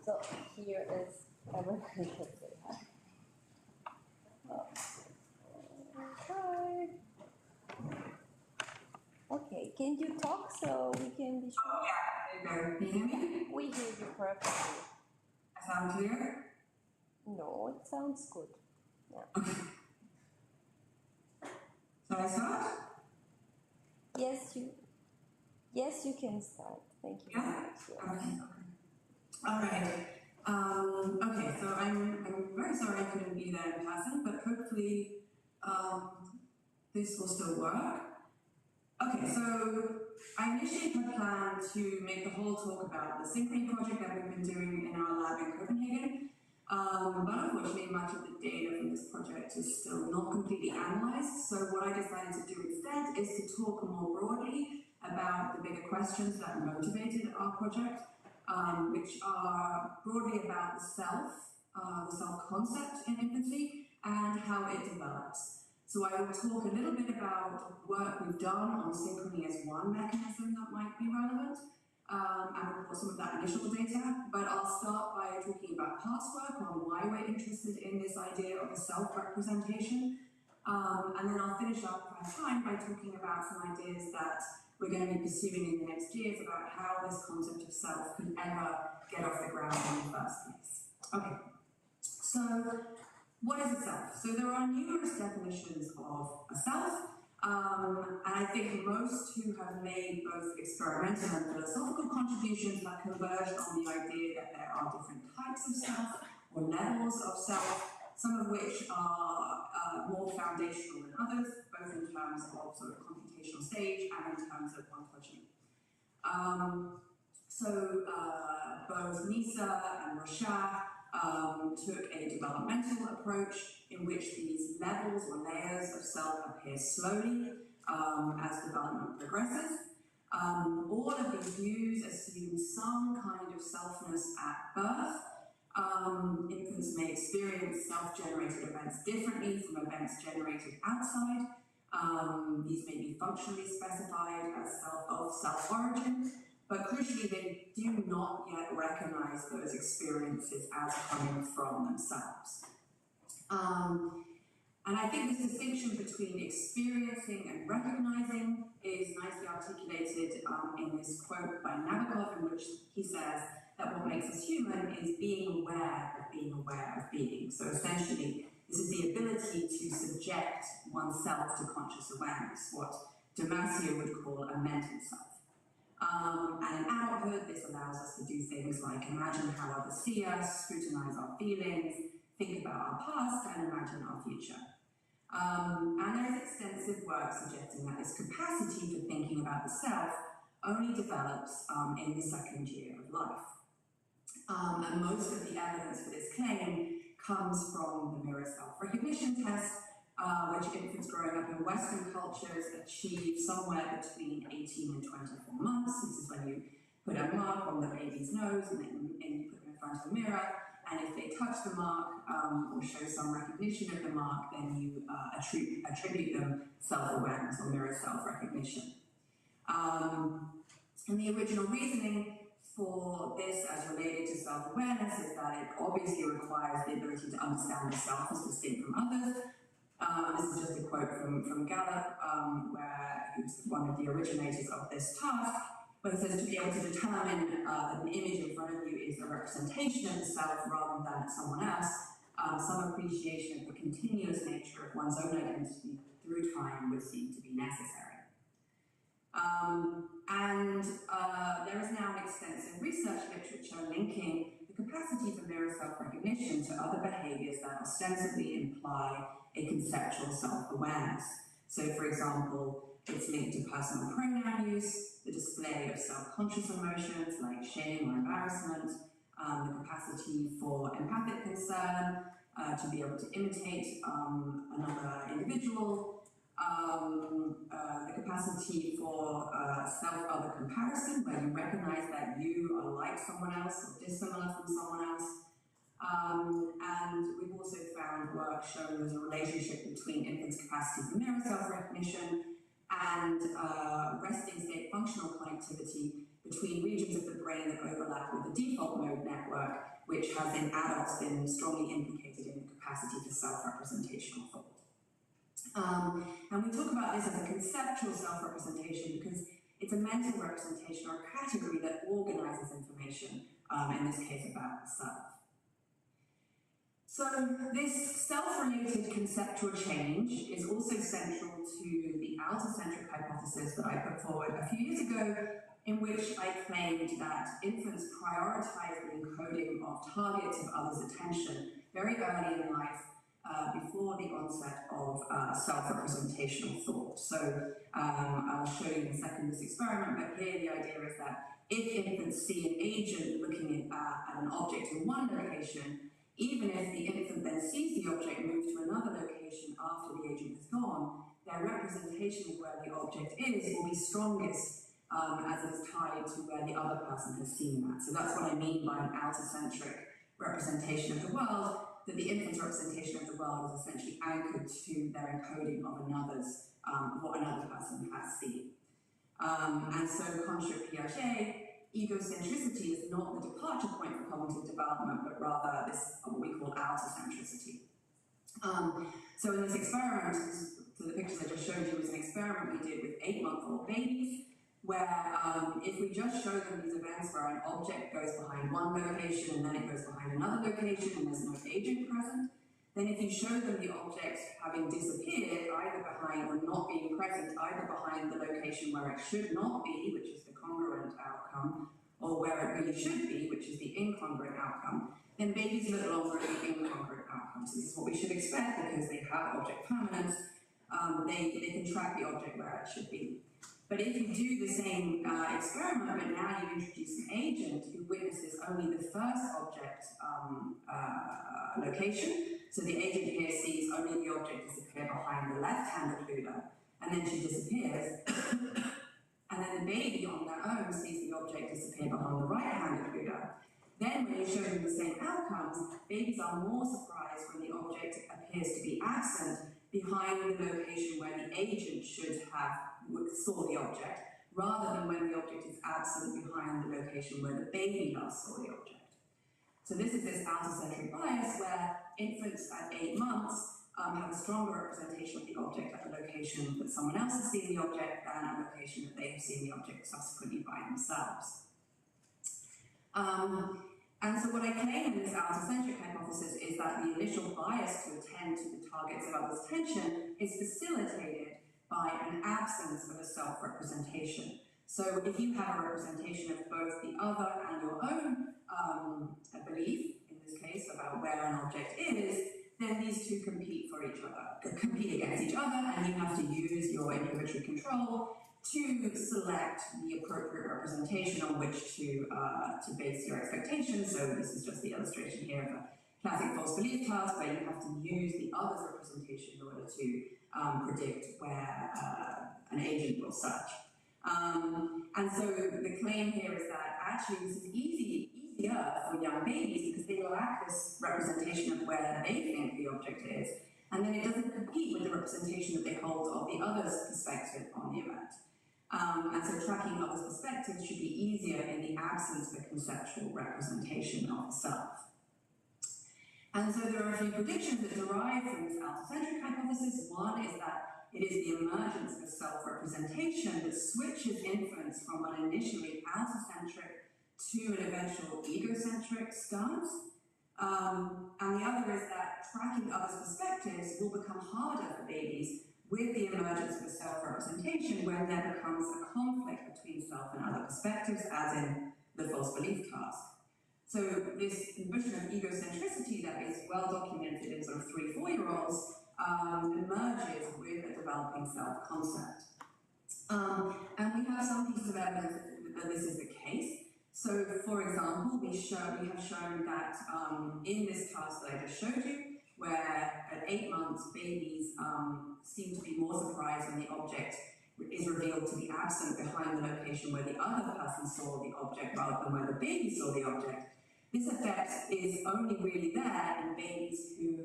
So here is everyone can say hi. Hi. Okay, can you talk so we can be sure? Oh yeah, there you go. Can you hear me? We hear you perfectly. I sound clear? No, it sounds good. Yeah. Okay. Shall I start? Yes, you can start. Thank you very much. Yes. Okay. All right. Okay, so I'm very sorry I couldn't be there in person, but hopefully this will still work. Okay, so I initially had planned to make the whole talk about the Synchrony project that we've been doing in our lab in Copenhagen, but unfortunately much of the data from this project is still not completely analysed, so what I decided to do instead is to talk more broadly about the bigger questions that motivated our project, which are broadly about the self-concept in infancy, and how it develops. So I will talk a little bit about work we've done on Synchrony as one mechanism that might be relevant, and of course some of that initial data, but I'll start by talking about past work on why we're interested in this idea of a self-representation, and then I'll finish up if I have time by talking about some ideas that we're going to be pursuing in the next years about how this concept of self could ever get off the ground in the first place. Okay, so what is a self? So there are numerous definitions of a self, and I think most who have made both experimental and philosophical contributions have converged on the idea that there are different types of self or levels of self, some of which are more foundational than others, both in terms of sort of computational stage and in terms of ontology. Both Nisa and Rashad took a developmental approach in which these levels or layers of self appear slowly as development progresses. All of these views assume some kind of selfness at birth. Infants may experience self-generated events differently from events generated outside. These may be functionally specified as self-origin, but crucially they do not yet recognize those experiences as coming from themselves. And I think this distinction between experiencing and recognizing is nicely articulated in this quote by Nabokov, in which he says that what makes us human is being aware of being. So essentially, this is the ability to subject oneself to conscious awareness, what Damasio would call a mental self. And in adulthood, this allows us to do things like imagine how others see us, scrutinize our feelings, think about our past, and imagine our future. And there is extensive work suggesting that this capacity for thinking about the self only develops in the second year of life. And most of the evidence for this claim comes from the mirror self-recognition test, which infants growing up in Western cultures achieve somewhere between 18 and 24 months. This is when you put a mark on the baby's nose and then you put them in front of the mirror, and if they touch the mark or show some recognition of the mark, then you attribute them self-awareness or mirror self-recognition. And the original reasoning for this as related to self-awareness is that it obviously requires the ability to understand the self as distinct from others. This is just a quote from Gallup, where he was one of the originators of this task, where he says to be able to determine that an image in front of you is a representation of the self rather than someone else, some appreciation of the continuous nature of one's own identity through time would seem to be necessary. There is now an extensive research literature linking the capacity for mirror self-recognition to other behaviours that ostensibly imply a conceptual self-awareness. So, for example, it's linked to personal pronoun use, the display of self-conscious emotions like shame or embarrassment, the capacity for empathic concern, to be able to imitate another individual, the capacity for self-other comparison, where you recognize that you are like someone else or dissimilar from someone else. And we've also found work showing there's a relationship between infants' capacity for mirror self-recognition and resting state functional connectivity between regions of the brain that overlap with the default mode network, which has in adults been strongly implicated in the capacity for self-representational thought. And we talk about this as a conceptual self-representation because it's a mental representation or a category that organizes information, in this case about the self. So this self-related conceptual change is also central to the allocentric hypothesis that I put forward a few years ago, in which I claimed that infants prioritize the encoding of targets of others' attention very early in life, before the onset of self-representational thought. So I'll show you in a second this experiment, but here the idea is that if infants see an agent looking at an object in one location, even if the infant then sees the object move to another location after the agent has gone, their representation of where the object is will be strongest as it is tied to where the other person has seen that. So that's what I mean by an allocentric representation of the world, that the infant's representation of the world is essentially anchored to their encoding of another's, what another person has seen. And so, contra Piaget, egocentricity is not the departure point for cognitive development, but rather this, what we call allocentricity. So in this experiment, so the pictures I just showed you was an experiment we did with 8-month-old babies, where if we just show them these events where an object goes behind one location and then it goes behind another location and there's no agent present, then if you show them the object having disappeared, either behind or not being present, either behind the location where it should not be, which is the congruent outcome, or where it really should be, which is the incongruent outcome, then babies look longer at the incongruent outcome. So this is what we should expect because they have object permanence. They can track the object where it should be. But if you do the same experiment, but now you introduce an agent who witnesses only the first object location, so the agent here sees only the object disappear behind the left-hand occluder, and then she disappears, and then the baby on their own sees the object disappear behind the right-hand occluder. Then when you show them the same outcomes, babies are more surprised when the object appears to be absent behind the location where the agent should have saw the object, rather than when the object is absent behind the location where the baby last saw the object. So this is this allocentric bias where infants at 8 months have a stronger representation of the object at the location that someone else has seen the object than a location that they have seen the object subsequently by themselves. And so what I claim in this allocentric hypothesis is that the initial bias to attend to the targets of others' attention is facilitated by an absence of a self-representation. So if you have a representation of both the other and your own belief, in this case, about where an object is, then these two compete against each other, and you have to use your inhibitory control to select the appropriate representation on which to base your expectations. So this is just the illustration here of a classic false belief task, where you have to use the other's representation in order to predict where an agent will search. And so the claim here is that actually this is easier for young babies because they lack this representation of where they think the object is, and then it doesn't compete with the representation that they hold of the other's perspective on the event. And so tracking others' perspectives should be easier in the absence of a conceptual representation of the self. And so there are a few predictions that derive from this allocentric hypothesis. One is that it is the emergence of self-representation that switches infants from an initially allocentric to an eventual egocentric stance. And the other is that tracking others' perspectives will become harder for babies with the emergence of a self-representation when there becomes a conflict between self and other perspectives, as in the false belief task. So this notion of egocentricity that is well documented in sort of 3-4-year-olds emerges with a developing self-concept. And we have some pieces of evidence that this is the case. So, for example, we have shown that in this task that I just showed you, where at 8 months babies seem to be more surprised when the object is revealed to be absent behind the location where the other person saw the object rather than where the baby saw the object. This effect is only really there in babies who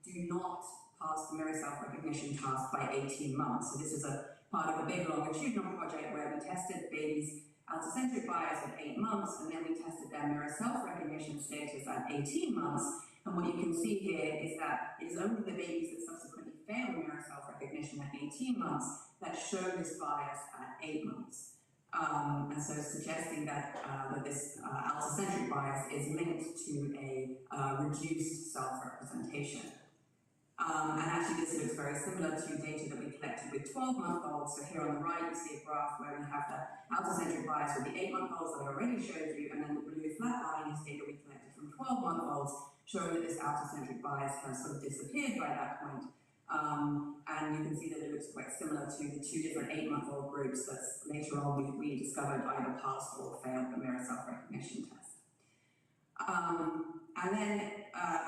do not pass the mirror self-recognition task by 18 months. So this is a part of a big longitudinal project where we tested babies' allocentric bias at 8 months, and then we tested their mirror self-recognition status at 18 months. And what you can see here is that it is only the babies that subsequently fail mirror self-recognition at 18 months that show this bias at 8 months. And so suggesting that, this allocentric bias is linked to a reduced self-representation. And actually this looks very similar to data that we collected with 12-month-olds. So here on the right you see a graph where we have the allocentric bias with the 8-month-olds that I already showed you, and then the blue flat line is data we collected from 12-month-olds, showing that this allocentric bias has sort of disappeared by that point. And you can see that it looks quite similar to the 2 different 8-month-old groups that later on we discovered either passed or failed the mirror self-recognition test. And then,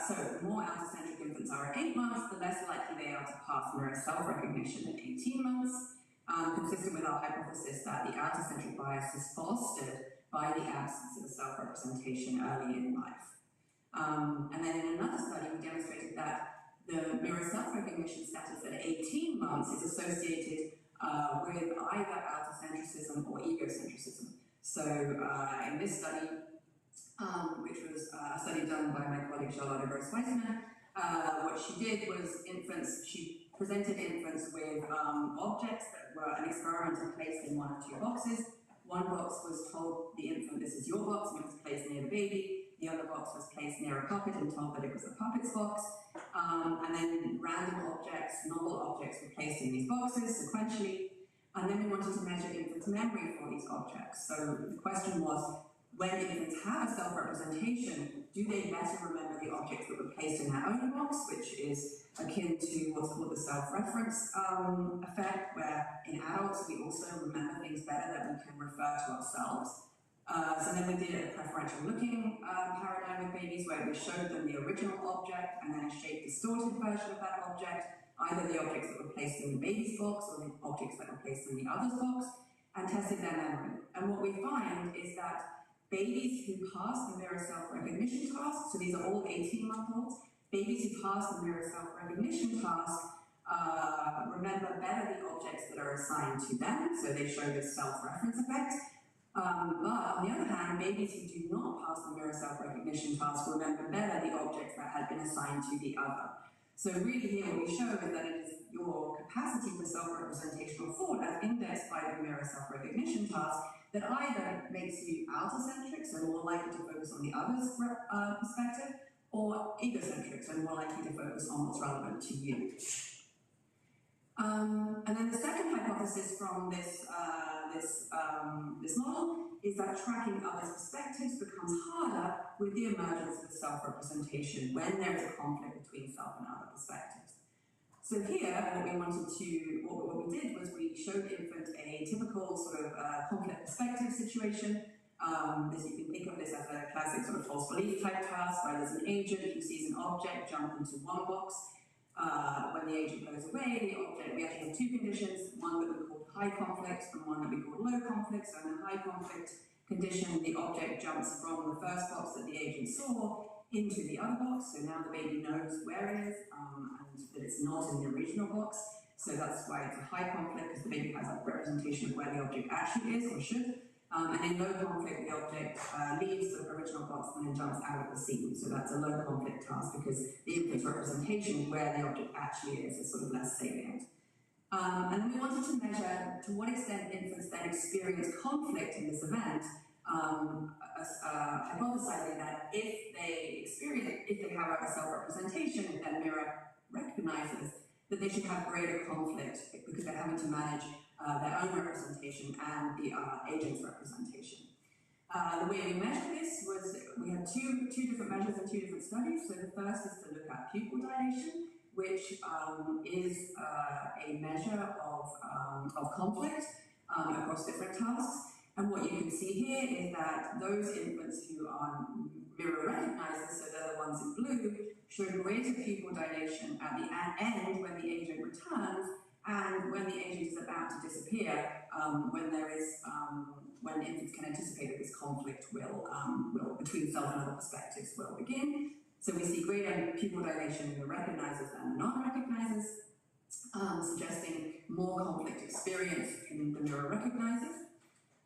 so the more allocentric infants are at 8 months, the less likely they are to pass mirror self-recognition at 18 months, consistent with our hypothesis that the allocentric bias is fostered by the absence of a self-representation early in life. And then in another study, we demonstrated that the mirror self-recognition status at 18 months is associated with either allocentrism or egocentrism. So in this study, which was a study done by my colleague Charlotte Gross-Weissman, what she did was she presented infants with objects that were an experimenter placed in 1 of 2 boxes. One box was told the infant, this is your box, and it was placed near the baby. The other box was placed near a puppet and told that it was the puppet's box. And then random objects, novel objects were placed in these boxes sequentially. And then we wanted to measure infants' memory for these objects. So the question was, when infants have a self-representation, do they better remember the objects that were placed in their own box, which is akin to what's called the self-reference effect, where in adults we also remember things better that we can refer to ourselves. So then we did a preferential looking paradigm with babies where we showed them the original object and then a shape-distorted version of that object, either the objects that were placed in the baby's box or the objects that were placed in the other's box, and tested their memory. And what we find is that babies who pass the mirror self-recognition task, so these are all 18-month-olds, babies who pass the mirror self-recognition task remember better the objects that are assigned to them, so they show this self-reference effect. But on the other hand, babies who do not pass the mirror self-recognition task remember better the objects that had been assigned to the other. So really here what we show is that it is your capacity for self-representational thought as indexed by the mirror self-recognition task that either makes you outer-centric, so more likely to focus on the other's perspective, or egocentric, so more likely to focus on what's relevant to you. And then the second hypothesis from this model is that tracking others' perspectives becomes harder with the emergence of self-representation when there is a conflict between self and other perspectives. So here, what we did was we showed infants a typical sort of conflict perspective situation. You can think of this as a classic sort of false belief type task, where there's an agent who sees an object jump into one box. When the agent goes away, the object, we actually have two conditions, one that we call high conflict and one that we call low conflict. So in the high conflict condition, the object jumps from the first box that the agent saw into the other box. So now the baby knows where it is and that it's not in the original box. So that's why it's a high conflict, because the baby has a representation of where the object actually is or should. And in low conflict, the object leaves the original box and then jumps out of the scene. So that's a low conflict task because the infant's representation of where the object actually is sort of less salient. And then we wanted to measure to what extent infants then experience conflict in this event, hypothesizing that if they have a self-representation that mirror recognizes, that they should have greater conflict because they're having to manage their own representation and the agent's representation. The way we measured this was, we had two different measures in two different studies. So the first is to look at pupil dilation, which is a measure of conflict across different tasks. And what you can see here is that those infants who are mirror recognizers, so they're the ones in blue, show greater pupil dilation at the end when the agent returns, and when the agent is about to disappear, when infants can anticipate that this conflict will between self and other perspectives will begin. So we see greater pupil dilation in the recognizers than the non-recognizers, suggesting more conflict experience in the mirror recognizers.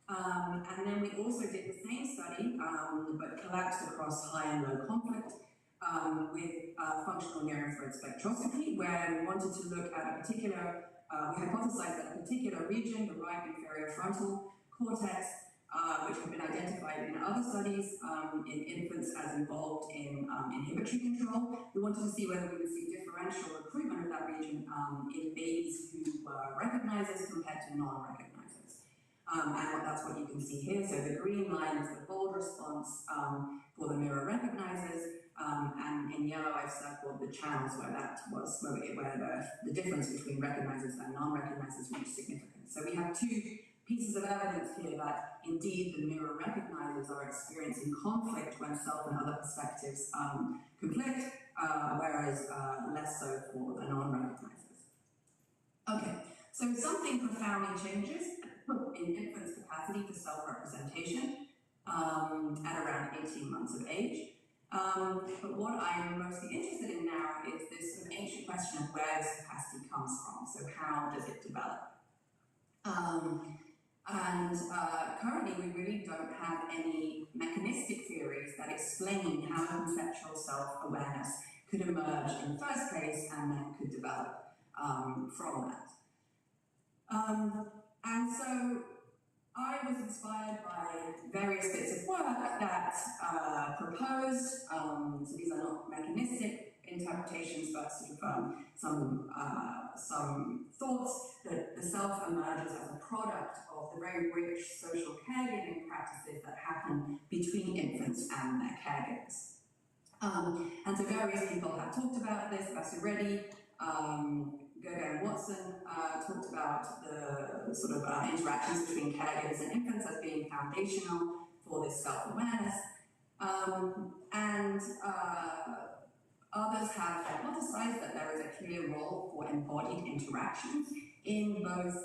And then we also did the same study, but collapsed across high and low conflict, with functional neuroinference spectroscopy, where we wanted to look at a particular, we hypothesized that a particular region, the right inferior frontal cortex, which had been identified in other studies in infants as involved in inhibitory control. We wanted to see whether we would see differential recruitment of that region in babies who were recognizers compared to non-recognizers. And that's what you can see here. So the green line is the bold response for the mirror recognizers, and in yellow I've circled the channels where that was, where the difference between recognizers and non-recognizers reached significance. So we have two pieces of evidence here that indeed the mirror recognizers are experiencing conflict when self and other perspectives conflict, whereas less so for the non-recognizers. Okay, so something profoundly changes in infants' capacity for self-representation at around 18 months of age. But what I'm mostly interested in now is this sort of ancient question of where this capacity comes from. So how does it develop? Currently we really don't have any mechanistic theories that explain how conceptual self-awareness could emerge in the first place and then could develop from that. And so I was inspired by various bits of work that proposed, so these are not mechanistic interpretations, but sort of some thoughts that the self emerges as a product of the very rich social caregiving practices that happen between infants and their caregivers. And so various people have talked about this. Bassi and Watson talked about the sort of interactions between caregivers and infants as being foundational for this self-awareness. Others have hypothesized that there is a clear role for embodied interactions in both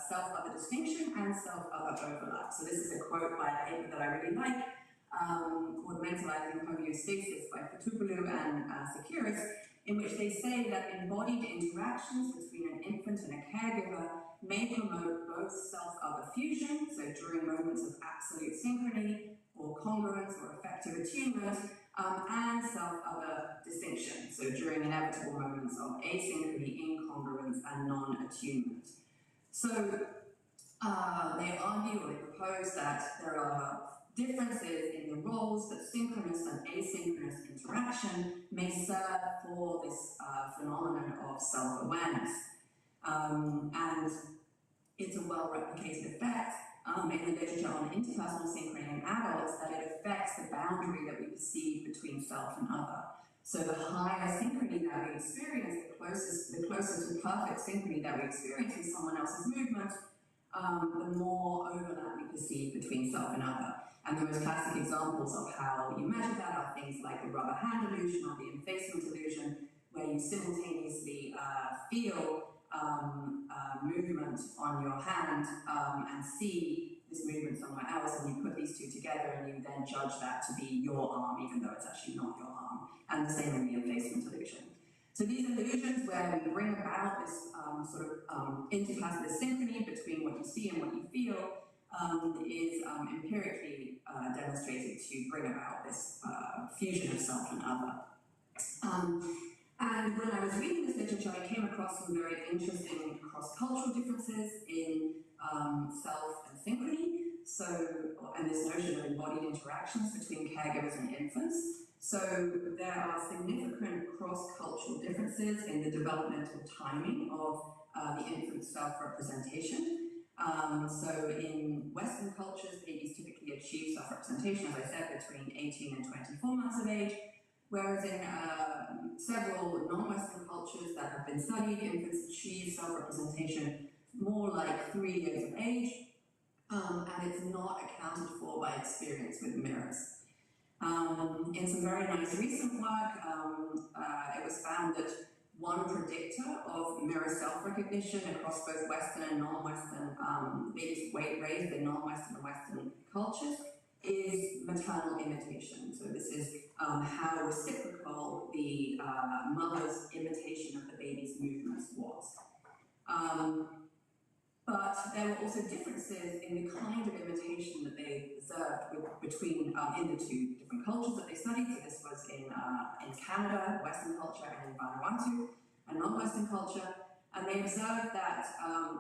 self-other distinction and self-other overlap. So this is a quote by a paper that I really like, called Mentalizing Homeostasis by Fatopoulou and Sekiris, in which they say that embodied interactions between an infant and a caregiver may promote both self-other fusion, so during moments of absolute synchrony or congruence or effective attunement, and self-other distinction, so during inevitable moments of asynchrony, incongruence, and non-attunement. So they argue or they propose that there are differences in the roles that synchronous and asynchronous interaction may serve for this phenomenon of self-awareness. And it's a well-replicated effect in the literature on interpersonal synchrony in adults that it affects the boundary that we perceive between self and other. So the higher synchrony that we experience, the closer to perfect synchrony that we experience with someone else's movement, the more overlap we perceive between self and other. And the most classic examples of how you measure that are things like the rubber hand illusion or the effacement illusion, where you simultaneously feel movement on your hand and see this movement somewhere else, and you put these two together and you then judge that to be your arm, even though it's actually not your arm. And the same in the effacement illusion. So these illusions where we bring about this interpersonal synchrony between what you see and what you feel is empirically demonstrated to bring about this fusion of self and other. And when I was reading this literature, I came across some very interesting cross-cultural differences in self and synchrony, and this notion of embodied interactions between caregivers and infants. So there are significant cross-cultural differences in the developmental timing of the infant's self-representation. So in Western cultures, babies typically achieve self-representation, as I said, between 18 and 24 months of age, whereas in several non-Western cultures that have been studied, infants achieve self-representation more like 3 years of age, and it's not accounted for by experience with mirrors. In some very nice recent work, it was found that one predictor of mirror self-recognition across both Western and non-Western babies raised in non-Western and Western cultures is maternal imitation. So this is how reciprocal the mother's imitation of the baby's movements was. But there were also differences in the kind of imitation that they observed between in the two different cultures that they studied. So this was in Canada, Western culture, and in Vanuatu, a non-Western culture. And they observed that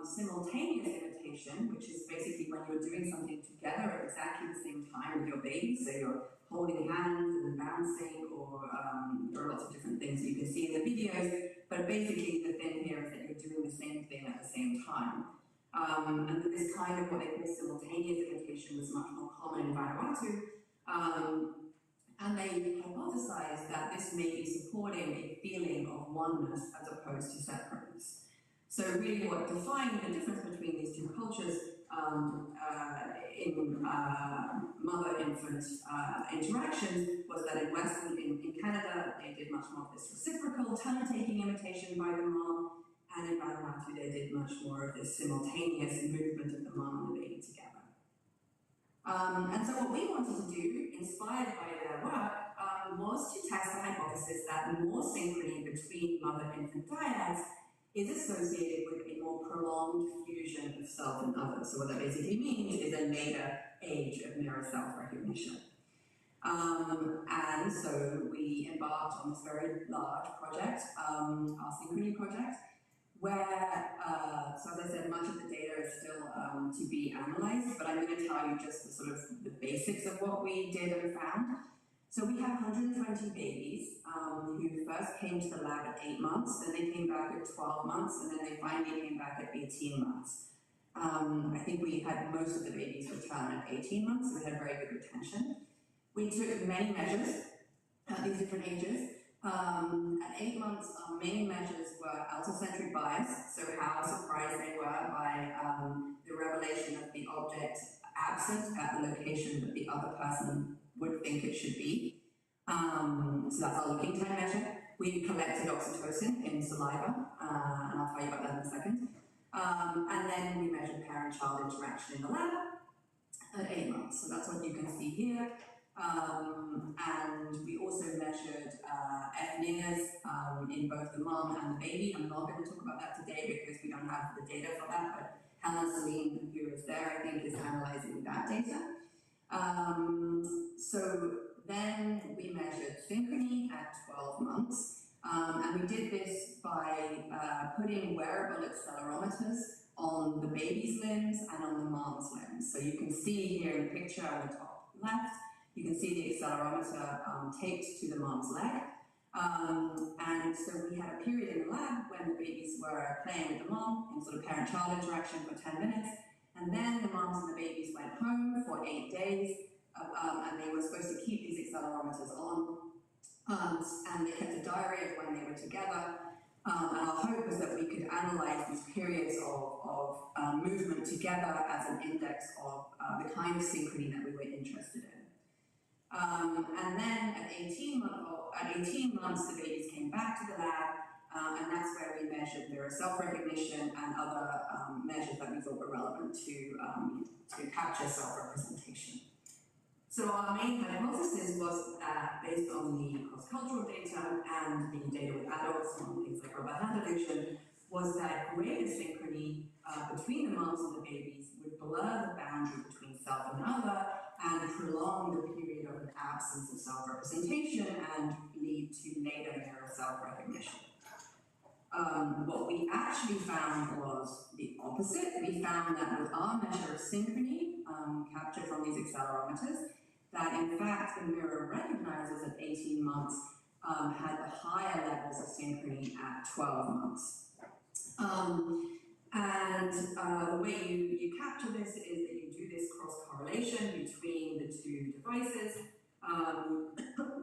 simultaneous imitation, which is basically when you're doing something together at exactly the same time with your baby, so you're holding hands and bouncing, or there are lots of different things you can see in the videos, but basically the thing here is that you're doing the same thing at the same time. And this kind of what they call simultaneous imitation was much more common in Vanuatu, and they hypothesized that this may be supporting a feeling of oneness as opposed to separateness. So really what defined the difference between these two cultures in mother-infant interactions was that in Canada they did much more of this reciprocal turn-taking imitation by the mom, and in Vanuatu they did much more of this simultaneous movement of the mom and the baby together. And so what we wanted to do, inspired by their work, was to test the hypothesis that more synchrony between mother-infant dyads is associated with a more prolonged fusion of self and other. So what that basically means is a later age of mirror self-recognition. And so we embarked on this very large project, our Synchrony project, where, so as I said, much of the data is still to be analyzed, but I'm going to tell you just the sort of the basics of what we did and found. So we have 120 babies who first came to the lab at 8 months, then they came back at 12 months, and then they finally came back at 18 months. I think we had most of the babies return at 18 months, so we had very good retention. We took many measures at these different ages. At 8 months, our main measures were allocentric bias, so how surprised they were by the revelation of the object absent at the location that the other person would think it should be. So that's our looking time measure. We collected oxytocin in saliva, and I'll tell you about that in a second. And then we measured parent-child interaction in the lab at 8 months. So that's what you can see here. And we also measured FNIRS in both the mom and the baby. I'm not going to talk about that today because we don't have the data for that, but Helen Celine, who is there, I think, is analyzing that data. So then we measured Synchrony at 12 months, and we did this by putting wearable accelerometers on the baby's limbs and on the mom's limbs. So you can see here in the picture on the top left, you can see the accelerometer taped to the mom's leg. And so we had a period in the lab when the babies were playing with the mom in sort of parent-child interaction for 10 minutes, and then the moms and the babies went home for 8 days, and they were supposed to keep these accelerometers on, and they kept a diary of when they were together. And our hope was that we could analyze these periods of movement together as an index of the kind of synchrony that we were interested in. And then at 18 months, the babies came back to the lab, and that's where we measured their self-recognition and other measures that we thought were relevant to capture self-representation. So our main hypothesis was that, based on the cross-cultural data and the data with adults on things like rubber hand illusion, was that greater synchrony between the moms and the babies would blur the boundary between self and other and prolong the period of an absence of self-representation and lead to later mirror self-recognition. What we actually found was the opposite. We found that with our measure of synchrony, captured from these accelerometers, that in fact the mirror recognizers at 18 months had the higher levels of synchrony at 12 months. The way you capture this is that you do this cross-correlation between the two devices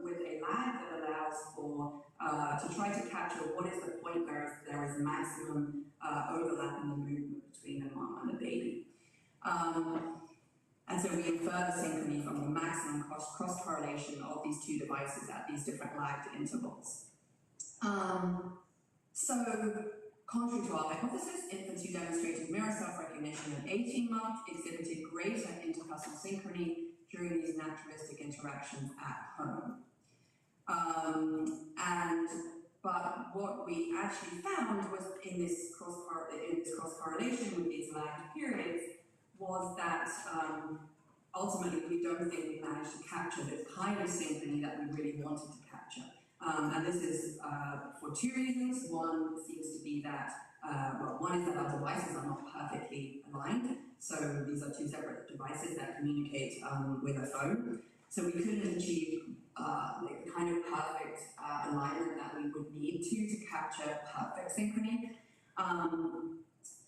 with a lag that allows for to try to capture what is the point where there is maximum overlap in the movement between the mom and the baby. And so we infer the synchrony from the maximum cross-correlation of these two devices at these different lagged intervals. So, contrary to our hypothesis, infants who demonstrated mirror self-recognition at 18 months exhibited greater interpersonal synchrony during these naturalistic interactions at home. But what we actually found was in this cross-correlation with these lagged periods was that ultimately we don't think we managed to capture the kind of synchrony that we really wanted to capture. And this is for two reasons. One seems to be that, one is that our devices are not perfectly aligned. So these are two separate devices that communicate with a phone. So we couldn't achieve like the kind of perfect alignment that we would need to capture perfect synchrony.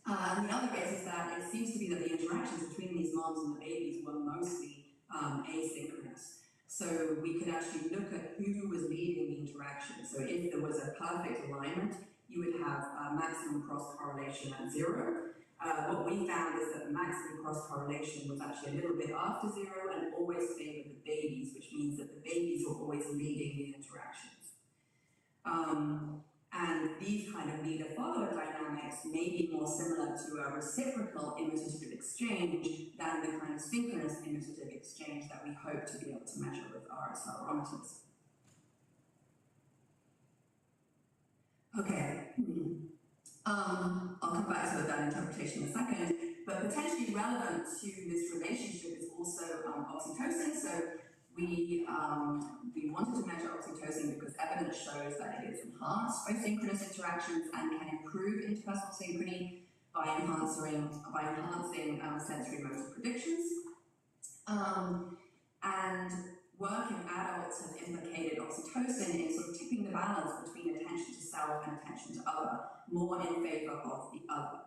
And the other bit is that it seems to be that the interactions between these moms and the babies were mostly asynchronous. So we could actually look at who was leading the interaction. So if there was a perfect alignment, you would have maximum cross-correlation at 0. What we found is that the maximum cross-correlation was actually a little bit after 0 and always favored the babies, which means that the babies were always leading the interactions. And these kind of leader-follower dynamics may be more similar to a reciprocal imitative exchange than the kind of synchronous imitative exchange that we hope to be able to measure with our accelerometers. Okay. I'll come back to that interpretation in a second, but potentially relevant to this relationship is also oxytocin. So we wanted to measure oxytocin because evidence shows that it is enhanced by synchronous interactions and can improve interpersonal synchrony by enhancing sensory motor predictions. And work in adults has implicated oxytocin in sort of tipping the balance between attention to self and attention to other, more in favor of the other.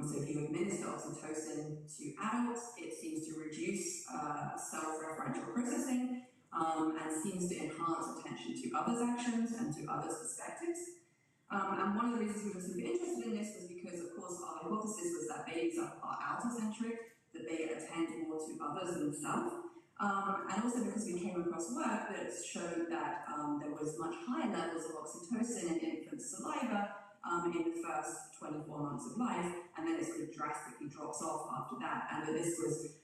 So if you administer oxytocin to adults, it seems to reduce self-referential processing and seems to enhance attention to others' actions and to others' perspectives. And one of the reasons we were super interested in this was because, of course, our hypothesis was that babies are outer-centric, that they attend more to others than self. And also because we came across work that showed that there was much higher levels of oxytocin in infant saliva in the first 24 months of life, and then it sort of drastically drops off after that, and that this was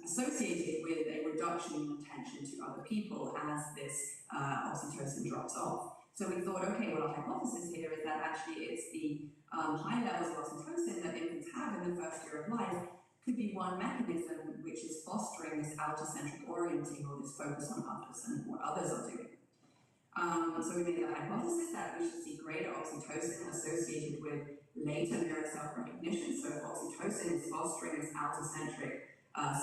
associated with a reduction in attention to other people as this oxytocin drops off. So we thought, okay, well, our hypothesis here is that actually it's the high levels of oxytocin that infants have in the first year of life could be one mechanism which is fostering this outer-centric orienting or this focus on others and what others are doing. So we made the hypothesis that we should see greater oxytocin associated with later mirror self-recognition. So if oxytocin is fostering this outer-centric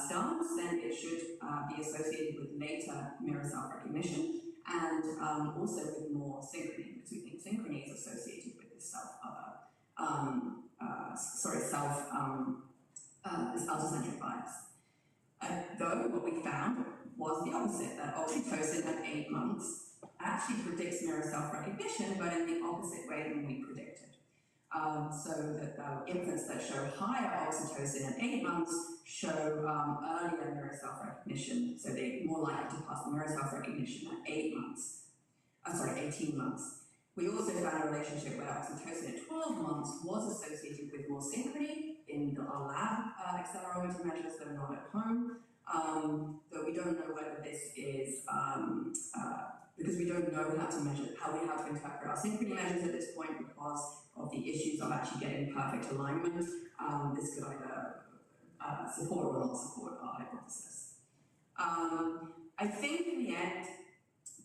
stance, then it should be associated with later mirror self-recognition and also with more synchrony, because we think synchrony is associated with this this outer-centric bias. Though what we found was the opposite, that oxytocin at 8 months actually predicts mirror self-recognition, but in the opposite way than we predicted. So that infants that show higher oxytocin at 8 months show earlier mirror self-recognition, so they're more likely to pass the mirror self-recognition at 18 months. We also found a relationship where oxytocin at 12 months was associated with more synchrony in our lab accelerometer measures, though not at home. Though we don't know whether this is because we don't know how to measure, how to interpret our synchrony measures at this point because of the issues of actually getting perfect alignment. This could either support or not support our hypothesis. I think in the end,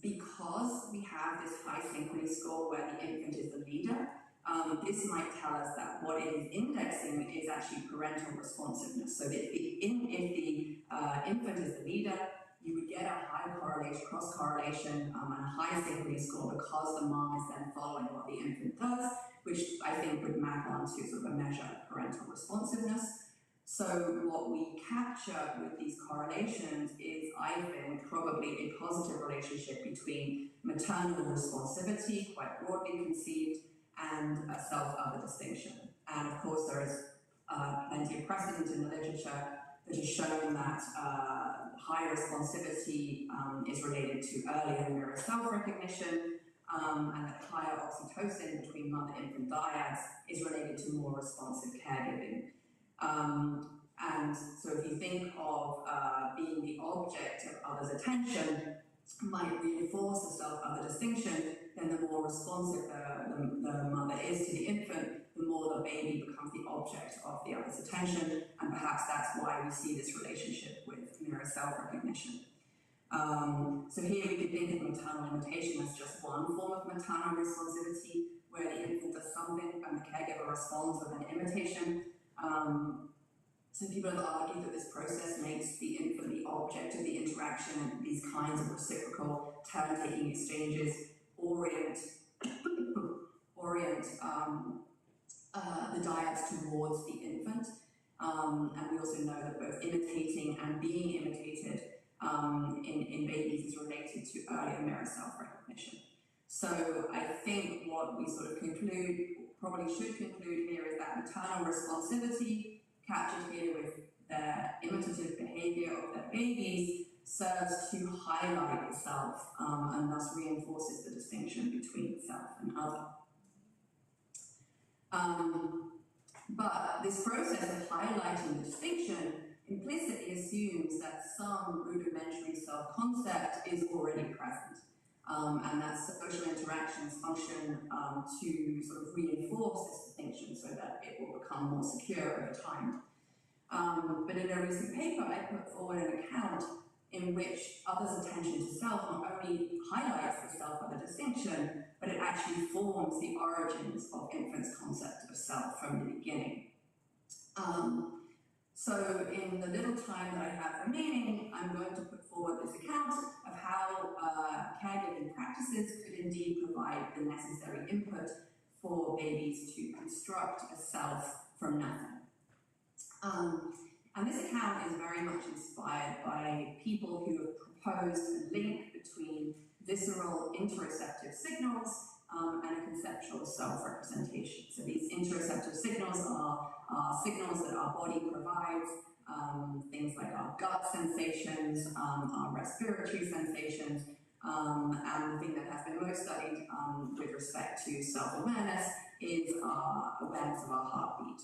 because we have this high synchrony score where the infant is the leader, this might tell us that what it is indexing is actually parental responsiveness. So that if the infant is the leader, you would get a high correlation, cross-correlation, and a high synchrony score because the mom is then following what the infant does, which I think would map onto sort of a measure of parental responsiveness. So what we capture with these correlations is, I think, probably a positive relationship between maternal responsivity, quite broadly conceived, and a self-other distinction. And of course there is plenty of precedent in the literature that has shown that high responsivity is related to earlier mirror self-recognition, and that higher oxytocin between mother-infant dyads is related to more responsive caregiving. And so if you think of being the object of others' attention might reinforce the self-other distinction, then the more responsive the mother is to the infant, the more the baby becomes the object of the other's attention, and perhaps that's why we see this relationship with mirror self-recognition. So here we could think of maternal imitation as just one form of maternal responsivity, where the infant does something and the caregiver responds with an imitation. Some people have argued that this process makes the infant the object of the interaction, and these kinds of reciprocal turn-taking exchanges orient the dyads towards the infant. And we also know that both imitating and being imitated in babies is related to earlier mirror self-recognition. So I think what we sort of probably should conclude here is that maternal responsivity, captured here with their imitative behavior of their babies, serves to highlight the self and thus reinforces the distinction between self and other. But this process of highlighting the distinction implicitly assumes that some rudimentary self-concept is already present, and that social interactions function to sort of reinforce this distinction so that it will become more secure over time. But in a recent paper, I put forward an account in which others' attention to self not only highlights the self-other distinction, but it actually forms the origins of infants' concept of self from the beginning. So in the little time that I have remaining, I'm going to put forward this account of how caregiving practices could indeed provide the necessary input for babies to construct a self from nothing. And this account is very much inspired by people who have proposed a link between visceral interoceptive signals and a conceptual self-representation. So these interoceptive signals are signals that our body provides, things like our gut sensations, our respiratory sensations, and the thing that has been most studied with respect to self-awareness is our awareness of our heartbeat.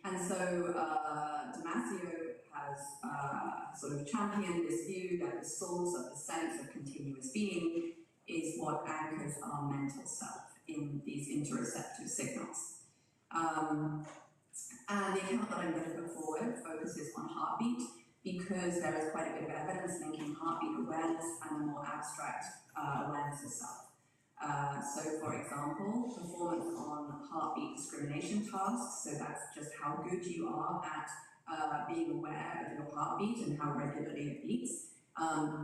And so Damasio has sort of championed this view that the source of the sense of continuous being is what anchors our mental self in these interoceptive signals. And the account that I'm going to put forward focuses on heartbeat because there is quite a bit of evidence linking heartbeat awareness and a more abstract awareness of self. So for example, performance on heartbeat discrimination tasks, so that's just how good you are at being aware of your heartbeat and how regularly it beats.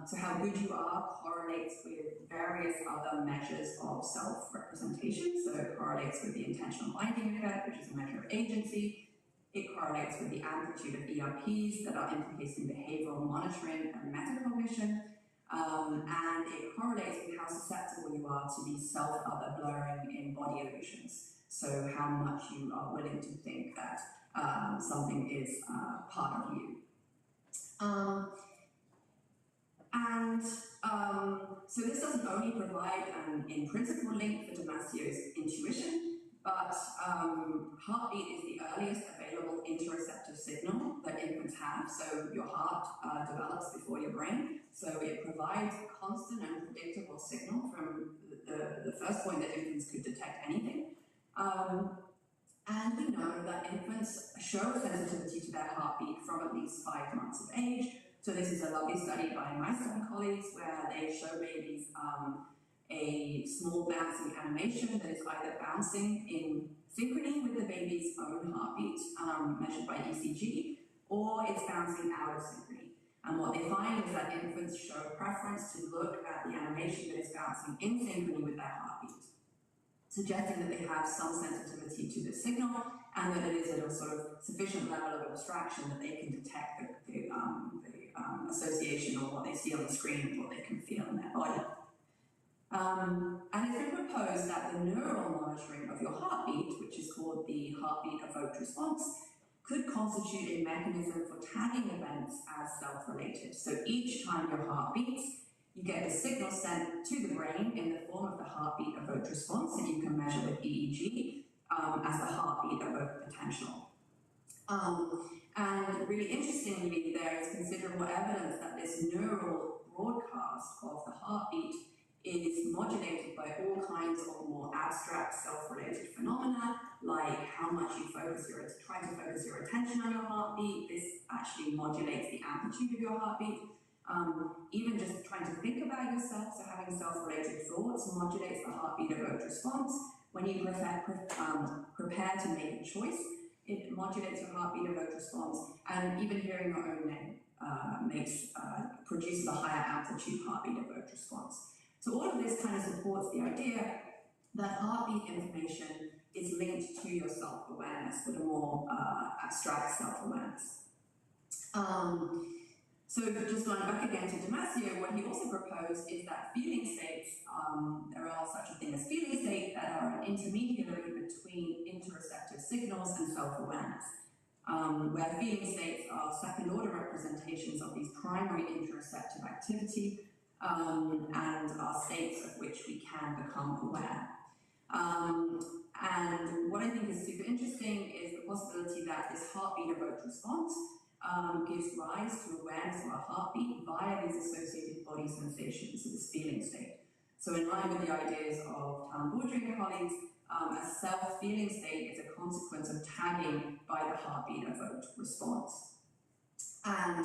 So how good you are correlates with various other measures of self-representation. So it correlates with the intentional binding effect, which is a measure of agency. It correlates with the amplitude of ERPs that are implicated in behavioral monitoring and metacognition. And it correlates with how susceptible you are to these self-other blurring in body illusions. So how much you are willing to think that something is part of you. So this doesn't only provide an in-principle link for Damasio's intuition, but heartbeat is the earliest available interoceptive signal that infants have. So your heart develops before your brain. So it provides a constant and predictable signal from the first point that infants could detect anything. And we know that infants show sensitivity to their heartbeat from at least 5 months of age. So this is a lovely study by my son colleagues where they show babies a small bouncing animation that is either bouncing in synchrony with the baby's own heartbeat, measured by ECG, or it's bouncing out of synchrony. And what they find is that infants show preference to look at the animation that is bouncing in synchrony with their heartbeat, suggesting that they have some sensitivity to the signal and that it is at a sort of sufficient level of abstraction that they can detect the association or what they see on the screen with what they can feel in their body. And it's been proposed that the neural monitoring of your heartbeat, which is called the heartbeat evoked response, could constitute a mechanism for tagging events as self-related. So each time your heart beats, you get a signal sent to the brain in the form of the heartbeat evoked response that you can measure with EEG as the heartbeat evoked potential. And really interestingly, there is considerable evidence that this neural broadcast of the heartbeat is modulated by all kinds of more abstract self-related phenomena, like how much you try to focus your attention on your heartbeat. This actually modulates the amplitude of your heartbeat. Even just trying to think about yourself, so having self-related thoughts modulates the heartbeat evoked response. When you prepare to make a choice, it modulates your heartbeat evoked response, and even hearing your own name produces a higher amplitude heartbeat evoked response. So all of this kind of supports the idea that heartbeat information is linked to your self-awareness, with a more abstract self-awareness. So just going back again to Damasio, what he also proposed is that feeling states, there are such a thing as feeling states that are an intermediary between interoceptive signals and self-awareness, where feeling states are second-order representations of these primary interoceptive activity and are states of which we can become aware. And what I think is super interesting is the possibility that this heartbeat evoked response gives rise to awareness of our heartbeat via these associated body sensations, so this feeling state. So in line with the ideas of Talon Baudry and colleagues, a self-feeling state is a consequence of tagging by the heartbeat evoked response. And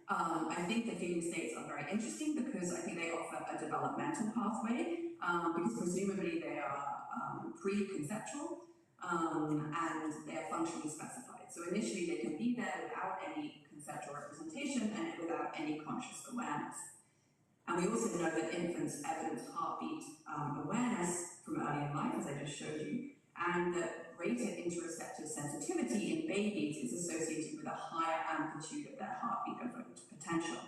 I think the feeling states are very interesting because I think they offer a developmental pathway, because presumably they are pre-conceptual and they are functionally specified. So initially they can be there without any conceptual representation and without any conscious awareness. And we also know that infants evidence heartbeat awareness from early in life, as I just showed you, and that greater interoceptive sensitivity in babies is associated with a higher amplitude of their heartbeat evoked potential.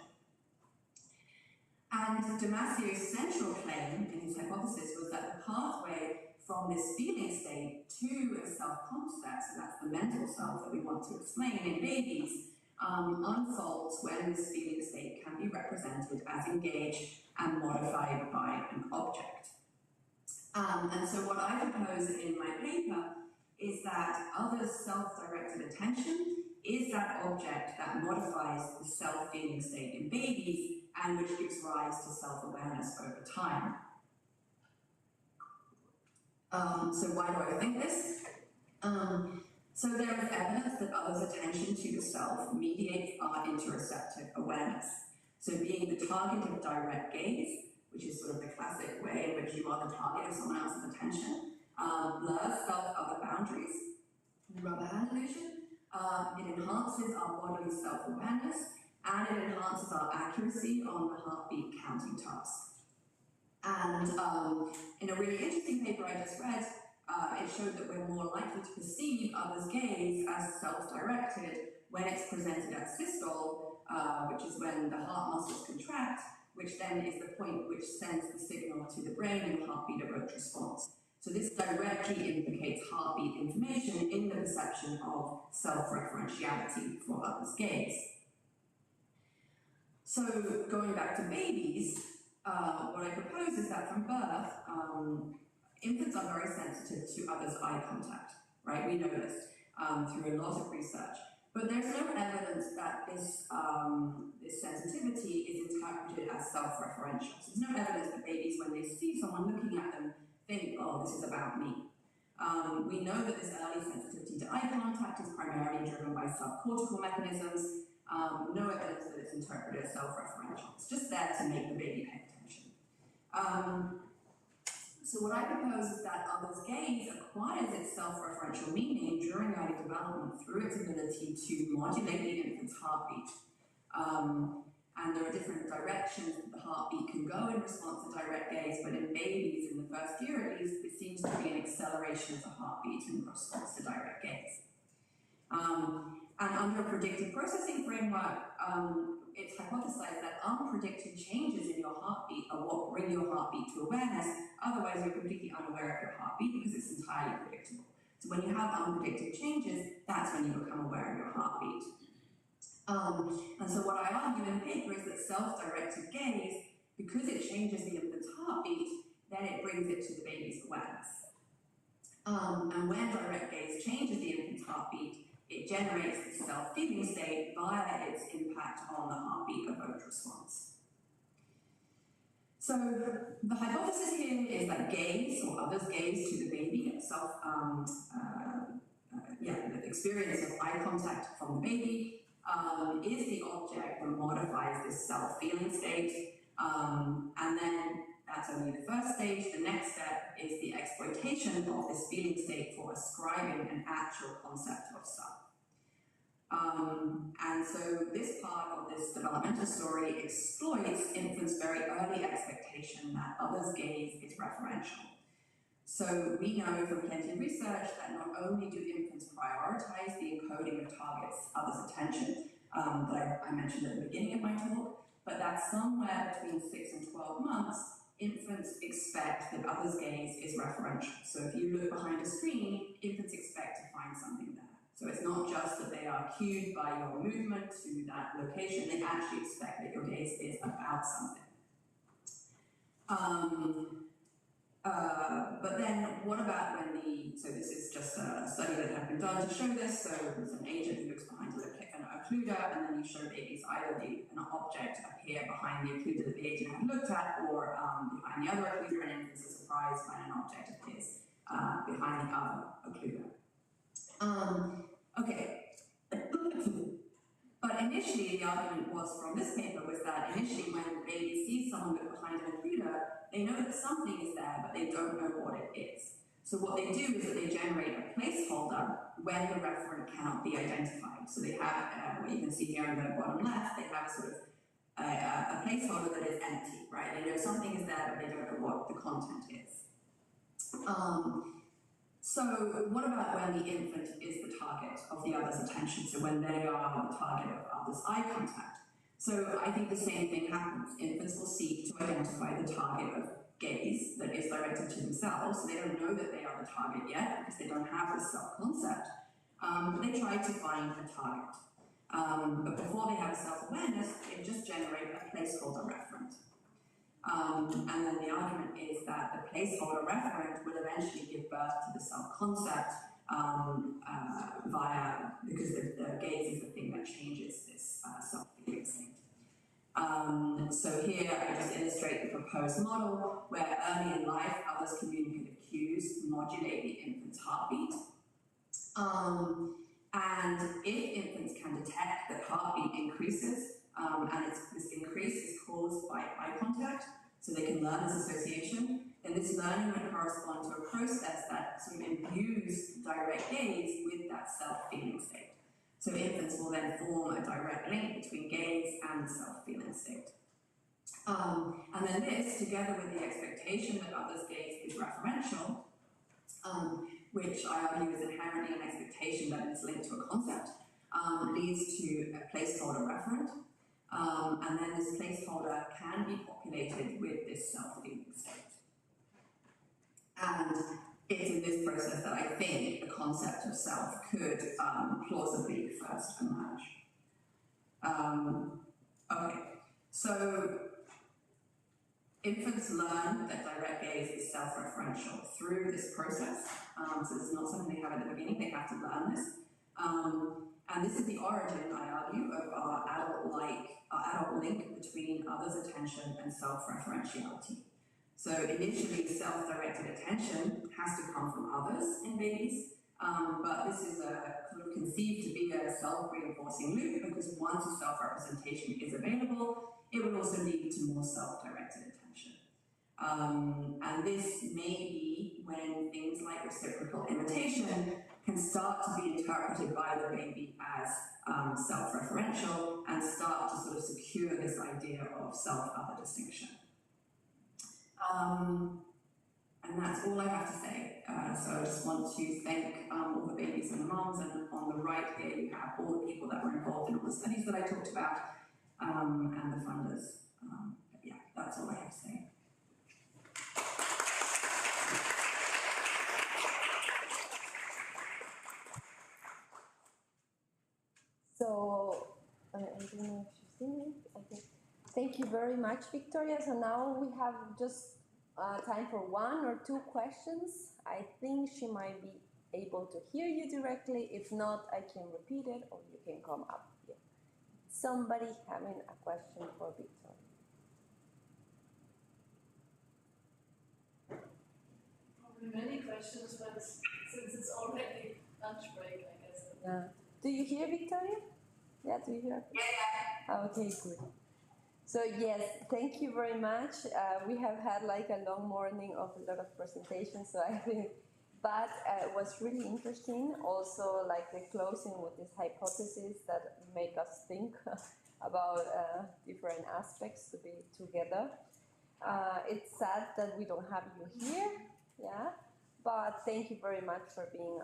And Damasio's central claim in his hypothesis was that the pathway from this feeling state to a self-concept, so that's the mental self that we want to explain in babies, unfolds when this feeling state can be represented as engaged and modified by an object. And so what I propose in my paper is that others' self-directed attention is that object that modifies the self-feeling state in babies and which gives rise to self-awareness over time. So why do I think this? So there is evidence others' attention to the self mediates our interoceptive awareness. So being the target of direct gaze, which is sort of the classic way in which you are the target of someone else's attention, blurs self-other boundaries, rubber hand illusion. It enhances our bodily self-awareness, and it enhances our accuracy on the heartbeat counting task. And in a really interesting paper I just read, it showed that we're more likely to perceive others' gaze as self-directed when it's presented at systole, which is when the heart muscles contract, which then is the point which sends the signal to the brain in heartbeat-evoked response. So this directly implicates heartbeat information in the perception of self-referentiality for others' gaze. So going back to babies, what I propose is that from birth, infants are very sensitive to others' eye contact, right? We know this through a lot of research. But there's no evidence that this sensitivity is interpreted as self-referential. So there's no evidence that babies, when they see someone looking at them, think, oh, this is about me. We know that this early sensitivity to eye contact is primarily driven by subcortical mechanisms. No evidence that it's interpreted as self-referential. It's just there to make the baby pay attention. So what I propose is that others' gaze acquires its self-referential meaning during early development through its ability to modulate the infant's heartbeat. And there are different directions that the heartbeat can go in response to direct gaze, but in babies, in the first year at least, it seems to be an acceleration of the heartbeat in response to direct gaze. And under a predictive processing framework, it's hypothesized that unpredicted changes in your heartbeat are what bring your heartbeat to awareness. Otherwise, you're completely unaware of your heartbeat because it's entirely predictable. So when you have unpredicted changes, that's when you become aware of your heartbeat. And so what I argue in the paper is that self-directed gaze, because it changes the infant's heartbeat, then it brings it to the baby's awareness. And when direct gaze changes the infant's heartbeat, it generates the self-feeling state via its impact on the heartbeat-evoked response. So the hypothesis here is that gaze, or others' gaze to the baby, the experience of eye contact from the baby, is the object that modifies this self-feeling state. And then that's only the first stage. The next step is the exploitation of this feeling state for ascribing an actual concept of self. And so this part of this developmental story exploits infants' very early expectation that others' gaze is referential. So we know from plenty of research that not only do infants prioritize the encoding of targets' others' attention, that I mentioned at the beginning of my talk, but that somewhere between 6 and 12 months, infants expect that others' gaze is referential. So if you look behind a screen, infants expect to find something there. So it's not just that they are cued by your movement to that location, they actually expect that your gaze is about something. But then what about when so this is just a study that had been done to show this, so there's an agent who looks behind an occluder, and then you show babies either an object appear behind the occluder that the agent had looked at, or behind the other occluder, and infants are surprised when an object appears behind the other occluder. Okay. But initially, the argument was from this paper was that initially when the baby sees someone look behind an occluder, they know that something is there, but they don't know what it is. So what they do is that they generate a placeholder when the referent cannot be identified. So they have, what you can see here on the bottom left, they have a sort of a placeholder that is empty, right? They know something is there, but they don't know what the content is. So what about when the infant is the target of the other's attention, so when they are the target of others' eye contact? So I think the same thing happens. Infants will seek to identify the target of gaze that is directed to themselves, so they don't know that they are the target yet because they don't have this self-concept, but they try to find a target. But before they have self-awareness, they just generate a placeholder referent. And then the argument is that the placeholder referent will eventually give birth to the self-concept because the gaze is the thing that changes this self-feeling state. So here I just illustrate the proposed model where early in life others communicative cues modulate the infant's heartbeat. And if infants can detect that heartbeat increases, and this increase is caused by eye contact, so they can learn this association, then this learning would correspond to a process that sort of imbues direct gaze with that self-feeling state. So infants will then form a direct link between gaze and the self-feeling state. And then this, together with the expectation that others' gaze is referential, which I argue is inherently an expectation that is linked to a concept, leads to a placeholder referent, and then this placeholder can be populated with this self-feeling state. And it's in this process that I think the concept of self could plausibly first emerge. Okay, so infants learn that direct gaze is self-referential through this process. So this is not something they have at the beginning, they have to learn this. And this is the origin, I argue, of our adult link between others' attention and self-referentiality. So initially, self-directed attention has to come from others in babies, but this is sort of conceived to be a self-reinforcing loop, because once a self-representation is available, it will also lead to more self-directed attention. And this may be when things like reciprocal imitation can start to be interpreted by the baby as self-referential and start to sort of secure this idea of self-other distinction. And that's all I have to say. So I just want to thank all the babies and the moms, and on the right here you have all the people that were involved in all the studies that I talked about, and the funders. But yeah, that's all I have to say. So, I don't know if you've seen it. I think. Thank you very much, Victoria. So now we have just time for one or two questions. I think she might be able to hear you directly. If not, I can repeat it, or you can come up here. Somebody having a question for Victoria? Probably many questions, but since it's already lunch break, I guess. Yeah. Do you hear Victoria? Yeah, do you hear? Yeah. Okay, good. So yes, thank you very much. We have had like a long morning of a lot of presentations, so I think, but it was really interesting. Also, like the closing with this hypothesis that make us think about different aspects to be together. It's sad that we don't have you here, yeah. But thank you very much for being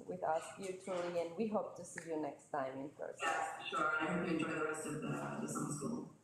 with us virtually, and we hope to see you next time in person. Yeah, sure. I hope you enjoy the rest of the summer school.